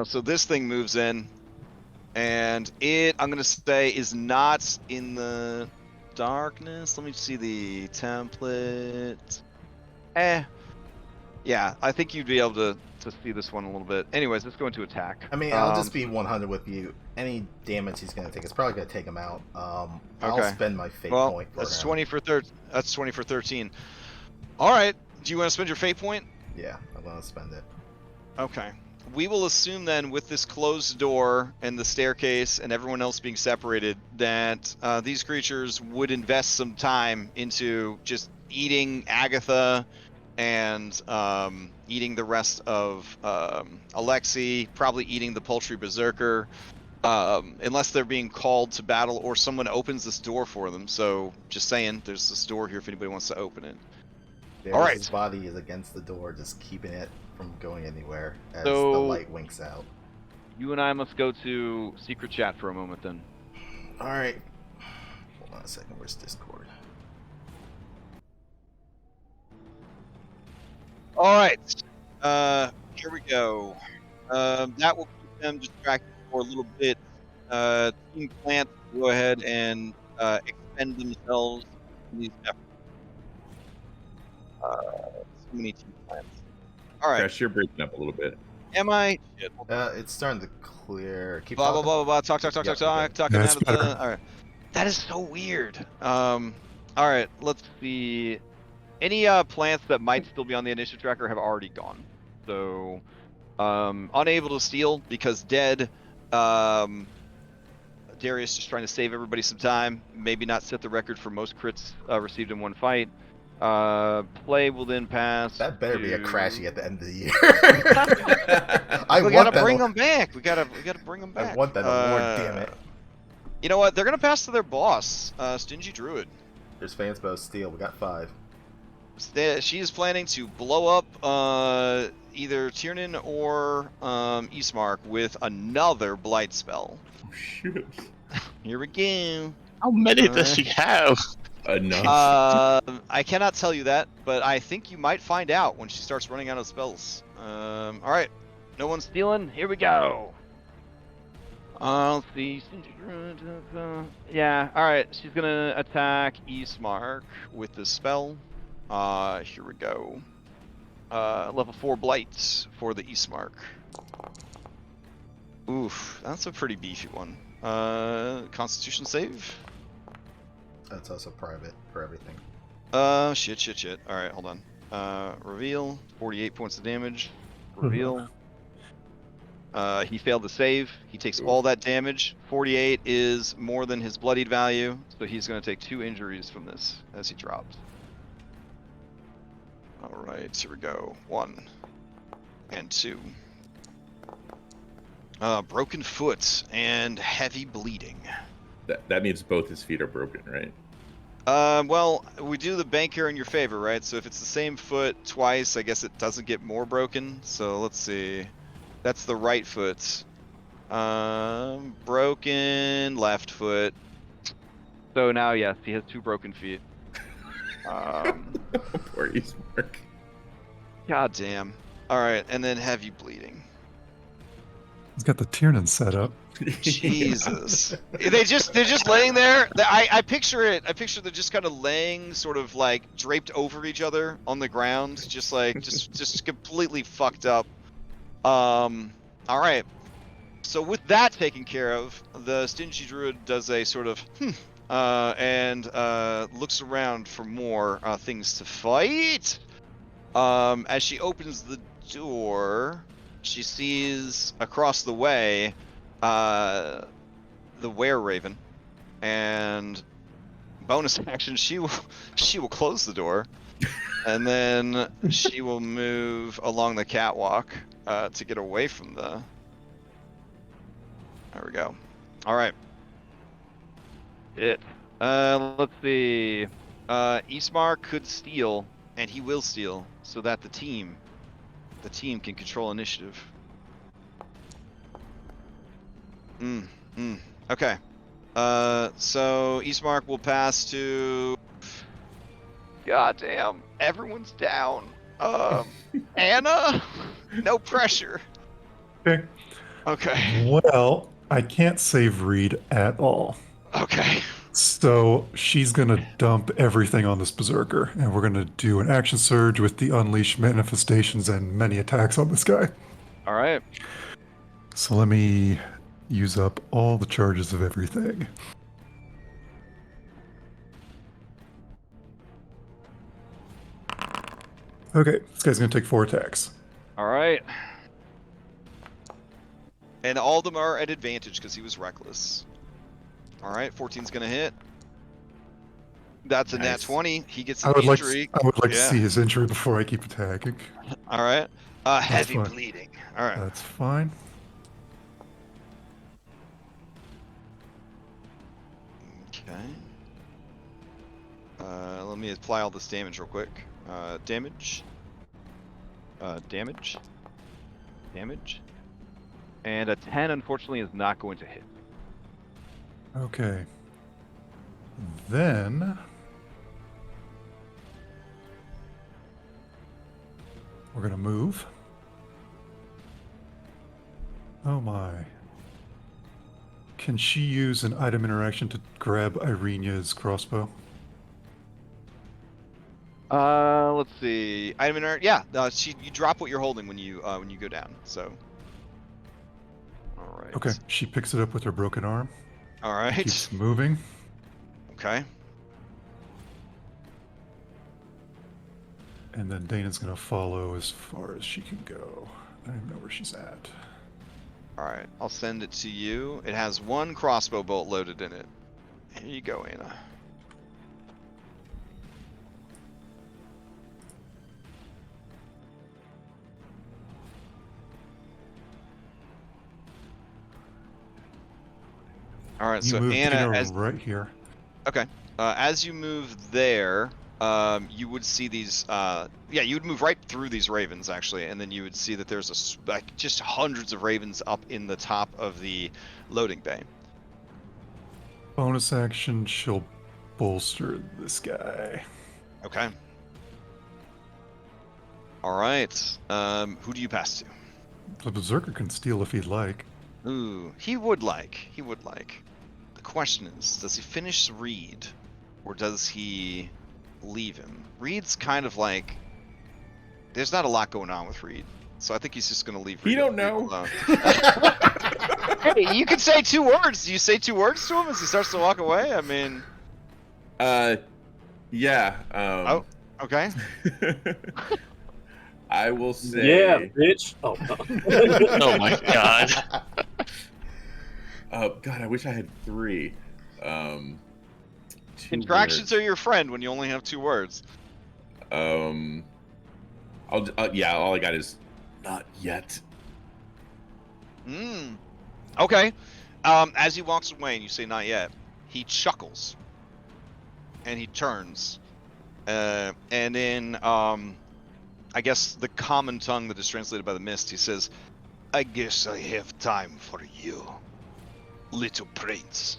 So this thing moves in, and I'm gonna say is not in the darkness. Let me see the template. Yeah, I think you'd be able to see this one a little bit. Anyways, let's go into attack. I mean, I'll just be 100 with you. Any damage he's going to take, it's probably going to take him out. I'll Okay. spend my fate Well, point for that's him. 20 for That's 20 for 13. All right. Do you want to spend your fate point? Yeah, I'm going to spend it. Okay. We will assume then, with this closed door and the staircase and everyone else being separated, that these creatures would invest some time into just eating Agatha and eating the rest of Alexei, probably eating the poultry berserker, unless they're being called to battle or someone opens this door for them. So, just saying, there's this door here if anybody wants to open it. All right. His body is against the door, just keeping it from going anywhere as So- the light winks out. You and I must go to secret chat for a moment then. All right. Hold on a second. Where's Discord? All right. Here we go. That will keep them distracted for a little bit. Team Plant, go ahead and expend themselves in these efforts. So many Team Plants. All right. Crash, you're breaking up a little bit. Am I? Shit. It's starting to clear. Keep Blah blah talking. blah blah blah. Talk. Yeah, okay. Talking Yeah, out it's of the. better. All right. That is so weird. All right. Let's see. Any plants that might still be on the initiative tracker have already gone. So, unable to steal because dead. Darius just trying to save everybody some time. Maybe not set the record for most crits received in one fight. Play will then pass. That better be a to- crashing at the end of the year. We gotta bring them back. We gotta bring them back. I want that award, damn it. You know what? They're gonna pass to their boss, Stingy Druid. There's Fansbow Steel. We got 5. She is planning to blow up either Tiernan or Ismark with another blight spell. Oh, shit. Here we go. How many does she have? Enough. I cannot tell you that, but I think you might find out when she starts running out of spells. All right, no one's stealing. Here we go. Let's see. Yeah. All right. She's gonna attack Ismark with the spell. Here we go. Level 4 blights for the Ismark. Oof, that's a pretty beefy one. Constitution save. That's also private for everything. Shit. All right, hold on. Reveal. 48 points of damage. Reveal. He failed to save. He takes all that damage. 48 is more than his bloodied value, so he's going to take 2 injuries from this as he drops. All right, here we go. 1 and 2. Broken foot and heavy bleeding. That means both his feet are broken, right? Well, we do the bank here in your favor, right? So if it's the same foot twice, I guess it doesn't get more broken. So let's see. That's the right foot. Broken left foot. So now, yes, he has 2 broken feet. Poor Ismark. God damn. All right, and then heavy bleeding. He's got the Tiernan set up. Jesus. They're just laying there. I picture it. I picture they're just kind of laying, sort of like draped over each other on the ground, just like just completely fucked up. All right. So with that taken care of, the Stingy Druid does a sort of and looks around for more things to fight. As she opens the door, she sees across the way the were-raven, and bonus action, she will close the door, and then she will move along the catwalk to get away from the. There we go. All right. Let's see. Ismar could steal, and he will steal, so that the team can control initiative. Okay. So Ismark will pass to. Goddamn, everyone's down. Anna, no pressure. Okay. Okay. Well, I can't save read at all. Okay. So she's gonna dump everything on this berserker, and we're gonna do an action surge with the unleash manifestations and many attacks on this guy. All right. So let me use up all the charges of everything. Okay, this guy's gonna take 4 attacks. All right. And all of them are at advantage because he was reckless. All right, 14's gonna hit. That's a nat Nice. 20. He gets I an would like injury. I would like to Yeah. see his injury before I keep attacking. All right. Heavy fine. bleeding. All right. That's fine. Okay. Let me apply all this damage real quick. Damage. Damage. Damage. And a 10, unfortunately, is not going to hit. Okay. Then we're gonna move. Oh my. Can she use an item interaction to grab Irenia's crossbow? Let's see. Item inert. Yeah. You drop what you're holding when you go down. So. All right. Okay, she picks it up with her broken arm. All right. Keeps moving. Okay. And then Dana's gonna follow as far as she can go. I don't even know where she's at. All right. I'll send it to you. It has 1 crossbow bolt loaded in it. Here you go, Anna. All right, You so move Anna, Dana as right here. as you move there, you would see these. Yeah, you would move right through these ravens actually, and then you would see that there's like just hundreds of ravens up in the top of the loading bay. Bonus action, she'll bolster this guy. Okay. All right. Who do you pass to? The Berserker can steal if he'd like. Ooh, he would like. He would like. The question is, does he finish Reed, or does he leave him? Reed's kind of like. There's not a lot going on with Reed, so I think he's just gonna leave. You Reed don't Reed know. alone. Hey, you can say 2 words. Do you say 2 words to him as he starts to walk away? I mean. Yeah. Oh, okay. I will say. Yeah, bitch. Oh, Oh my god. God, I wish I had 3. 2 Contractions are your friend when you only have 2 words. I'll yeah. All I got is not yet. Okay. As he walks away and you say not yet, he chuckles. And he turns. And in, I guess the common tongue that is translated by the mist, he says, I guess I have time for you, little prince.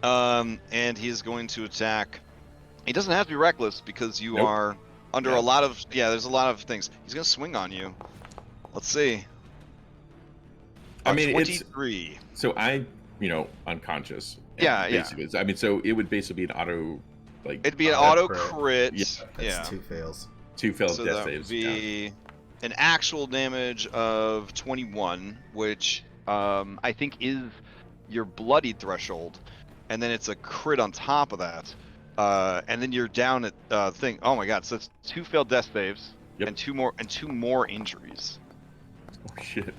And he is going to attack. He doesn't have to be reckless because you Nope. are under Yeah. a lot of, there's a lot of things. He's going to swing on you. Let's see. I mean, it's 23. so unconscious. Yeah, yeah. basically. I mean, so it would basically be an auto, like It'd be an Auto auto crit. Yeah. That's Yeah. 2 fails. 2 failed So death that saves. would be an actual damage of 21, which I think is your bloodied threshold, and then it's a crit on top of that, and then you're down at thing. Oh my god! So it's 2 failed death saves Yep. and 2 more injuries. Oh shit!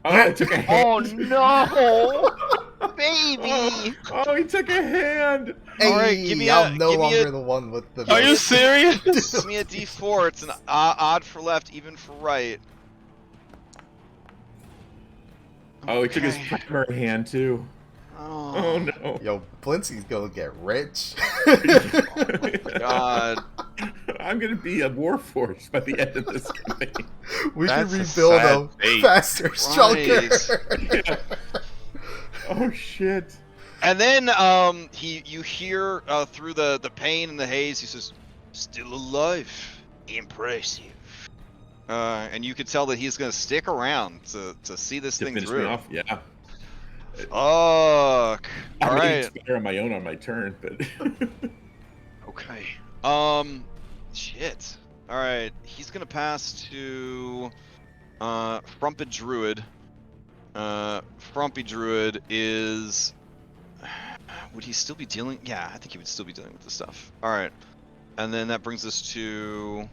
Oh, it took a hand. Oh no, baby! Oh, he took a hand. Hey, All right, give me I'm a- no give me longer a- the one with the. Are you serious? Give me a D4. It's an odd for left, even for right. Oh, he took his Okay. primary hand too. Oh, Oh no. Yo, Blincy's gonna get rich. God. I'm gonna be a warforged by the end of this campaign. We That's can a rebuild sad him fate. faster, stronger. Yeah. Oh shit. And then you hear through the pain and the haze, he says, "Still alive, impressive." And you can tell that he's going to stick around to see this To thing finish through. me off, yeah. Fuck. I All mean, right. it's better on my own on my turn, but Okay. Shit. All right. He's gonna pass to Frumpy Druid. Frumpy Druid is. Would he still be dealing? Yeah, I think he would still be dealing with this stuff. All right. And then that brings us to.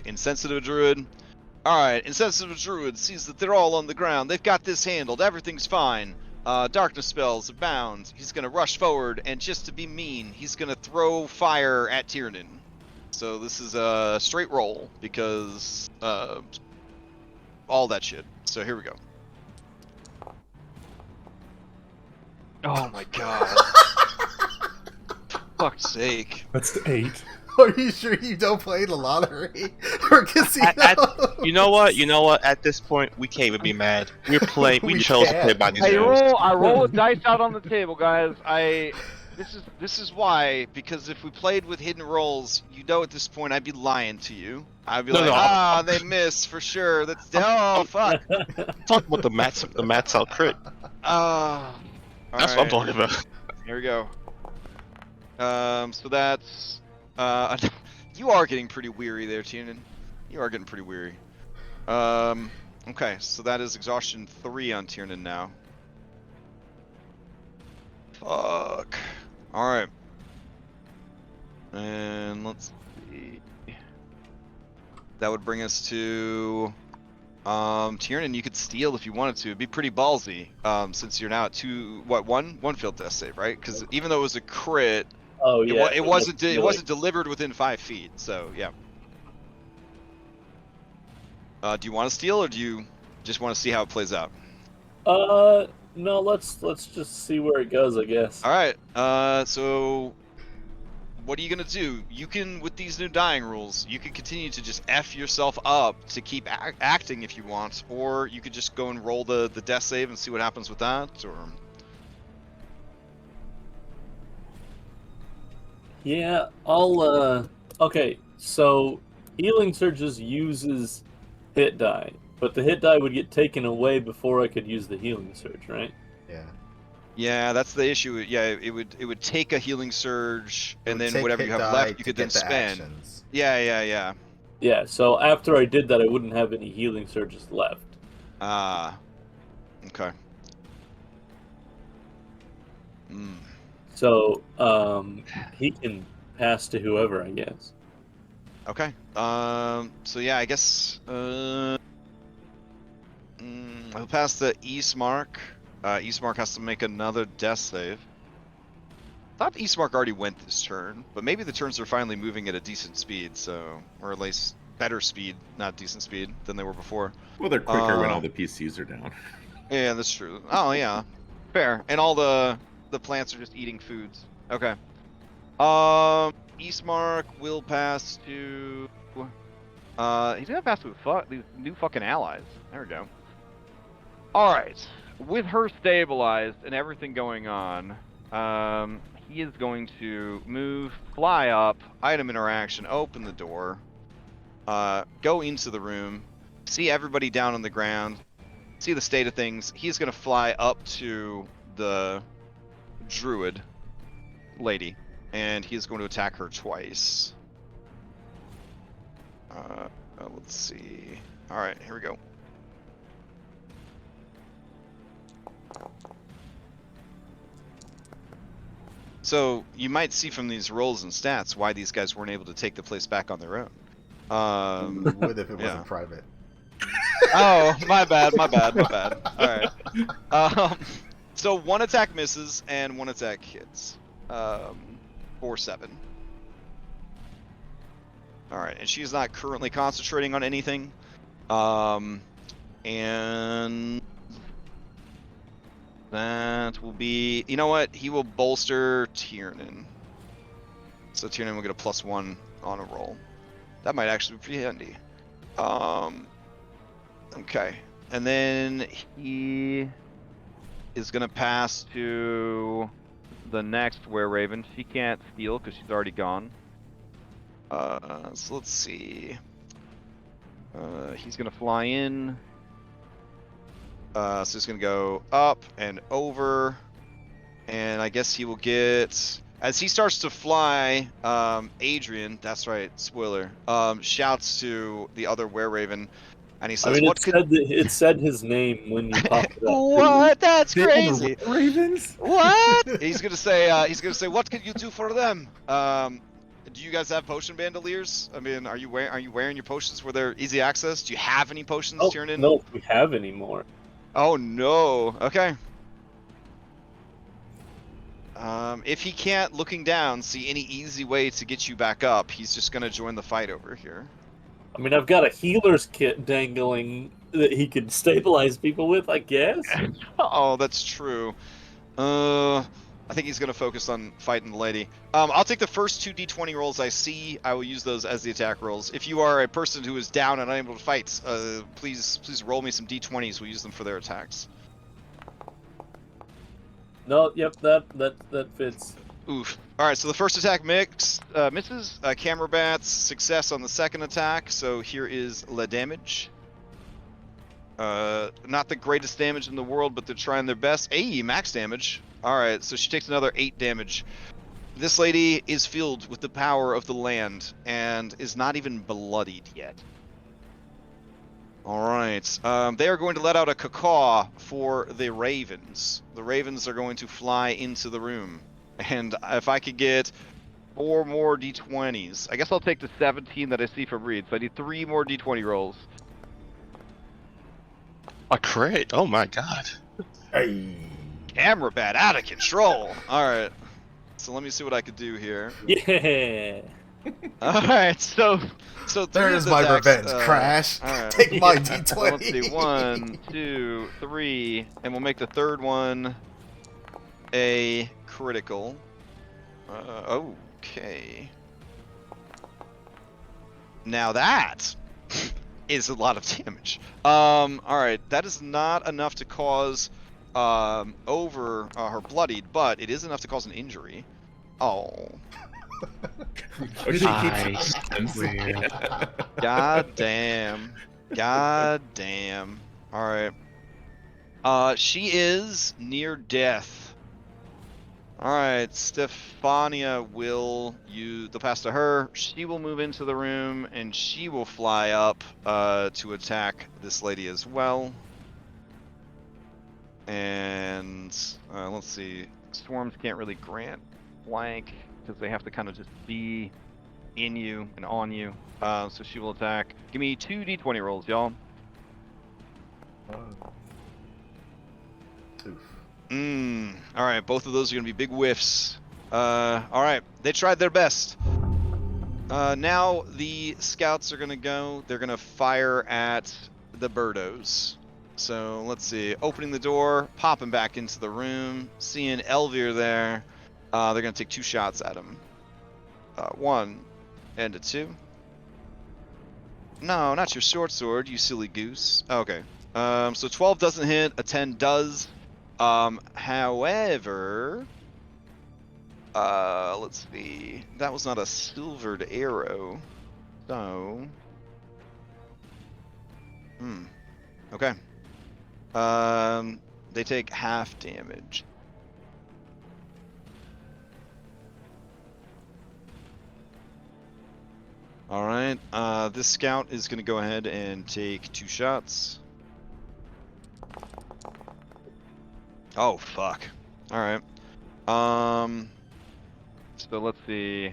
Insensitive Druid. Alright, Insensitive Druid sees that they're all on the ground. They've got this handled. Everything's fine. Darkness spells abound. He's going to rush forward, and just to be mean, he's going to throw fire at Tiernan. So this is a straight roll, because all that shit. So here we go. Oh my god. Fuck's sake. That's the 8. Are you sure you don't play the lottery or casino? You know what? You know what? At this point, we can't even be mad. We're playing. We We chose to play can't. by these I rules. roll a dice out on the table, guys. This is why, because if we played with hidden rolls, you know at this point I'd be lying to you. I'd be No, like, no, they missed for sure. That's fuck. Talk about the mats out crit. That's what I'm talking about. Here we go. So that's you are getting pretty weary there, Tiernan. You are getting pretty weary. Okay, so that is exhaustion 3 on Tiernan now. Fuck. Alright. And let's see. That would bring us to Tiernan, you could steal if you wanted to. It'd be pretty ballsy, since you're now at one field death save, right? Because even though it was a crit, Oh yeah. it wasn't delivered within 5 feet. So yeah. Do you want to steal, or do you just want to see how it plays out? No. Let's just see where it goes, I guess. All right. So what are you gonna do? You can, with these new dying rules, you can continue to just F yourself up to keep acting if you want, or you could just go and roll the death save and see what happens with that, or... Yeah, I'll, okay, so Healing Surges uses hit die, but the hit die would get taken away before I could use the Healing Surge, right? Yeah. Yeah, that's the issue. Yeah, it would take a healing surge, and then whatever you have left, you could then spend. Actions. Yeah. Yeah, so after I did that, I wouldn't have any Healing Surges left. Okay. So, he can pass to whoever, I guess. Okay. So yeah, I guess he'll pass the Eastmark. Eastmark has to make another death save. I thought Eastmark already went this turn, but maybe the turns are finally moving at a decent speed, so, or at least better speed, not decent speed, than they were before. well, they're quicker when all the PCs are down. Yeah, that's true. Oh yeah, fair. And all the plants are just eating foods. Okay. Eastmark will pass to. He's gonna pass with these new fucking allies. There we go. All right. With her stabilized and everything going on, he is going to move, fly up, Item interaction, open the door, go into the room, see everybody down on the ground, see the state of things. He's going to fly up to the druid lady, and he's going to attack her twice. Let's see. All right, here we go. So you might see from these rolls and stats why these guys weren't able to take the place back on their own. You would if it yeah. wasn't private. Oh, my bad. All right. So one attack misses and one attack hits. 4-7. All right, and she's not currently concentrating on anything. And that will be, you know what? He will bolster Tiernan. So Tiernan will get a +1 on a roll. That might actually be pretty handy. Okay. And then he is going to pass to the next Were-Raven. She can't steal because she's already gone. So let's see. He's going to fly in. So he's gonna go up and over, and I guess he will get as he starts to fly. Adrian, that's right, spoiler. Shouts to the other were-raven, and he I says, mean, "What could?" it said his name when you popped it up. What? That's They are crazy. Ravens? What? He's gonna say. What could you do for them? Do you guys have potion bandoliers? I mean, are you wearing your potions? Were there easy access? Do you have any potions Oh, turned in? no, if we have any more. Oh no. Okay. If he can't, looking down, see any easy way to get you back up, he's just gonna join the fight over here. I mean, I've got a healer's kit dangling that he could stabilize people with, I guess. Oh, that's true. I think he's gonna focus on fighting the lady. I'll take the first 2 d20 rolls I see. I will use those as the attack rolls. If you are a person who is down and unable to fight, please roll me some d20s. We'll use them for their attacks. No, yep, that fits. Oof. All right, so the first attack misses. Camera bats success on the second attack. So here is the damage. Not the greatest damage in the world, but they're trying their best. Hey, max damage. All right, so she takes another 8 damage. This lady is filled with the power of the land and is not even bloodied yet. All right, they are going to let out a caw for the ravens. The ravens are going to fly into the room. And if I could get 4 more d20s. I guess I'll take the 17 that I see from Reed. So I need 3 more d20 rolls. A crit? Oh my god. Hey. Camera bat out of control. All right. So let me see what I could do here. Yeah. All right. So There's my revenge. Crash. All right. Take my Yeah. So D20. let's see. 1, 2, 3, and we'll make the third one a critical. Okay. Now that is a lot of damage. All right, that is not enough to cause over her bloodied, but it is enough to cause an injury. Oh, I swear. god damn, god damn. All right, she is near death. All right, Stefania will they'll pass to her. She will move into the room and she will fly up to attack this lady as well. And let's see, Swarms can't really grant flank because they have to kind of just be in you and on you. So she will attack. Give me 2 d20 rolls, y'all. Oof. All right, both of those are gonna be big whiffs. All right, they tried their best. Now the scouts are gonna go. They're gonna fire at the birdos. So let's see. Opening the door, popping back into the room, seeing Elvir there. They're gonna take 2 shots at him. 1 and a 2. No, not your short sword, you silly goose. Okay. So 12 doesn't hit. A 10 does. However, let's see. That was not a silvered arrow. So, okay. They take half damage. All right. This scout is going to go ahead and take 2 shots. Oh, fuck. All right. So let's see.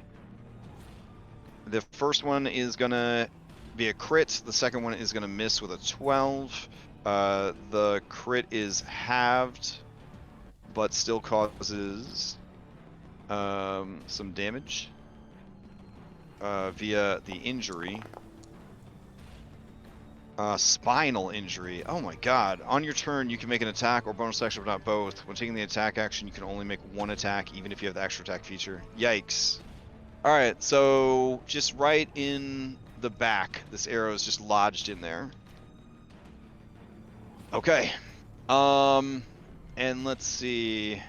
The first one is going to be a crit. The second one is going to miss with a 12. The crit is halved, but still causes some damage via the injury. Spinal injury. Oh my god. On your turn, you can make an attack or bonus action, but not both. When taking the attack action, you can only make 1 attack, even if you have the extra attack feature. Yikes. Alright, so just right in the back. This arrow is just lodged in there. Okay. And let's see.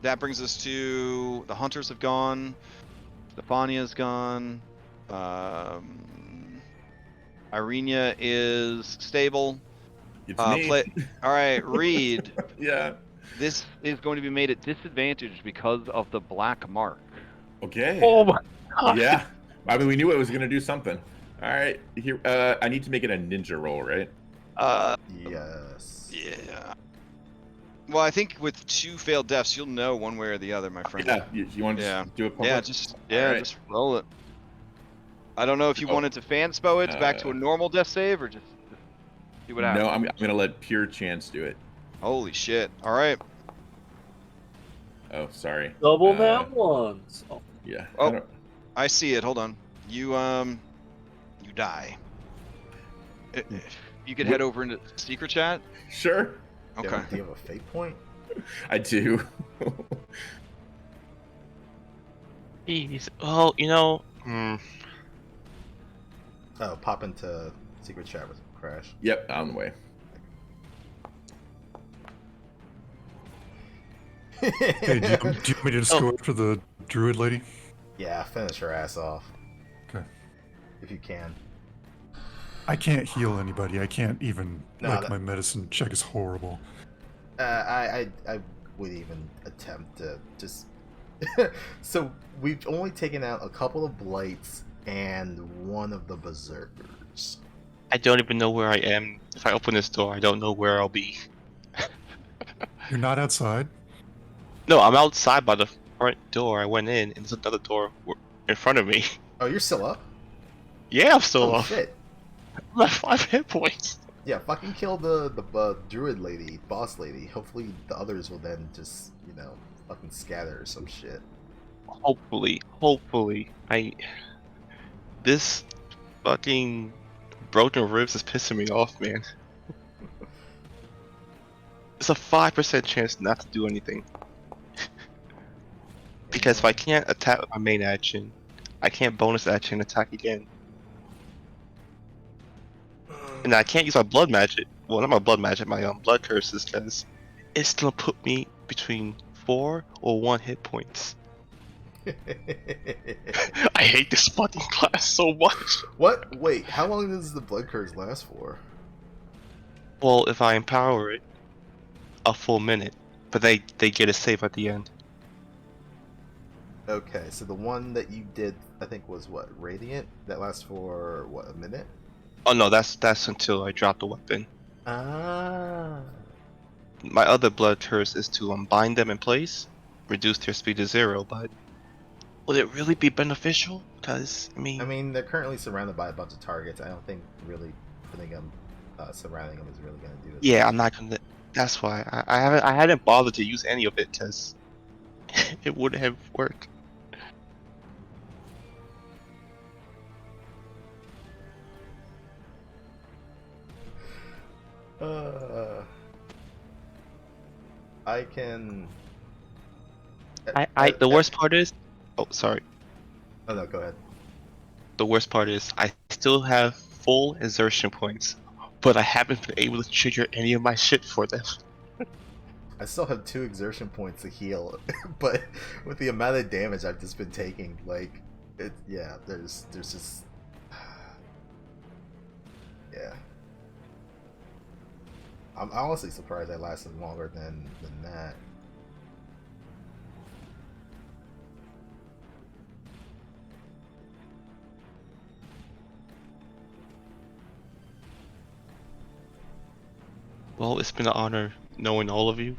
That brings us to the hunters have gone. Stefania's gone. Irenia is stable. It's me. Play. All right, Reed. Yeah. This is going to be made at disadvantage because of the black mark. Okay. Oh my god. Yeah. I mean, we knew it was gonna do something. All right. Here. I need to make it a ninja roll, right? Yes. Yeah. Well, I think with 2 failed deaths, you'll know one way or the other, my friend. Yeah. You want to Yeah. just do it? Yeah, public? just All right. just roll it. I don't know if you Oh. wanted to fanspo it back to a normal death save or just see what happens. No, I'm gonna let pure chance do it. Holy shit! All right. Oh, sorry. Double nat ones. Oh, Yeah. Oh. I see it. Hold on. You die. You could head over into secret chat. Sure. Okay. Do you have a fate point? I do. Jeez. Well, you know. Oh, pop into secret chat with Crash. Yep, on the way. Hey, do you want me to just go after the druid lady? Yeah, finish her ass off. Okay. If you can. I can't heal anybody. I can't even, No, like, that- my medicine check is horrible. I would even attempt to just. So we've only taken out a couple of blights and one of the berserkers. I don't even know where I am. If I open this door, I don't know where I'll be. You're not outside? No, I'm outside by the front door. I went in, and there's another door in front of me. Oh, you're still up? Yeah, I'm still Oh up. shit! I'm at 5 hit points. Yeah, fucking kill the druid lady, boss lady. Hopefully the others will then just fucking scatter or some shit. Hopefully. This fucking broken ribs is pissing me off, man. It's a 5% chance not to do anything. Because if I can't attack with my main action, I can't bonus action attack again. And I can't use my blood magic. Well, not my blood magic, my blood curses, because it's gonna put me between 4 or 1 hit points. I hate this fucking class so much. What? Wait, how long does the blood curse last for? Well, if I empower it, a full minute, but they get a save at the end. Okay, so the one that you did, I think, was what, Radiant? That lasts for what, a minute? Oh no, that's until I drop the weapon. Ah. My other blood curse is to bind them in place, reduce their speed to 0, but would it really be beneficial? Because I mean, they're currently surrounded by a bunch of targets. I don't think really putting them, surrounding them is really going to do it. yeah, I'm not gonna. That's why I hadn't bothered to use any of it because it wouldn't have worked. I can. The worst part is. Oh, sorry. Oh no, go ahead. The worst part is I still have full exertion points, but I haven't been able to trigger any of my shit for them. I still have 2 exertion points to heal, but with the amount of damage I've just been taking, like, there's just, yeah. I'm honestly surprised I lasted longer than that. Well, it's been an honor knowing all of you.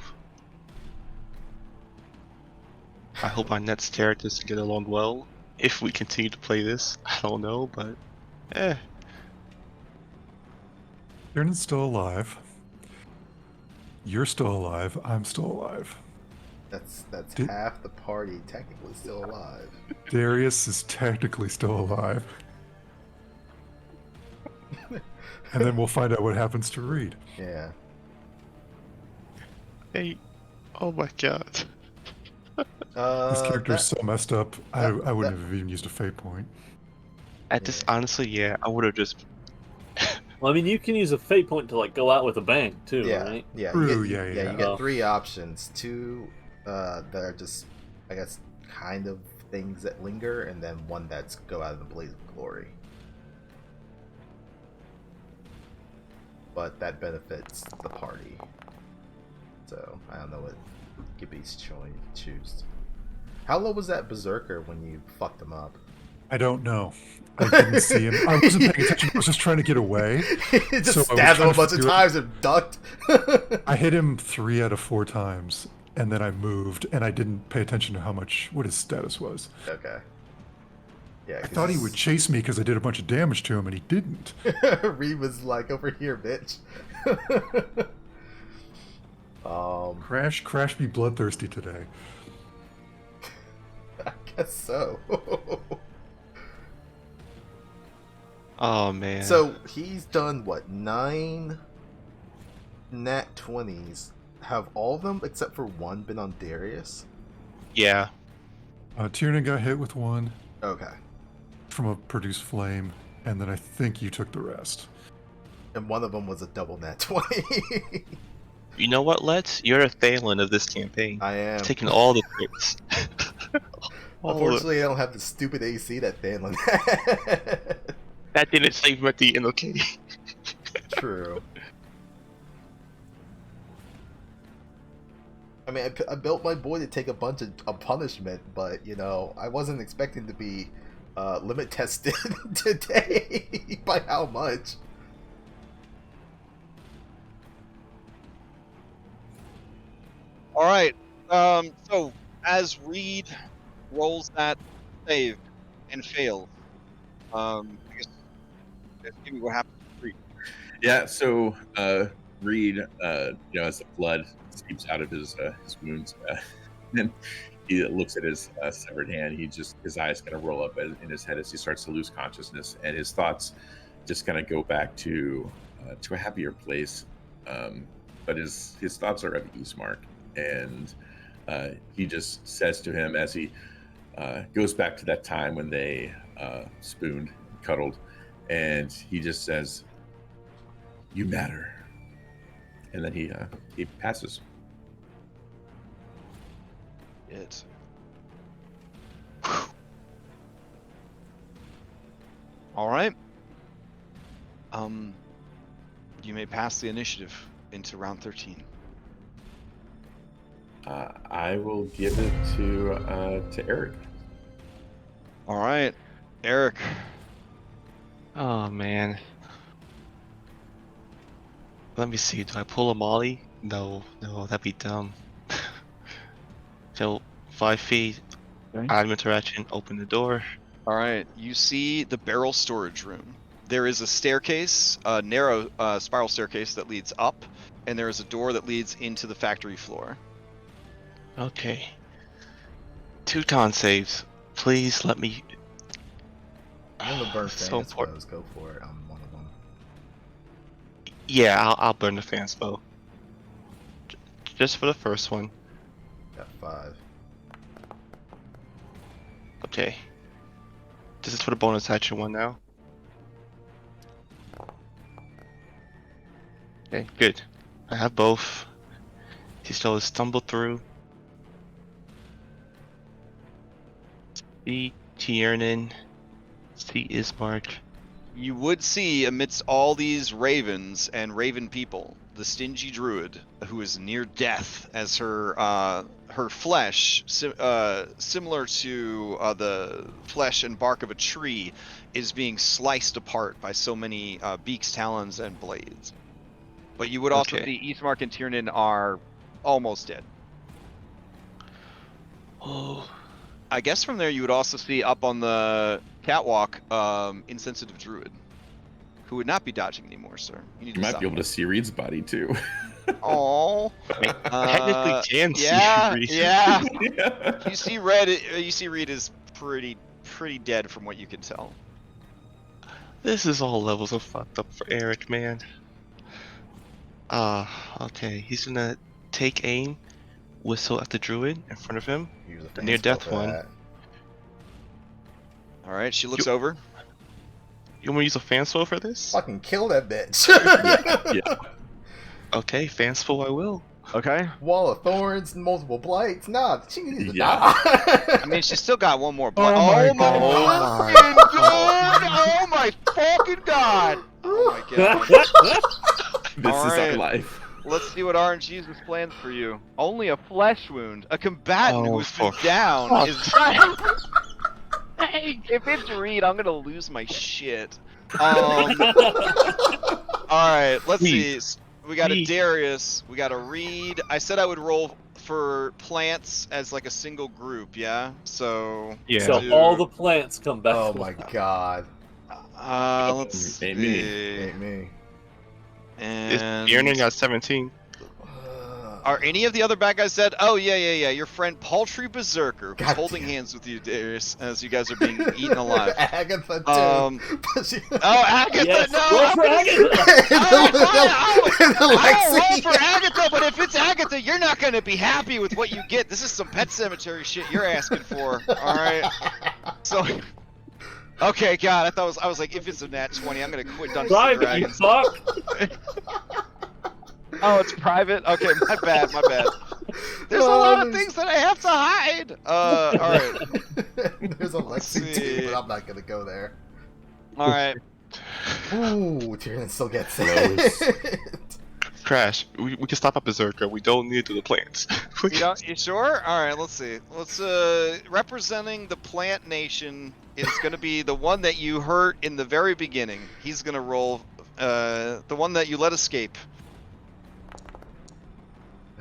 I hope our next characters get along well. If we continue to play this, I don't know, but Kieran's still alive. You're still alive. I'm still alive. That's Did- half the party technically still alive. Darius is technically still alive. And then we'll find out what happens to Reed. Yeah. hey, oh my god. This character is That- so messed up, I that- wouldn't have even used a fate point. At this, honestly, yeah, I would have just. Well, I mean, you can use a fate point to like go out with a bang too, yeah, right? yeah, True, you yeah. get Oh. 3 options. 2 that are just, I guess, kind of things that linger, and then 1 that's go out in a blaze of glory. but that benefits the party. So I don't know what Gibby's choose. How low was that berserker when you fucked him up? I don't know. I didn't see him. I wasn't paying attention. I was just trying to get away. Just So I was stabbed him trying a to bunch of figure- times and ducked. I hit him 3 out of 4 times, and then I moved, and I didn't pay attention to what his status was. Okay. Yeah, I thought he would chase me because I did a bunch of damage to him, and he didn't. Reed was like, over here, bitch. Crash be bloodthirsty today. I guess so. Oh man. So he's done what, 9 nat 20s? Have all of them except for one been on Darius? Yeah. Tiernan got hit with 1 Okay. from a produced flame, and then I think you took the rest. And one of them was a double nat 20. You know what, Let's? You're a Thalen of this campaign. I am. Taking all the crits. Unfortunately, I don't have the stupid AC that Phanlin had. That didn't save him at the end, okay? True. I mean, I built my boy to take a bunch of punishment, but, you know, I wasn't expecting to be limit tested today. By how much? All right. So as Reed rolls that save and fails, I guess give me what happens to Reed. Yeah, so Reed, as the blood seeps out of his wounds, and he looks at his severed hand. His eyes kind of roll up in his head as he starts to lose consciousness, and his thoughts just kind of go back to a happier place. But his thoughts are of Eastmark, and he just says to him as he goes back to that time when they spooned, cuddled, and he just says, "You matter," and then he passes. It. All right. You may pass the initiative into round 13. I will give it to Eric. All right, Eric. Oh man. Let me see. Do I pull a Molly? No, that'd be dumb. So 5 feet. Okay. Item interaction. Open the door. All right, you see the barrel storage room. There is a staircase, a narrow spiral staircase that leads up, and there is a door that leads into the factory floor. Okay. 2 con saves. Please let me. I'm gonna burn So fans, important. Let's go for it. I'm one of them. Yeah, I'll burn the fan spell. Just for the first one. Got 5. Okay. This is for the bonus action one now. Okay, good. I have both. He still has stumbled through. See Tiernan. See Ismark. You would see amidst all these ravens and raven people, the stingy druid who is near death as her flesh, similar to the flesh and bark of a tree, is being sliced apart by so many beaks, talons, and blades. But you would also Okay. see Eastmark and Tiernan are almost dead. Oh, I guess from there you would also see up on the catwalk insensitive druid, who would not be dodging anymore, sir. You need You to might stop be able to see Reed's body too. Oh, technically can see yeah, Reed. yeah. Yeah. You see Reed is pretty dead from what you can tell. This is all levels of fucked up for Eric, man. Okay. He's gonna take aim, whistle at the druid in front of him. Use a The near fan spell death for one. that. All right, she looks over. You want to use a fan spell for this? Fucking kill that bitch. Yeah. Okay, fan spell I will. Okay. Wall of thorns, multiple blights. Nah, she needs to Yeah. die. I mean, she's still got one more blood. Oh my God. fucking god! Oh my fucking god! Oh my god! life. Let's see what RNG's has planned for you. Only a flesh wound. A combatant Oh, who's been for down fuck's is. Hey, if it's Reed, I'm gonna lose my shit. All right, let's see. Reed. We got a Reed. Darius. We got a Reed. I said I would roll for plants as like a single group. Yeah. So. Yeah. So Dude. all the plants come back. Oh to my life. god. Let's Ain't me. see. Ain't me. And Bjorn got 17. are any of the other bad guys dead? Oh yeah. Your friend Paltry Berserker, who's God holding damn. hands with you, Darius, as you guys are being eaten alive. Agatha too. Oh, Agatha, Yes, no! roll I'm for gonna- Agatha! I'll roll for Agatha, but if it's Agatha, you're not gonna be happy with what you get. This is some Pet Cemetery shit you're asking for. All right. So. Okay, God, I was like, if it's a nat 20, I'm gonna quit Dungeons and Private, you Dragons. fuck! Oh, it's private? Okay, my bad. There's a lot of things that I have to hide. Alright. There's a Lexi too, see. but I'm not gonna go there. Alright. Ooh, Tyrion still gets Close. it. Crash. We can stop a berserker. We don't need to do the plants. You sure? Alright, let's see. Let's representing the plant nation is gonna be the one that you hurt in the very beginning. He's gonna roll the one that you let escape.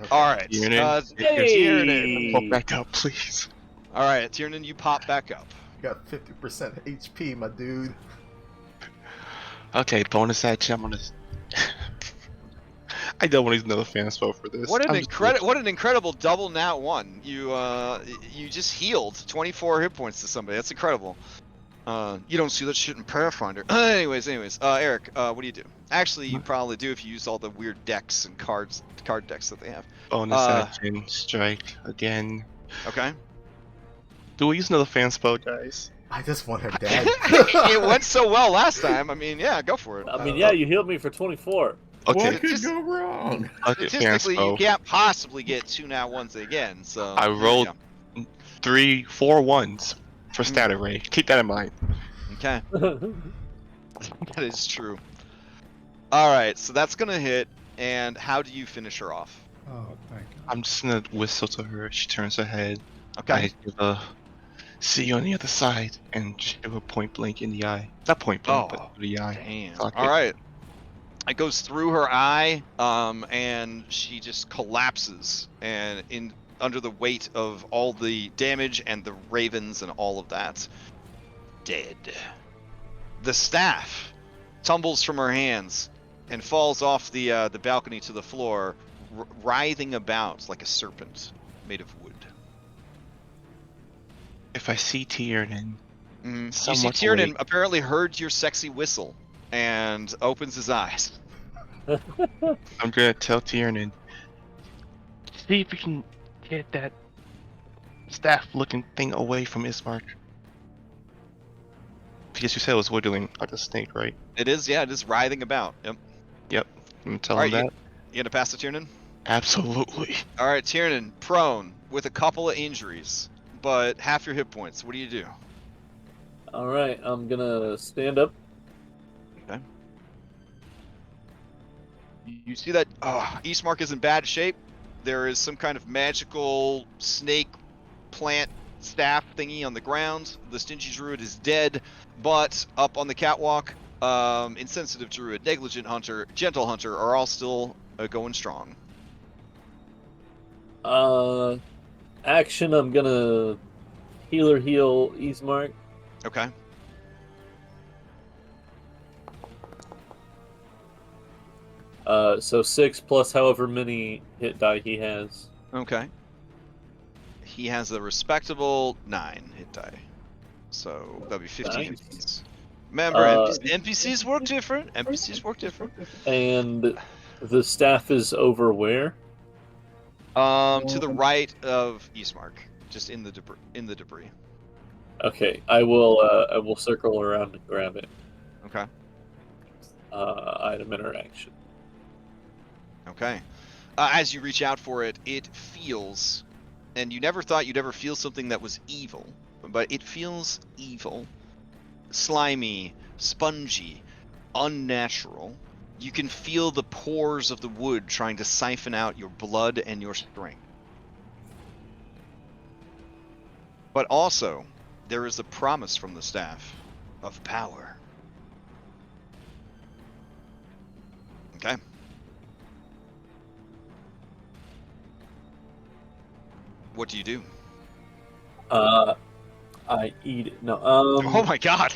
Okay. Alright. Hey! Pop back up, please. Alright, Tiernan, you pop back up. Got 50% HP, my dude. Okay, bonus action. I'm gonna. I don't want to use another fan spell for this. What I'm an just- what an incredible double nat 1. You just healed 24 hit points to somebody. That's incredible. You don't see that shit in Pathfinder. anyways, Eric, what do you do? Actually, you probably do if you use all the weird decks and card decks that they have. Bonus action. Strike again. Okay. Do we use another fan spell, guys? I just want her dead. It went so well last time. I mean, yeah, go for it. I mean, yeah, you healed me for 24. Okay. What could just- go wrong? Okay, fan Statistically, you spell. can't possibly get 2 nat 1s again. So I there you rolled go. 3, 4 1s for stat array. Keep that in mind. Okay. That is true. Alright, so that's gonna hit, and how do you finish her off? Oh, thank God. I'm just gonna whistle to her. She turns her head. Okay. I give a see you on the other side and shoot her point blank in the eye. Not point blank, Oh, but the eye. Damn. Fuck it. Alright. It goes through her eye, and she just collapses and under the weight of all the damage and the ravens and all of that. Dead. The staff tumbles from her hands and falls off the balcony to the floor, writhing about like a serpent made of wood. If I see Tiernan, You see somewhat Tiernan awake. apparently heard your sexy whistle and opens his eyes. I'm gonna tell Tiernan. See if we can get that staff-looking thing away from Ismark. Because you said it was wiggling like a snake, right? It is writhing about. Yep. I'm gonna tell Alright, him that. You gonna pass to Tiernan? Absolutely. Alright, Tiernan, prone, with a couple of injuries, but half your hit points. What do you do? Alright, I'm gonna stand up. Okay. You see that Eastmark is in bad shape. There is some kind of magical snake plant staff thingy on the ground. The stingy druid is dead, but up on the catwalk, insensitive druid, negligent hunter, gentle hunter are all still going strong. Action, I'm gonna heal Ismark. Okay. So 6 plus however many hit die he has. Okay. He has a respectable 9 hit die. So that'll be 15 Nice. NPCs. Remember, NPCs work different. NPCs work different. And the staff is over where? To the right of Eastmark, just in the debris. Okay, I will circle around and grab it. Okay. Item interaction. Okay. As you reach out for it, it feels, and you never thought you'd ever feel something that was evil, but it feels evil, slimy, spongy, unnatural, You can feel the pores of the wood trying to siphon out your blood and your strength. But also, there is a promise from the staff of power. Okay. What do you do? I eat it. No. Oh my god!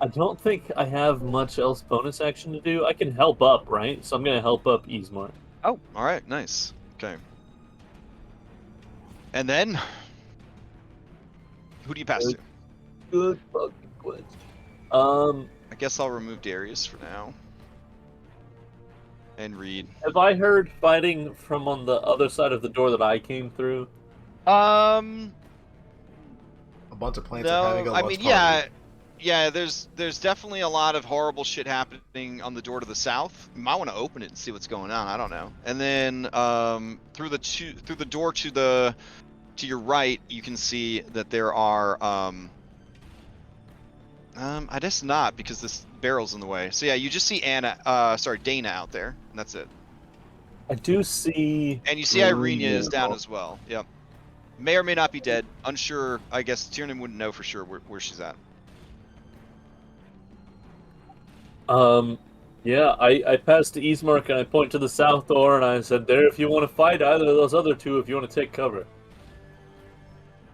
I don't think I have much else bonus action to do. I can help up, right? So I'm gonna help up Ismar. Oh, all right, nice. Okay. And then, who do you pass to? Good fucking question. I guess I'll remove Darius for now. And Reed. Have I heard fighting from on the other side of the door that I came through? A bunch of plants are having No, a I lunch mean, yeah. There's definitely a lot of horrible shit happening on the door to the south. You might want to open it and see what's going on. I don't know. And then through the door to your right, you can see that there are I guess not, because this barrel's in the way. So yeah, you just see Dana out there, and that's it. I do see. And you see Irenia is down as well. Yep. May or may not be dead. Unsure. I guess Tiernan wouldn't know for sure where she's at. Yeah, I passed to Ismark and I point to the south door and I said, "There, if you want to fight either of those other two, if you want to take cover."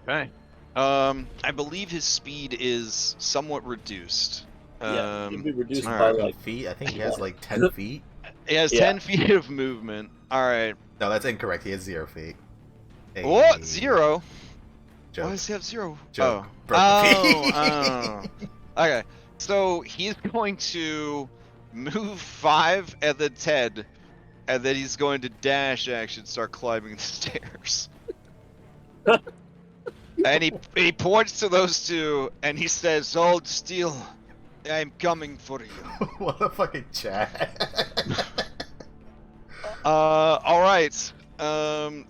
Okay. I believe his speed is somewhat reduced. Yeah, he'd be reduced all by right. like feet. I think he has like 10 feet. He has 10 feet of movement. All right. No, that's incorrect. He has 0 feet. Hey. What? 0? Joke. Why does he have 0? Joke. Oh. Broke the feet. Oh. Okay. So he's going to move 5 and then 10, and then he's going to dash action, start climbing the stairs. And he points to those two, and he says, "Hold still. I'm coming for you." What a fucking chat. All right.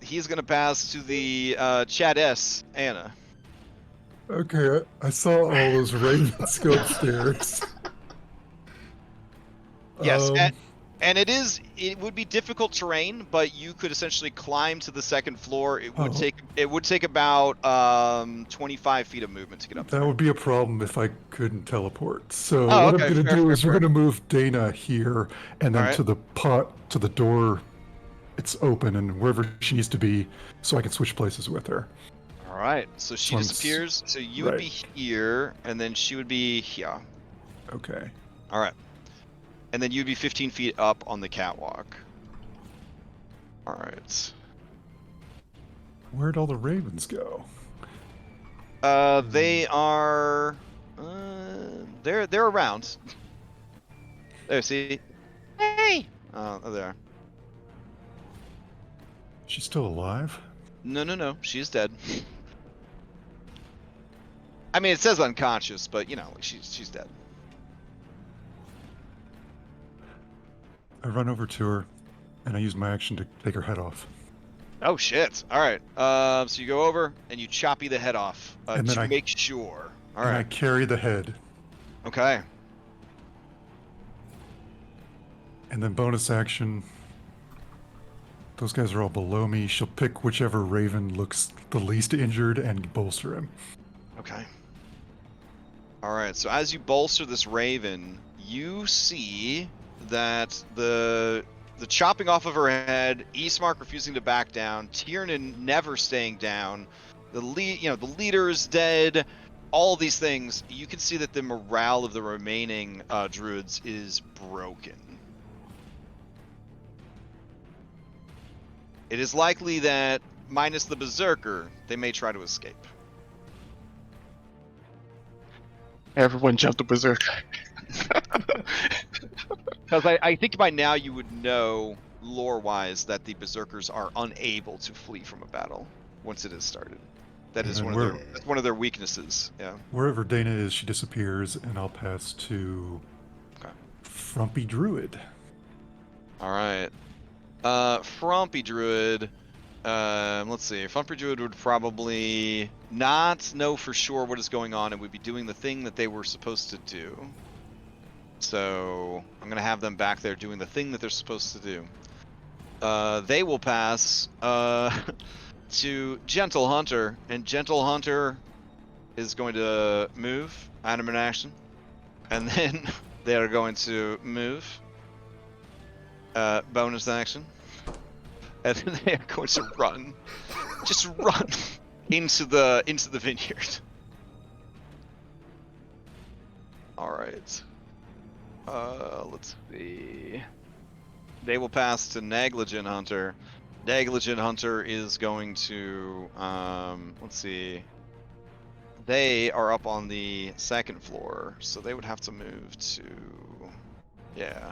He's gonna pass to the Chad S. Anna. Okay, I saw all those ravens go upstairs. Yes, and it would be difficult terrain, but you could essentially climb to the second floor. It would take about 25 feet of movement to get up That there. would be a problem if I couldn't teleport. So Oh, what okay, I'm going to fair, do fair, is we're fair. going to move Dana here, and then Alright. to the door. It's open, and wherever she needs to be, so I can switch places with her. All right, so she So I'm disappears. So you would be here, and then she would be here. Okay. All right, and then you'd be 15 feet up on the catwalk. All right. Where'd all the ravens go? They are. They're around. There, see. Hey. Oh, there. She's still alive? No. She's dead. I mean, it says unconscious, but you know, like she's dead. I run over to her, and I use my action to take her head off. Oh shit! All right. So you go over and you choppy the head off And then to I- make sure. All and I right. carry the head, Okay. and then bonus action. Those guys are all below me. She'll pick whichever raven looks the least injured and bolster him. Okay. All right. So as you bolster this raven, you see that the chopping off of her head, Eastmark refusing to back down, Tiernan never staying down, the leader is dead. All these things, you can see that the morale of the remaining druids is broken. It is likely that, minus the berserker, they may try to escape. Everyone jumped to berserk. Because I think by now you would know, lore-wise, that the berserkers are unable to flee from a battle once it has started. That is And that's one of their weaknesses. Yeah. Wherever Dana is, she disappears, and I'll pass to Okay. Frumpy Druid. All right. Frumpy Druid. Let's see. Frumpy Druid would probably not know for sure what is going on and would be doing the thing that they were supposed to do. So I'm gonna have them back there doing the thing that they're supposed to do. They will pass to Gentle Hunter, and Gentle Hunter is going to move, item in action, and then they are going to move, bonus action, and then they are going to run, just run into the vineyard. All right. Let's see. They will pass to Negligent Hunter. Negligent Hunter is going to, let's see. They are up on the second floor, so they would have to move to, yeah,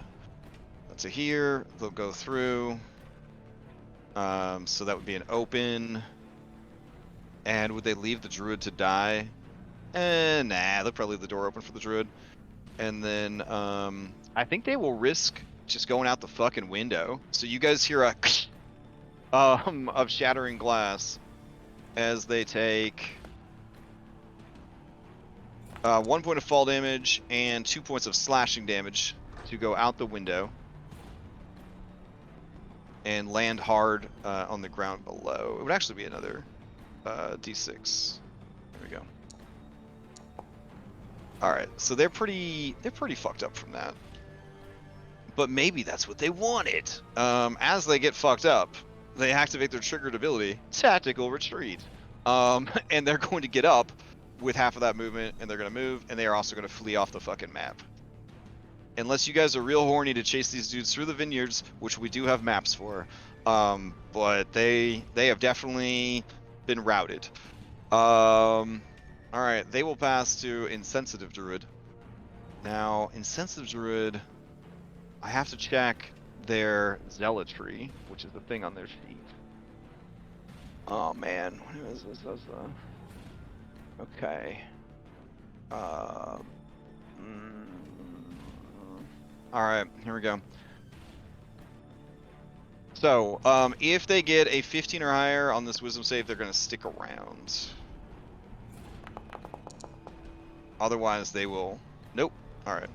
to here. They'll go through. So that would be an open. And would they leave the druid to die? Nah, they'll probably leave the door open for the druid. And then, I think they will risk just going out the fucking window. So you guys hear a of shattering glass as they take 1 point of fall damage and 2 points of slashing damage to go out the window and land hard on the ground below. It would actually be another d6. There we go. All right, so they're pretty fucked up from that. But maybe that's what they wanted. As they get fucked up, they activate their triggered ability, Tactical Retreat. And they're going to get up with half of that movement, and they're going to move, and they are also going to flee off the fucking map. Unless you guys are real horny to chase these dudes through the vineyards, which we do have maps for. But they have definitely been routed. Alright, they will pass to Insensitive Druid. Now, Insensitive Druid, I have to check their Zealotry, which is the thing on their sheet. Oh man, what is this? Okay. Alright, here we go. So, if they get a 15 or higher on this wisdom save, they're going to stick around. Otherwise, they will... Nope. Alright.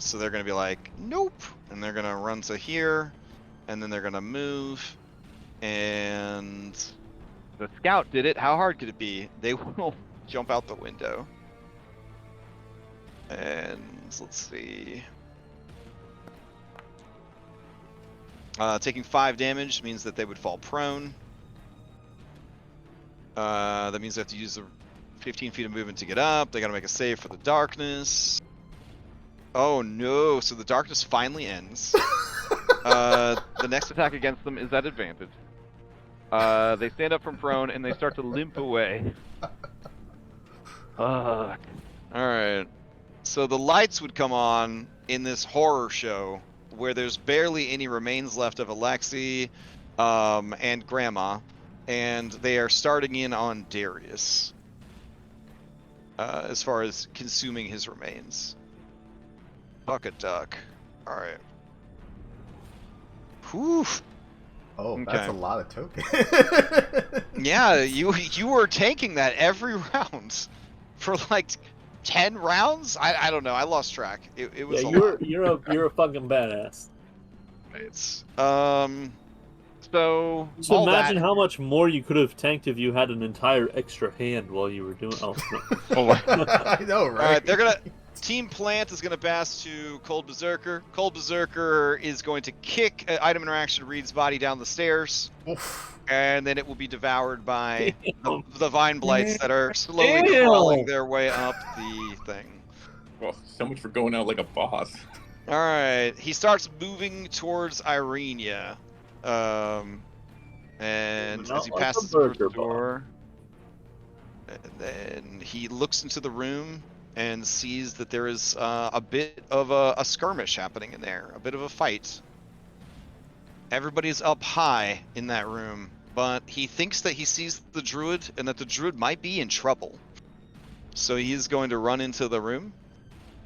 So they're going to be like, nope. And they're going to run to here. And then they're going to move. And... the scout did it. How hard could it be? They will jump out the window. And let's see. Taking 5 damage means that they would fall prone. That means they have to use the 15 feet of movement to get up. They gotta make a save for the darkness. Oh no, so the darkness finally ends. The next attack against them is at advantage. They stand up from prone and they start to limp away. Fuck. Alright. So the lights would come on in this horror show where there's barely any remains left of Alexi and Grandma, and they are starting in on Darius as far as consuming his remains. Fuck a duck. Alright. Whew. Oh, Okay. that's a lot of tokens. Yeah, you were taking that every round for like 10 rounds. I don't know. I lost track. It was Yeah, a lot. you're a fucking badass. It's so Just all imagine that, how much more you could have tanked if you had an entire extra hand while you were doing. Oh, no. Oh my. I know, right? All right, they're gonna. Team Plant is gonna pass to Cold Berserker. Cold Berserker is going to kick item interaction Reed's body down the stairs, Oof. and then it will be devoured by Damn. the vine blights that are slowly Damn. crawling their way up the thing. Well, so much for going out like a boss. All right, he starts moving towards Irenia, and Not as he like a passes the burger door, and then he looks into the room and sees that there is a bit of a skirmish happening in there, a bit of a fight. Everybody's up high in that room, but he thinks that he sees the druid and that the druid might be in trouble. So he's going to run into the room.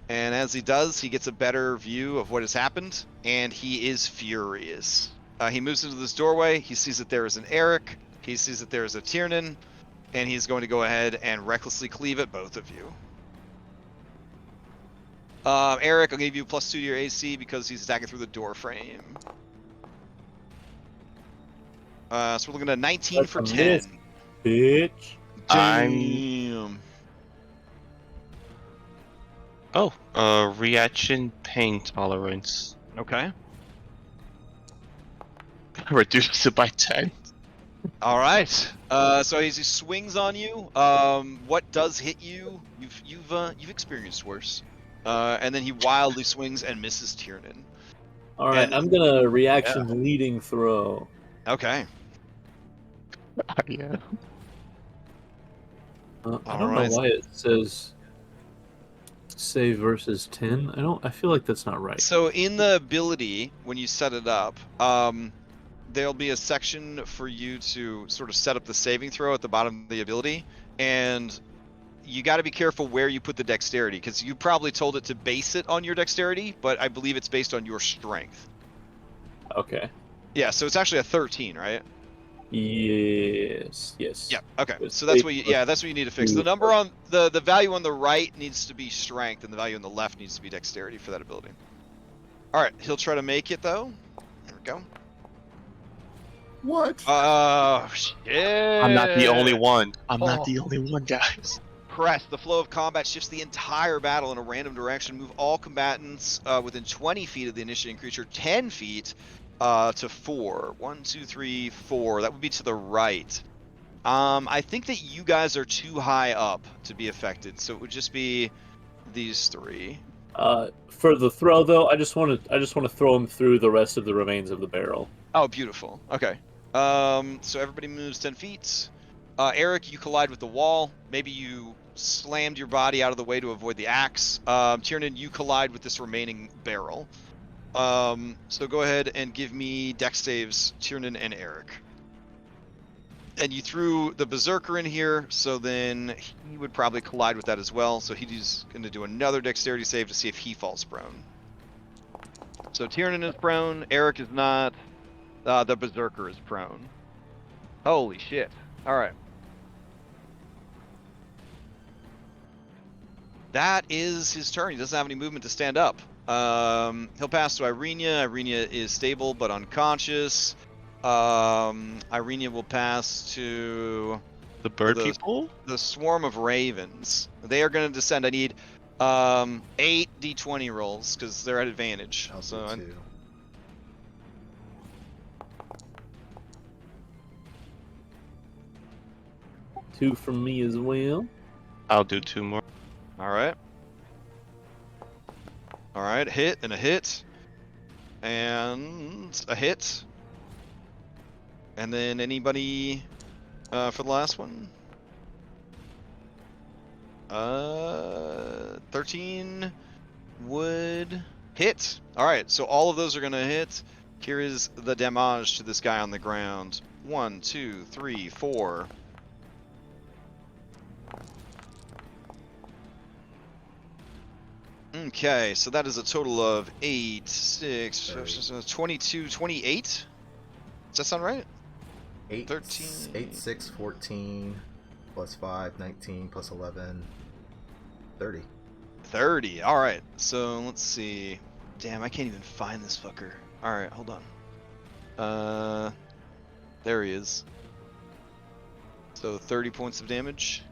And as he does, he gets a better view of what has happened, and he is furious. He moves into this doorway, he sees that there is an Eric, he sees that there is a Tiernan, and he's going to go ahead and recklessly cleave at both of you. Eric, I'll give you +2 to your AC because he's attacking through the door frame. So we're looking at 19 That's for a 10. miss. Bitch. Damn. Reaction pain tolerance. Okay. Reduce it by 10. All right. So as he swings on you, what does hit you? You've experienced worse. And then he wildly swings and misses Tiernan. All right, And- I'm gonna reaction leading throw. Okay. Yeah. I don't Alright. know why it says save versus 10. I feel like that's not right. So in the ability, when you set it up, there'll be a section for you to sort of set up the saving throw at the bottom of the ability, and you got to be careful where you put the dexterity, because you probably told it to base it on your dexterity, but I believe it's based on your strength. Okay. Yeah, so it's actually a 13, right? Yes. Yeah. Okay. It's So that's what based that's what you need to fix. The number on the value on the right needs to be strength, and the value on the left needs to be dexterity for that ability. All right, he'll try to make it though. There we go. What? Oh shit! I'm not the only one. I'm Oh. not the only one, guys. Press. The flow of combat shifts the entire battle in a random direction. Move all combatants within 20 feet of the initiating creature 10 feet to 4. 1, 2, 3, 4. That would be to the right. I think that you guys are too high up to be affected, so it would just be these 3. For the throw though, I just want to throw him through the rest of the remains of the barrel. Oh, beautiful. Okay. So everybody moves 10 feet. Eric, you collide with the wall. Maybe you slammed your body out of the way to avoid the axe. Tiernan, you collide with this remaining barrel. So go ahead and give me dex saves, Tiernan and Eric. And you threw the Berserker in here, so then he would probably collide with that as well. So he's going to do another dexterity save to see if he falls prone. So Tiernan is prone, Eric is not. The Berserker is prone. Holy shit. Alright. That is his turn. He doesn't have any movement to stand up. He'll pass to Irenia. Irenia is stable but unconscious. Irenia will pass to The bird people? the swarm of ravens. They are going to descend. I need 8 d20 rolls because they're at advantage. I'll So do 2. Two from me as well. I'll do 2 more. All right. All right, hit and a hit. And a hit. And then anybody for the last one? 13 would hit. All right, so all of those are going to hit. Here is the damage to this guy on the ground. 1, 2, 3, 4. Okay, so that is a total of 8, 6, 22, 28? Does that sound right? 8, 13. 8, 6, 14, plus 5, 19, plus 11, 30. 30. All right. So let's see. Damn, I can't even find this fucker. All right, hold on. There he is. So 30 points of damage.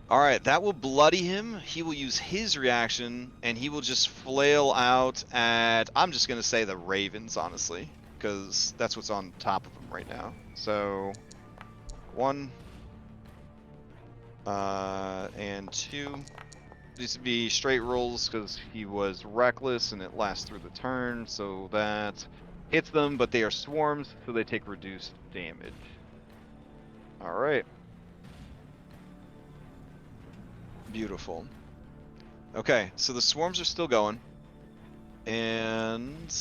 All right, that will bloody him. He will use his reaction, and he will just flail out at, I'm just going to say the ravens, honestly, because that's what's on top of him right now. So, 1, and 2. These would be straight rolls because he was reckless, and it lasts through the turn, so that hits them, but they are swarms, so they take reduced damage. All right. Beautiful. Okay, so the swarms are still going. And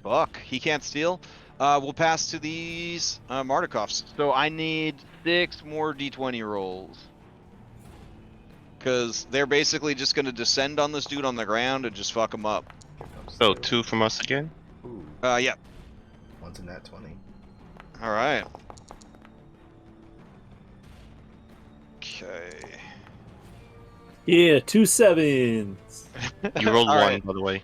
fuck, he can't steal. We'll pass to these Mardikovs. So I need 6 more d20 rolls. Because they're basically just going to descend on this dude on the ground and just fuck him up. Here comes So the- 2 from us again? Ooh, Yeah. one's in that 20. Alright. Okay. Yeah, 2 sevens. You rolled All one, right. by the way.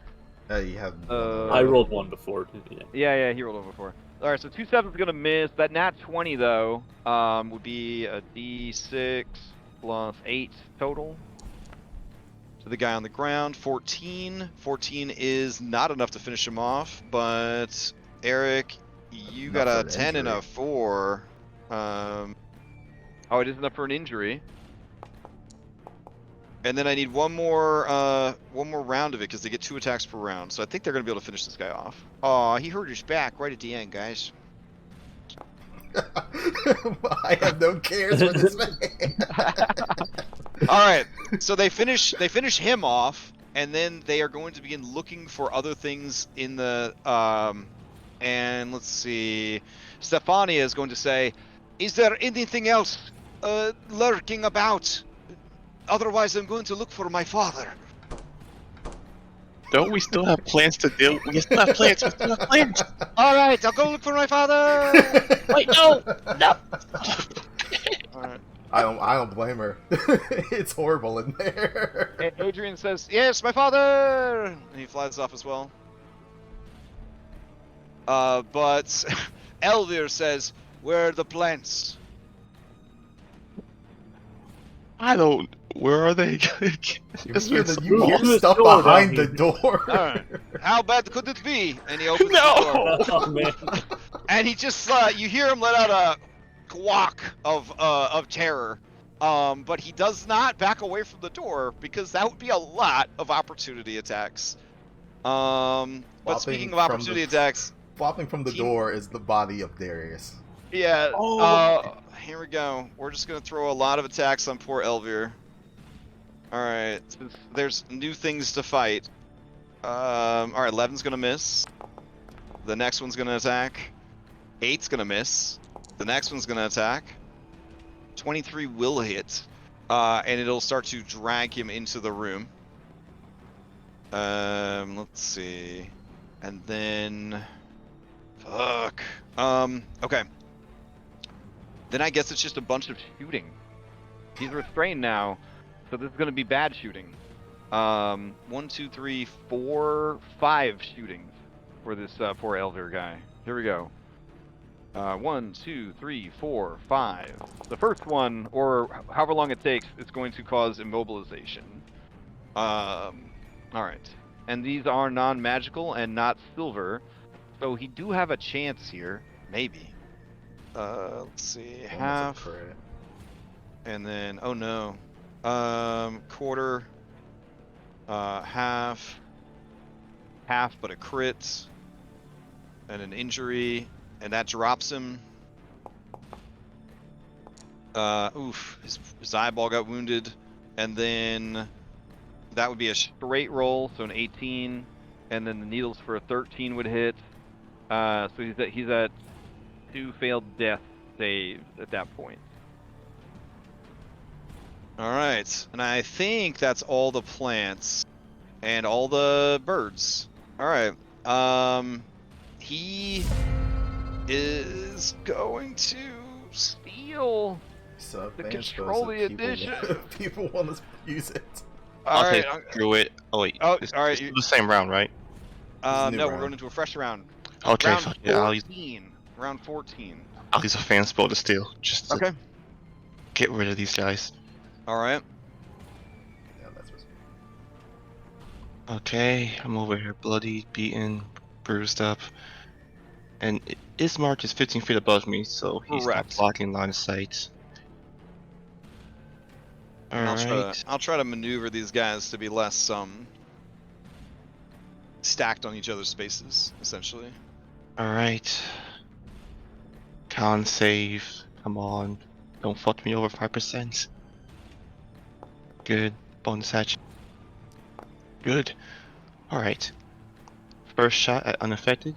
You have. I rolled 1 before. Yeah. Yeah, he rolled over 4. All right, so 2 sevens gonna miss. That nat 20 though would be a d6 plus 8 total. To the guy on the ground, 14. 14 is not enough to finish him off, but Eric, you Enough got for a an 10 and injury. a 4. Oh, it is enough for an injury. And then I need one more round of it because they get 2 attacks per round. So I think they're gonna be able to finish this guy off. Aw, he hurt his back right at the end, guys. I have no cares for this man. All right, so they finish him off, and then they are going to begin looking for other things in the and let's see, Stefania is going to say, "Is there anything else lurking about? Otherwise, I'm going to look for my father." Don't we still have plans to deal? We still have plans. We still have plans. All right, I'll go look for my father. Wait, no, no. All right. I don't blame her. It's horrible in there. Adrian says, "Yes, my father," and he flies off as well. But Elvir says, "Where are the plants?" I don't. Where are they? You It's hear, been so you long. hear Open the stuff door down behind the here. door. Alright. How bad could it be? And he opens the door. No. Oh man. And he just, you hear him let out a quack of terror. But he does not back away from the door because that would be a lot of opportunity attacks. But speaking of opportunity attacks, Flopping from the Team- door is the body of Darius. yeah, Oh. here we go. We're just gonna throw a lot of attacks on poor Elvir. Alright, since there's new things to fight. Alright, 11's gonna miss. The next one's gonna attack. 8's gonna miss. The next one's gonna attack. 23 will hit. And it'll start to drag him into the room. Let's see. And then... Fuck. Okay. Then I guess it's just a bunch of shooting. He's restrained now, so this is gonna be bad shooting. 1, 2, 3, 4, 5 shootings for this poor Elder guy. Here we go. 1, 2, 3, 4, 5. The first one, or however long it takes, is going to cause immobilization. Alright. And these are non-magical and not silver, so he do have a chance here. Maybe. Let's see. One was a Half. crit. And then, oh no. Quarter. Half. Half, but a crit. And an injury. And that drops him. Oof. His eyeball got wounded. And then that would be a straight roll, so an 18. And then the needles for a 13 would hit. So he's at 2 failed death saves at that point. Alright, and I think that's all the plants and all the birds. Alright, he is going to steal So the advanced control those the that edition. People want to use it. I'll Alright, take through it. Oh wait. Oh, It's, all right, it's you- the same round, right? a new no, we're round. going into a fresh round. Okay. Round Fuck yeah. 14. Round 14. I'll use a fan spell to steal, just to Okay. get rid of these guys. Alright. Yeah, that's what's... Okay, I'm over here, bloody, beaten, bruised up, and Ismark is 15 feet above me, so he's not Correct. blocking line of sight. And Alright. I'll try to maneuver these guys to be less stacked on each other's spaces, essentially. Alright. Con save. Come on. Don't fuck me over 5%. Good. Bonus hatch. Good. Alright. First shot at unaffected.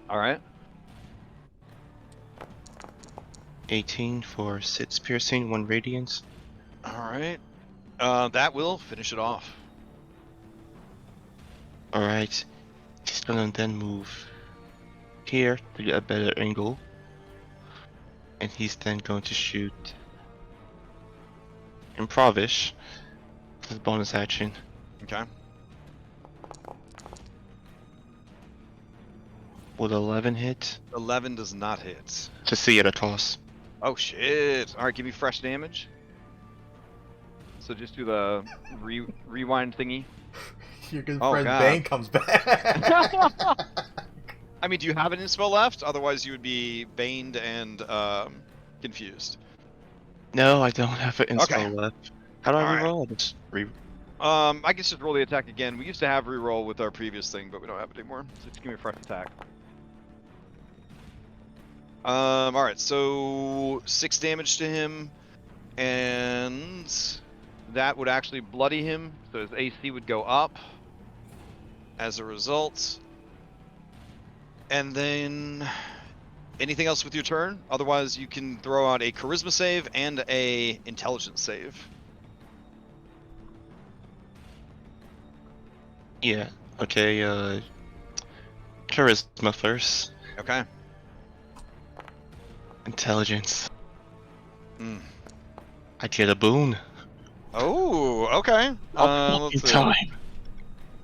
Alright. 18 for 6 piercing, 1 radiance. Alright. That will finish it off. Alright. He's gonna then move here to get a better angle. And he's then going to shoot improvish. His bonus action. Okay. Would 11 hit? 11 does not hit. To see at a toss. Oh shit! All right, give me fresh damage. So just do the rewind thingy. Your good Oh, friend God. Bane comes back. I mean, do you have an inspo left? Otherwise, you would be baned and confused. No, I don't have an Okay. inspo left. How do I All right. reroll? I just I guess just roll the attack again. We used to have reroll with our previous thing, but we don't have it anymore. So just give me a fresh attack. All right, so 6 damage to him, and that would actually bloody him. So his AC would go up as a result. And then anything else with your turn? Otherwise, you can throw out a charisma save and a intelligence save. Yeah. Okay, charisma first. Okay. Intelligence. Mm. I get a boon. Oh, okay. Let's see. Time.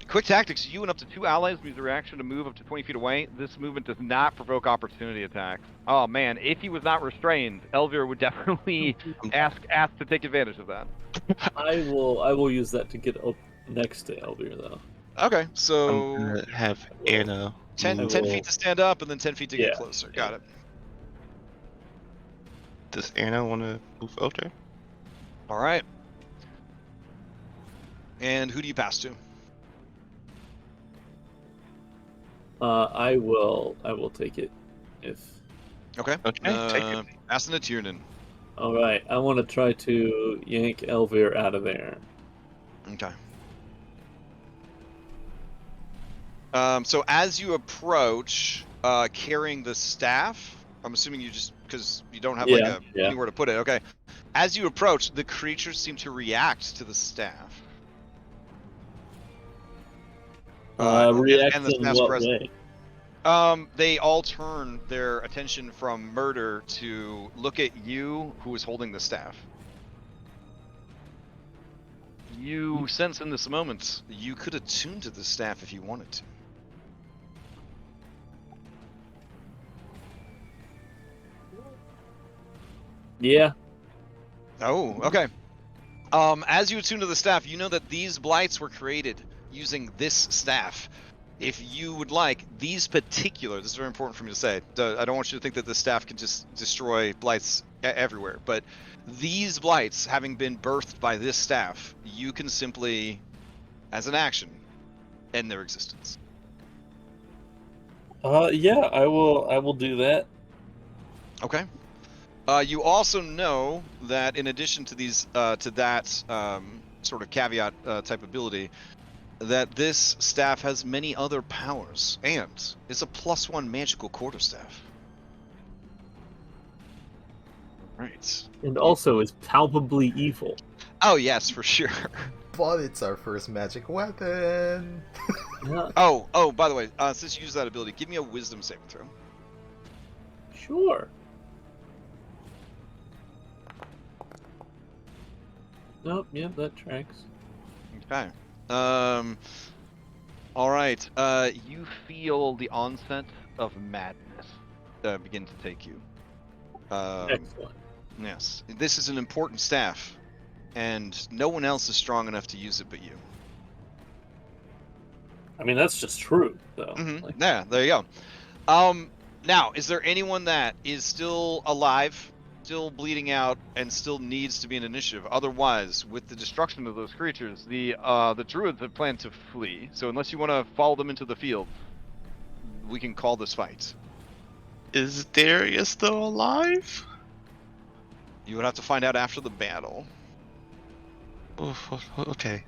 Quick tactics. You and up to 2 allies use a reaction to move up to 20 feet away. This movement does not provoke opportunity attacks. Oh man, if he was not restrained, Elvir would definitely ask to take advantage of that. I will use that to get up next to Elvir though. Okay, so I'm gonna have Anna 10 move. feet to stand up and then 10 feet to get Yeah, closer. Got it. Does Anna want to move? Okay. All right. And who do you pass to? I will take it. If Okay. Okay, take it. Asana Tiernan. all right, I want to try to yank Elvir out of there. Okay. So as you approach, carrying the staff, I'm assuming you just because you don't have Yeah. anywhere to put it. Okay. As you approach, the creatures seem to react to the staff. React and the in staff's what present. way? They all turn their attention from murder to look at you, who is holding the staff. You sense in this moment you could attune to the staff if you wanted to. Yeah. Oh, okay. As you attune to the staff, you know that these blights were created using this staff. If you would like, these particular, this is very important for me to say, I don't want you to think that the staff can just destroy blights everywhere, but these blights, having been birthed by this staff, you can simply, as an action, end their existence. Yeah, I will do that. Okay. You also know that in addition to these, to that sort of caveat type ability, that this staff has many other powers and is a +1 magical quarterstaff. Right. And also is palpably evil. Oh yes, for sure. But it's our first magic weapon. Yeah, Oh, by the way, since you use that ability, give me a wisdom saving throw. sure. Nope, yeah, that tracks. Okay. All right. You feel the onset of madness begin to take you. Excellent. Yes. This is an important staff, and no one else is strong enough to use it but you. I mean, that's just true, though. Mm-hmm. Like, Yeah, there you go. Now, is there anyone that is still alive, still bleeding out, and still needs to be an initiative? Otherwise, with the destruction of those creatures, the druids have planned to flee. So unless you want to follow them into the field, we can call this fight. Is Darius still alive? You would have to find out after the battle. Oof, okay.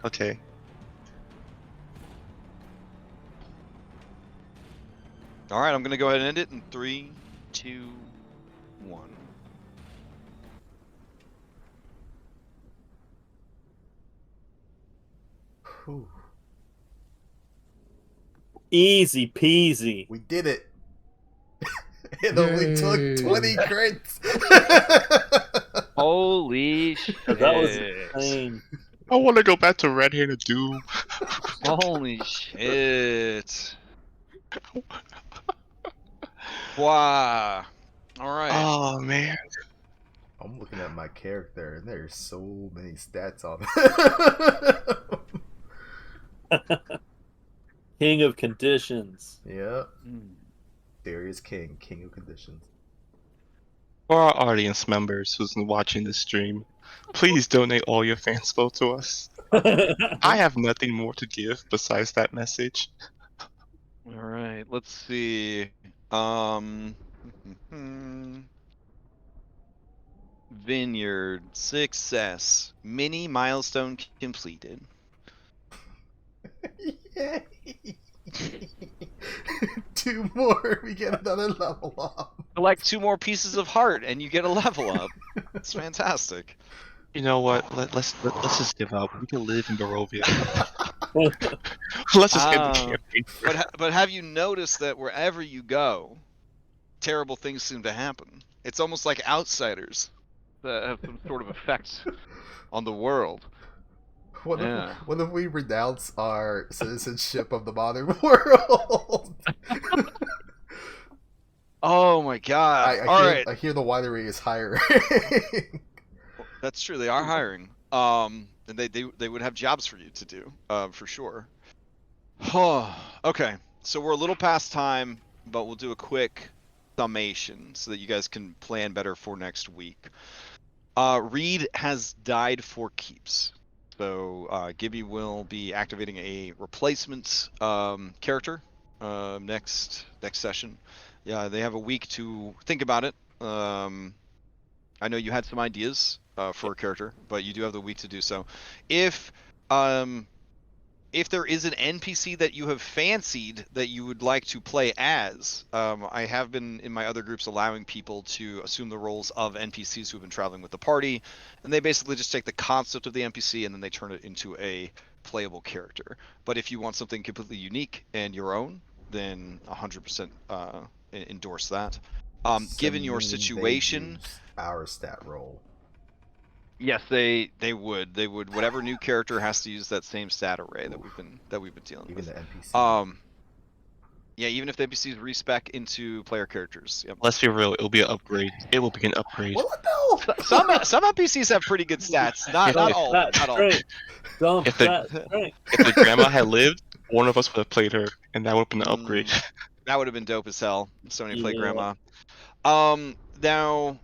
All right, I'm gonna go ahead and end it in 3, 2, 1. Whew. easy peasy. We did it. It only took Yay. 20 crits. Holy shit. That was insane. I want to go back to Red Hand of Doom. Holy shit. Wow. All right. Oh man. I'm looking at my character, and there's so many stats on it. King of conditions. Yeah. Darius King, King of Conditions. For our audience members who's watching this stream, please donate all your fanspo to us. I have nothing more to give besides that message. All right. Let's see. Vineyard success. Mini milestone completed. Yay! 2 more, we get another level up. Like 2 more pieces of heart, and you get a level up. It's fantastic. You know what? Let's just give up. We can live in Barovia. Let's just end the campaign. But have you noticed that wherever you go, terrible things seem to happen? It's almost like outsiders that have some sort of effect on the world. What if we renounce our citizenship of the modern world? Oh my god! I hear the winery is hiring. That's true. They are hiring. And they would have jobs for you to do, for sure. Okay, so we're a little past time, but we'll do a quick summation so that you guys can plan better for next week. Reed has died for keeps. So Gibby will be activating a replacement character next session. Yeah, they have a week to think about it. I know you had some ideas for a character, but you do have the week to do so. If there is an NPC that you have fancied that you would like to play as, I have been in my other groups allowing people to assume the roles of NPCs who have been traveling with the party, and they basically just take the concept of the NPC and then they turn it into a playable character. But if you want something completely unique and your own, then 100% endorse that. Given your situation, our stat roll. Yes, they would. Whatever new character has to use that same stat array that we've been dealing even with. The NPC. Yeah, even if the NPCs respec into player characters. Yep. Let's be real. It'll be an upgrade. It will be an upgrade. What the Some NPCs have pretty good stats. Not all. Not all. If the grandma had lived, one of us would have played her, and that would have been an upgrade. That would have been dope as hell. Somebody play Yeah. grandma. Now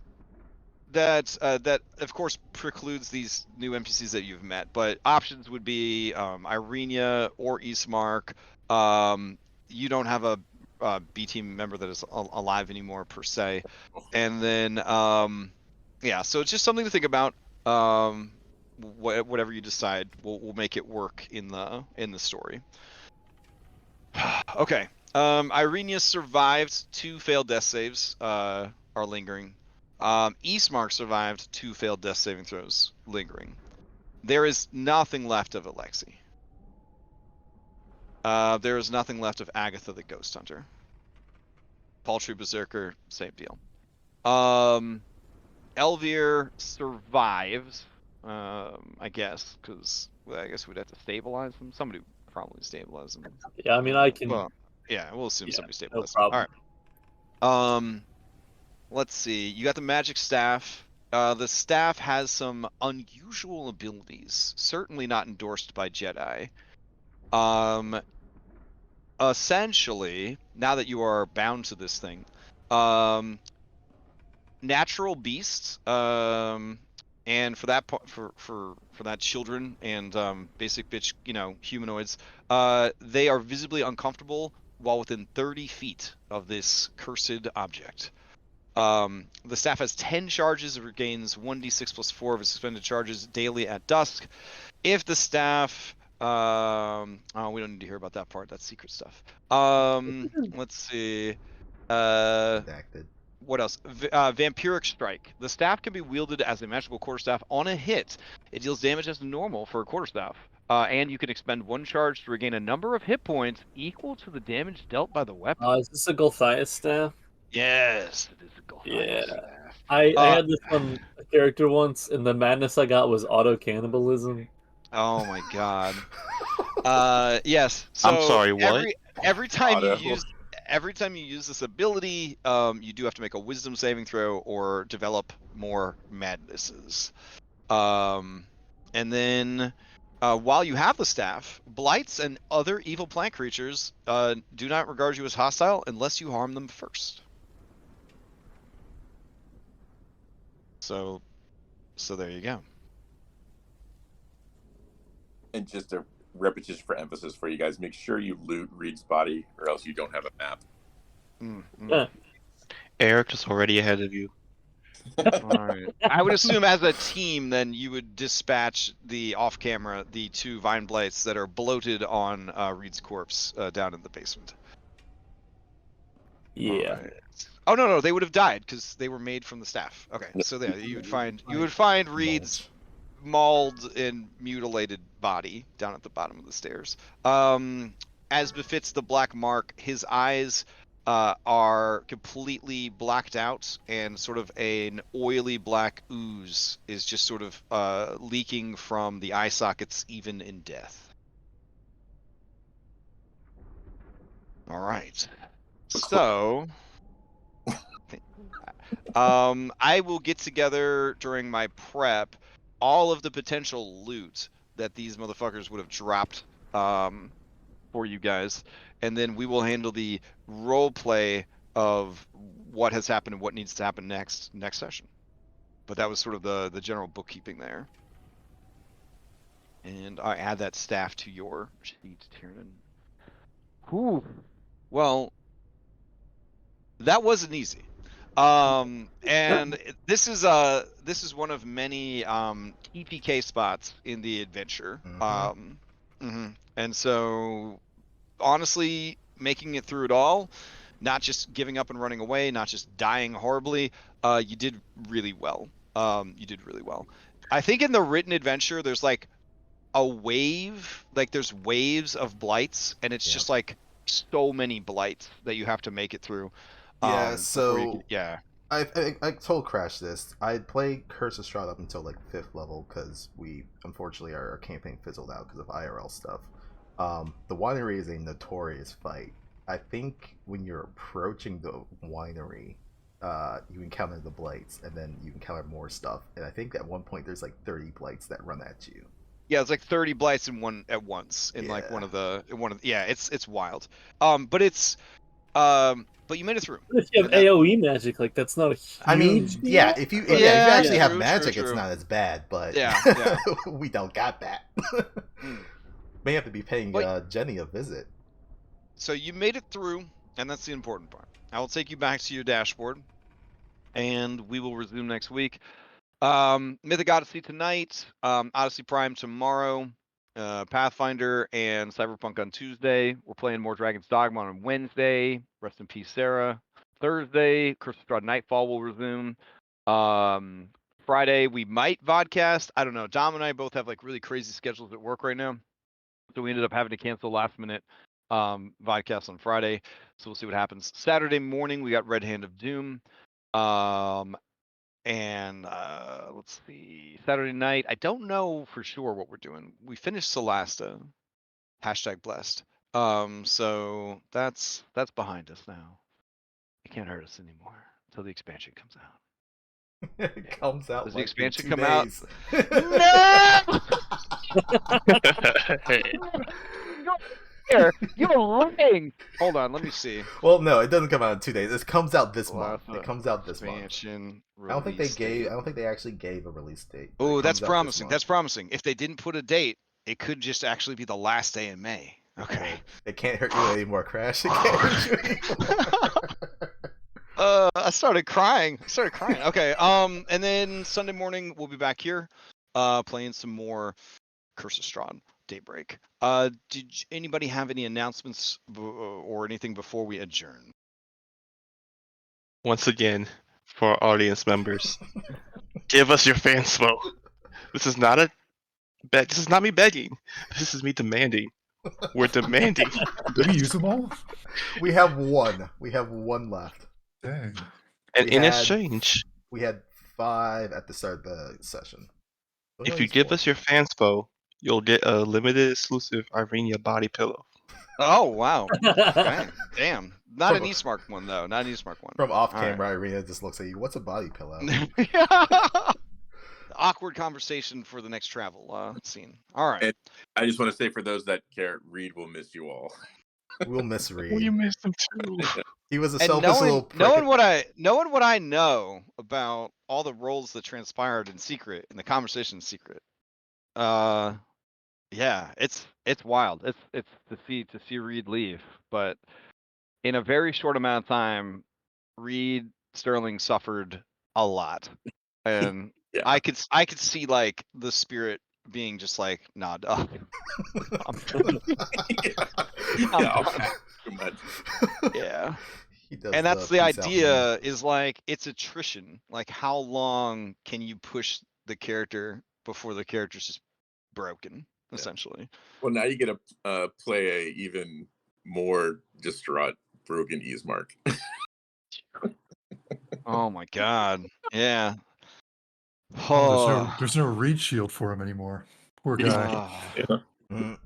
that of course precludes these new NPCs that you've met, but options would be Irenia or Eastmark. You don't have a B team member that is alive anymore per se, and then yeah, so it's just something to think about. Whatever you decide, we'll make it work in the story. Okay. Irenia survived 2 failed death saves, are lingering. Eastmark survived 2 failed death saving throws, lingering. There is nothing left of Alexi. There is nothing left of Agatha the Ghost Hunter. Paltry Berserker, same deal. Elvir survives, I guess, because I guess we'd have to stabilize them. Somebody would probably stabilize them. Yeah, I mean, I can. Well, yeah, we'll assume somebody no stabilizes. problem. All right. Let's see. You got the magic staff. The staff has some unusual abilities, certainly not endorsed by Jedi. Essentially, now that you are bound to this thing, natural beasts, and for that for that children and basic bitch, humanoids, they are visibly uncomfortable while within 30 feet of this cursed object. The staff has 10 charges. It regains 1d6 plus 4 of its suspended charges daily at dusk. If the staff, we don't need to hear about that part. That's secret stuff. Let's see. Redacted. What else? Vampiric Strike. The staff can be wielded as a magical quarterstaff on a hit. It deals damage as normal for a quarterstaff. And you can expend 1 charge to regain a number of hit points equal to the damage dealt by the weapon. Is this a Gulthias staff? Yes, it is a Gulthias Yeah. staff. I had this on a character once, and the madness I got was auto cannibalism. Oh my god. Yes. I'm So sorry, what? every time you Auto. use this ability, you do have to make a Wisdom saving throw or develop more madnesses. And then while you have the staff, blights and other evil plant creatures do not regard you as hostile unless you harm them first. So there you go. And just a repetition for emphasis for you guys: make sure you loot Reed's body, or else you don't have a map. Yeah. Eric is already ahead of you. Alright. I would assume as a team, then you would dispatch off camera the 2 vine blights that are bloated on Reed's corpse down in the basement. Yeah. Alright. Oh no, they would have died because they were made from the staff. Okay, so there you would find Reed's mauled and mutilated body down at the bottom of the stairs. As befits the black mark, his eyes are completely blacked out, and sort of an oily black ooze is just sort of leaking from the eye sockets, even in death. All right. So, I will get together during my prep all of the potential loot that these motherfuckers would have dropped for you guys, and then we will handle the role play of what has happened and what needs to happen next session. But that was sort of the general bookkeeping there. And I add that staff to your sheet, Tiernan. Whew. Well, that wasn't easy. And this is one of many TPK spots in the adventure. And so honestly, making it through it all, not just giving up and running away, not just dying horribly, you did really well. I think in the written adventure, there's like a wave, like there's waves of blights, and it's just like so many blights that you have to make it through. Yeah, so yeah. I told Crash this. I played Curse of Strahd up until like 5th level because we unfortunately our campaign fizzled out because of IRL stuff. The winery is a notorious fight. I think when you're approaching the winery, you encounter the blights, and then you encounter more stuff. And I think at one point there's like 30 blights that run at you. Yeah, it's like 30 blights in one at once in like one of the it's wild. But you made it through. If you have AoE magic, like that's not a huge I mean, deal, yeah, if you actually have magic, it's not as bad. But yeah. we don't got that. May have to be paying Jenny a visit. So you made it through, and that's the important part. I will take you back to your dashboard, and we will resume next week. Mythic Odyssey tonight, Odyssey Prime tomorrow, Pathfinder and Cyberpunk on Tuesday. We're playing more Dragon's Dogma on Wednesday. Rest in peace, Sarah. Thursday, Curse of Strahd Nightfall will resume. Friday, we might vodcast. I don't know. Dom and I both have like really crazy schedules at work right now, so we ended up having to cancel last minute vodcast on Friday. So we'll see what happens. Saturday morning, we got Red Hand of Doom. And let's see, Saturday night, I don't know for sure what we're doing. We finished Solasta, #blessed. So that's behind us now. It can't hurt us anymore until the expansion comes out. It comes out. Does like the expansion in 2 come out? days. No! You're lying. Hold on, let me see. Well, no, it doesn't come out in 2 days. It comes out this month. It comes out this month. Expansion. I don't think they actually gave a release date. Oh, that's promising. That's promising. If they didn't put a date, it could just actually be the last day in May. Okay. It can't hurt you anymore, Crash. It can't hurt you anymore. I started crying. Okay. And then Sunday morning we'll be back here, playing some more Curse of Strahd Daybreak. Did anybody have any announcements or anything before we adjourn? Once again, for our audience members, give us your fanspo. This is not This is not me begging. This is me demanding. We're demanding. Did we use them all? We have one. We have one left. Dang. And in exchange, We had 5 at the start of the session. So If at you least give 4. us your fanspo, you'll get a limited exclusive Irenia body pillow. Oh wow. Okay. Damn. Not an From- Eastmark one though. Not an Eastmark one. From off All right. camera, Irina just looks at you. What's a body pillow? Awkward conversation for the next travel scene. All right. And I just want to say for those that care, Reed will miss you all. We'll miss Well, Reed. you missed him too. He was a And selfish little prick. knowing what I know about all the roles that transpired in secret, in the conversation in secret, yeah, it's wild. It's to see Reed leave, but in a very short amount of time, Reed Sterling suffered a lot, and Yeah. I could see like the spirit being just like, nah, dog. I'm I'll done. pass too much. Yeah. He does And that's the peace out meme. idea is like it's attrition. Like how long can you push the character before the character's just broken, Yeah. essentially. Well, now you get to play a even more distraught, broken Ismark. Oh my god. Yeah. Oh, there's no reed shield for him anymore. Poor guy. Ah. Yeah. Mhm.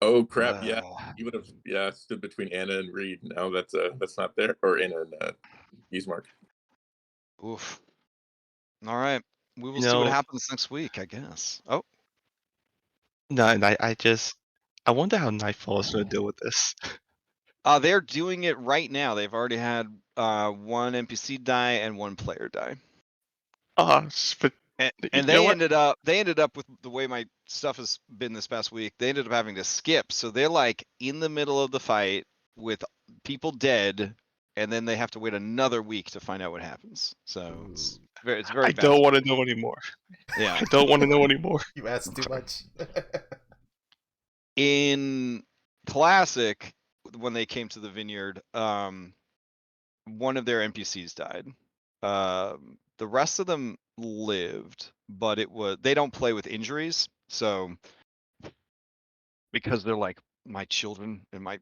Oh crap! Yeah, Ah. he would have stood between Anna and Reed. Now that's not there, or Anna and Ismark. Oof. All right. We will You see what know, happens next week, I guess. Oh, no, and I wonder how Nightfall is going to deal with this. they're doing it right now. They've already had one NPC die and one player die. But And you know they what? ended up with the way my stuff has been this past week. They ended up having to skip, so they're like in the middle of the fight with people dead, and then they have to wait another week to find out what happens. So it's very I fast. don't want to know anymore. Yeah. I don't want to know anymore. You asked too much. In classic, when they came to the vineyard, one of their NPCs died. The rest of them lived, but they don't play with injuries, so because they're like my children and my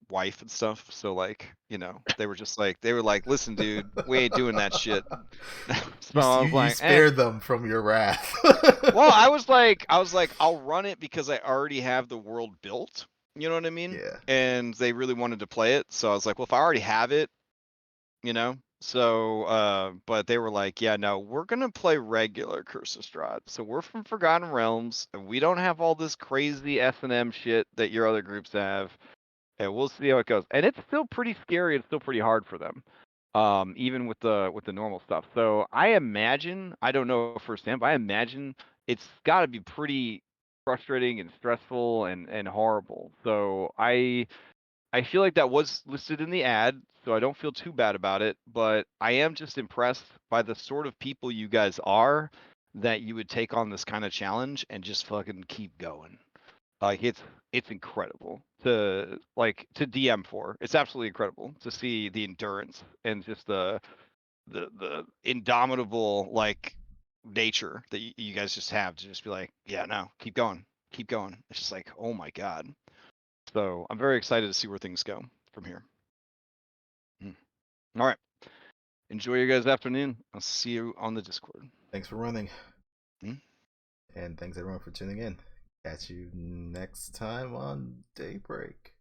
wife and stuff, so like, they were like, listen, dude, we ain't doing that shit. So I was you like, spared them from your wrath. well, I was like, I'll run it because I already have the world built. You know what I mean? Yeah. And they really wanted to play it, so I was like, well, if I already have it, so but they were like, yeah, no, we're gonna play regular Curse of Strahd. So we're from Forgotten Realms, and we don't have all this crazy S&M shit that your other groups have, and we'll see how it goes. And it's still pretty scary. It's still pretty hard for them, even with the normal stuff. So I imagine, I don't know firsthand, but I imagine it's got to be pretty frustrating and stressful and horrible. So I feel like that was listed in the ad, so I don't feel too bad about it, but I am just impressed by the sort of people you guys are, that you would take on this kind of challenge and just fucking keep going. Like it's incredible to DM for. It's absolutely incredible to see the endurance and just the indomitable like nature that you guys just have to just be like, yeah, no, keep going, keep going. It's just like, oh my god. So I'm very excited to see where things go from here. All right. Enjoy your guys' afternoon. I'll see you on the Discord. Thanks for running. Hmm? And thanks everyone for tuning in. Catch you next time on Daybreak.